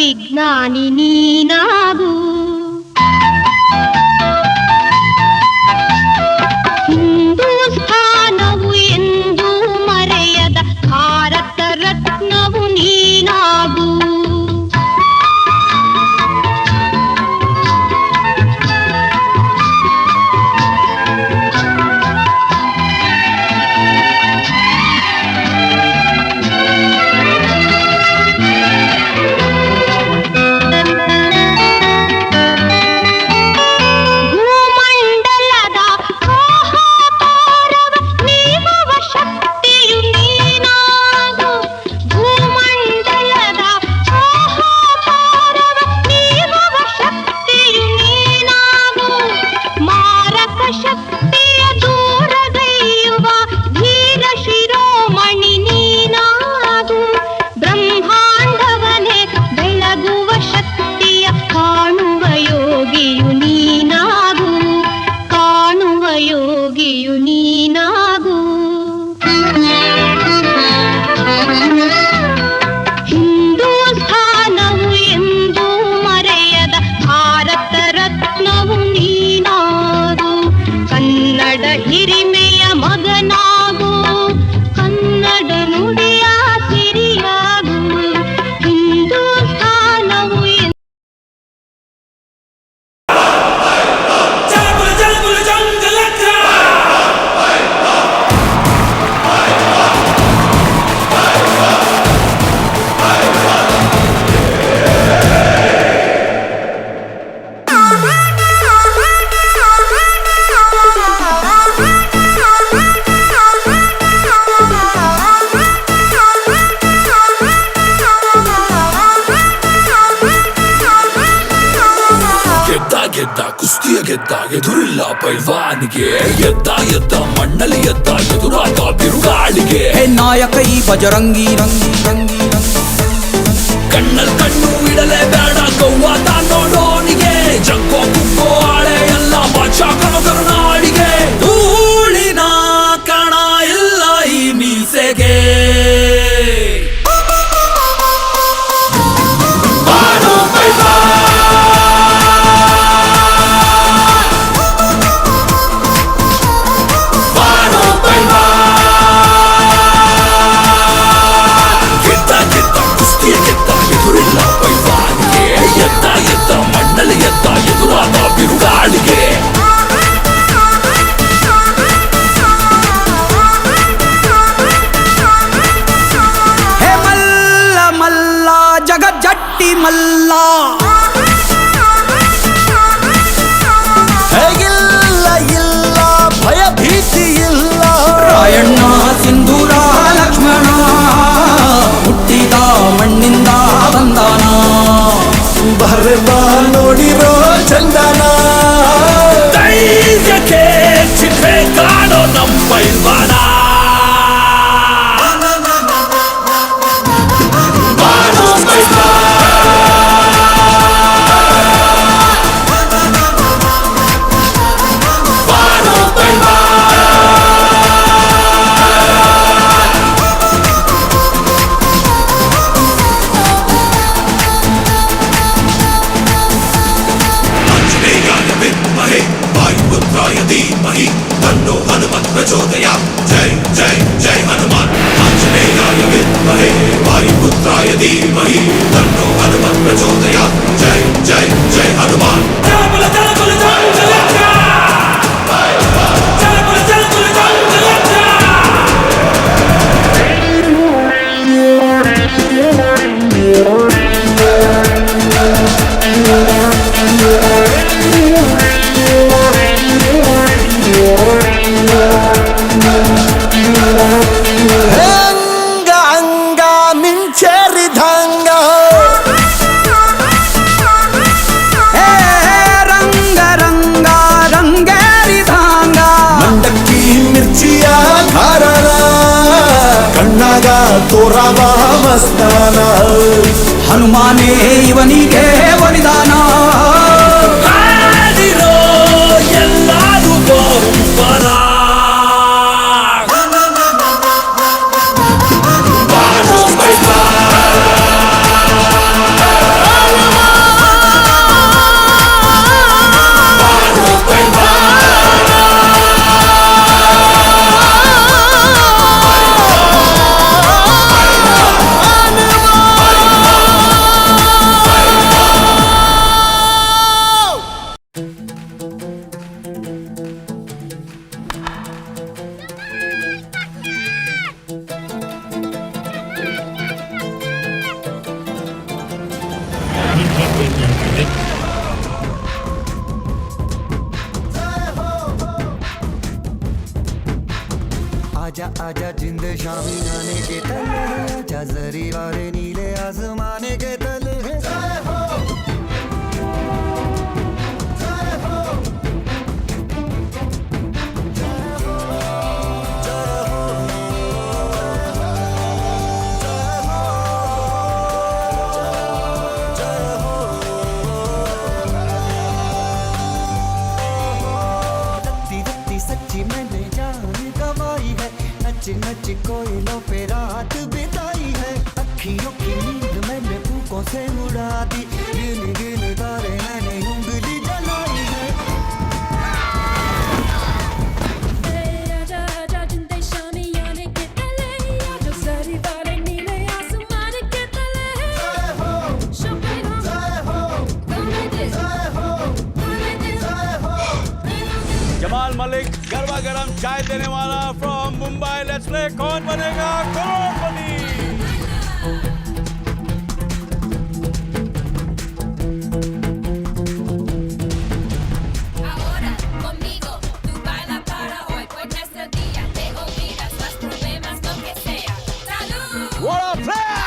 Speaker 10: ವಿಜ್ಞಾನಿ ನೀನಾಗು. ಹಿಂದೂಸ್ಥಾನವು ಎಂದು ಮರೆಯದ ಭಾರತ ರತ್ನವು ನೀನಾಗು. ಹಿರಿಮೆಯ ಮಗನಾಗು, ಕನ್ನಡ ನುಡಿಯ ಸಿರಿಯಾಗು. ಹಿಂದೂಸ್ಥಾನವು
Speaker 9: ಗೆದ್ದ ಕುಸ್ತಿಯ ಗೆದ್ದ ಎದುರಿಲ್ಲ ಪೈಲ್ವಾನಿಗೆ, ಎದ್ದ ಮಣ್ಣಲ್ಲಿ ಎದ್ದ ಎದುರಾದ ಬಿರುಗಾಳಿಗೆ.
Speaker 11: ಹೇ ನಾಯಕ ಈ ಬಜರಂಗಿ ರಂಗಿ ರಂಗಿ
Speaker 9: ಕಣ್ಣಲ್ ಕಣ್ಣು ಇಡಲೇ ಬೇಡ ಗೌವಾತ ನೋಡೋನಿಗೆ, ಜಗ್ಗೋ ಕುಗ್ಗೋ ಆಳೆ ಎಲ್ಲ ಬಾಚ ಕರುನಾಡಿಗೆ. ಧೂಳಿನ ಕಣ ಇಲ್ಲ ಈ ಮೀಸೆಗೆ. ಎದ್ದ ಮಣ್ಣಲ್ಲಿ ಎದ್ದ ಎದುರಾದ ಬಿರುಗಾಳಿಗೆ.
Speaker 11: ಹೇ ಮಲ್ಲ ಮಲ್ಲ ಜಗಜ್ಜಟ್ಟಿ ಮಲ್ಲ,
Speaker 9: ಹೇಗಿಲ್ಲ ಇಲ್ಲ ಭಯ ಭೀತಿ ಇಲ್ಲ.
Speaker 11: ರಾಯಣ್ಣ ಸಿಂಧೂರ ಲಕ್ಷ್ಮಣ ಹುಟ್ಟಿದ ಮಣ್ಣಿಂದ ಬಂದಾನ.
Speaker 9: ಬರಬ ನೋಡಿರೋ ಚಂದನ, ಧೈರ್ಯಕ್ಕೆ ಚಿತ್ರೆ ಕಾಣೋ ನಮ್ಮ ಪೈಲ್ವಾನ. धीमहि तन्नो हनुमत् प्रचोदयात्. जय जय जय हनुमान्. आञ्जनेयाय विद्महे वायुपुत्राय धीमहि तन्नो हनुमत् प्रचोदयात्. जय जय जय हनुमान्. ತೋರಾವ ಮಸ್ತಾನ
Speaker 11: ಹನುಮಾನೇ ಇವನಿಗೆ ವರದಾನ.
Speaker 9: ಎಲ್ಲರೂ ಬಹುಪರ आजा आजा जिंद शामी आने के तले, आजा जरी वाले नीले आसमाने के तले। जय हो जय हो जय हो जय हो जय हो रत्ती रत्ती सच्ची मैंने जान गवाई है, नच नच कोयलों पे रात बिताई है। अखियों की नींद मैंने फूकों से उड़ा दी, गिन गिन तारे मैंने उंगली जलाई है।
Speaker 10: आजा आजा जिंदे शामी आने के तले, आजा जरी वाले नीले आसमान के तले।
Speaker 9: जय हो
Speaker 10: शोभेगा
Speaker 9: जय हो
Speaker 10: गाने दे
Speaker 9: जय हो
Speaker 10: गाने दे
Speaker 9: जय हो।
Speaker 12: जमाल मलिक गरबा गरम चाय देने वाला फ्रॉम मुंबई। लेट्स प्ले कौन बनेगा करोड़पति।
Speaker 10: Ahora conmigo tú baila para hoy, pues este día te olvidas los problemas, lo que sea. ¡Salud!
Speaker 12: What a player!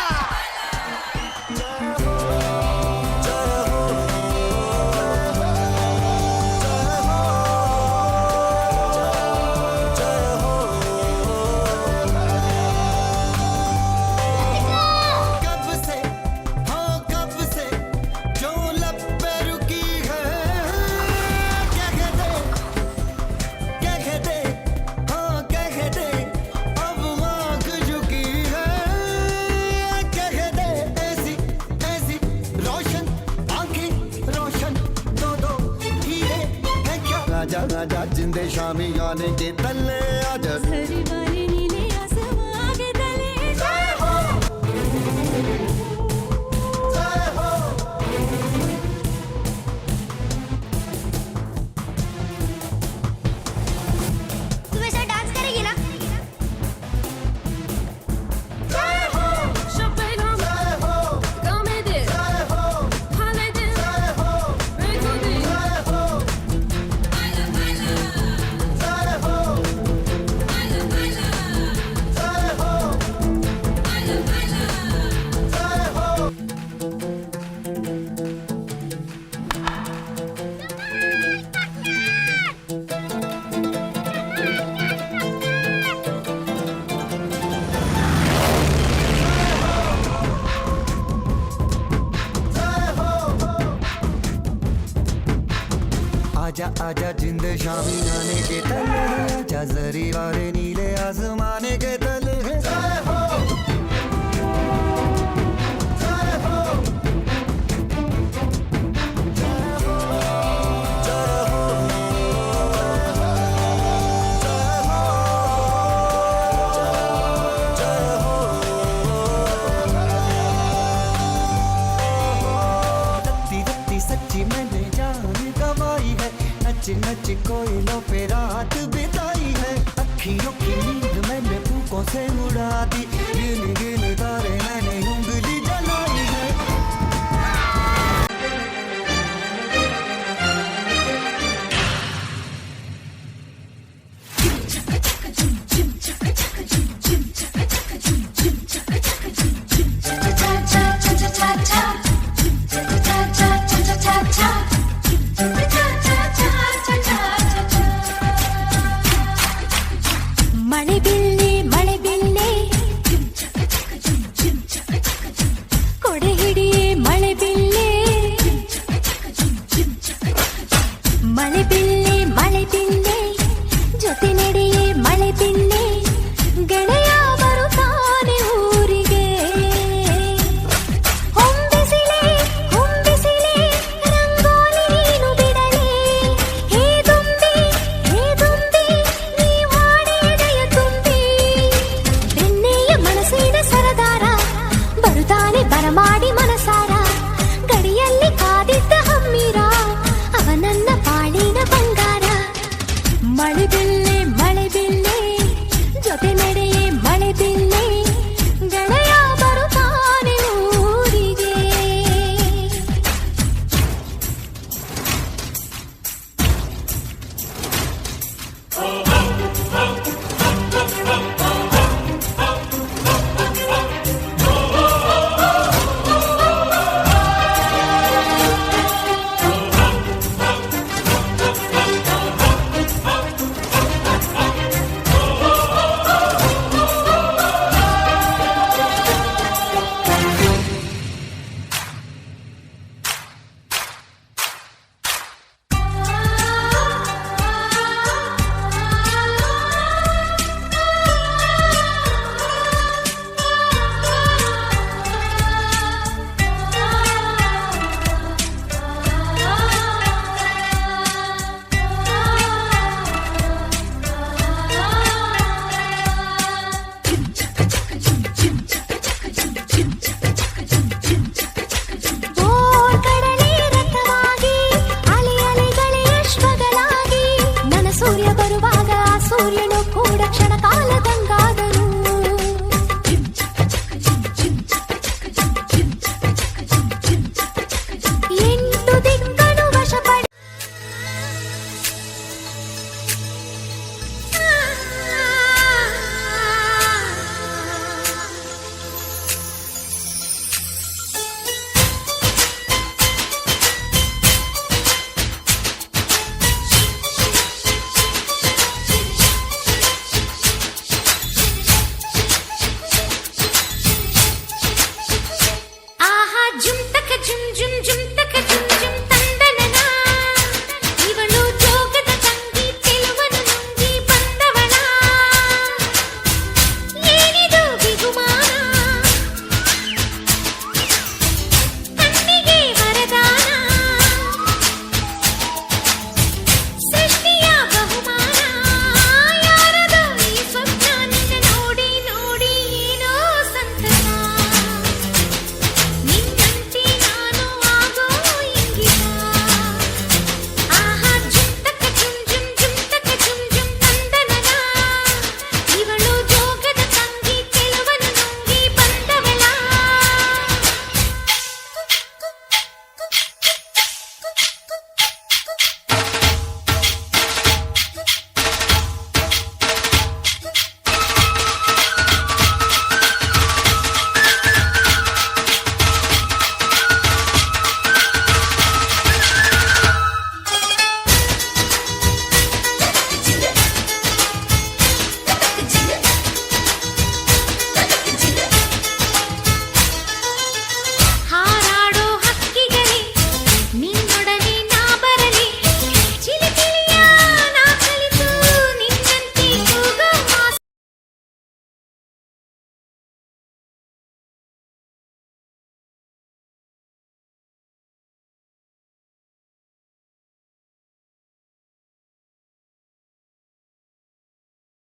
Speaker 9: कब से हाँ कब से जो लब पे रुकी है, क्या कहते हाँ क्या कहते अब आँख झुकी है। क्या कहते ऐसी ऐसी रोशन आँखें रोशन दो दो हीरे है क्या। आजा आजा जिंदे शामी आने के तले, आजा
Speaker 10: जरी वाले नीले आसमान के तले।
Speaker 9: जय हो जय हो
Speaker 10: तू ऐसा डांस करेगी ना?
Speaker 9: जय हो
Speaker 10: शोभेगा
Speaker 9: जय हो
Speaker 10: गाने दे
Speaker 9: जय हो
Speaker 10: हाले दे
Speaker 9: जय हो
Speaker 10: रेको दे।
Speaker 9: जय हो
Speaker 10: बाला बाला
Speaker 9: जय हो
Speaker 10: बाला बाला
Speaker 9: जय हो
Speaker 10: बाला बाला।
Speaker 9: जय हो। आजा आजा जिंद शामी आने के तले, आजा जरी वाले नीले आसमाने के तले। जय हो जय हो जय हो जय हो जय हो रत्ती रत्ती सच्ची मैंने जान गवाई है, नच नच कोयलों पे रात बिताई है। अखियों की नींद मैंने फूकों से उड़ा दी, गिन गिन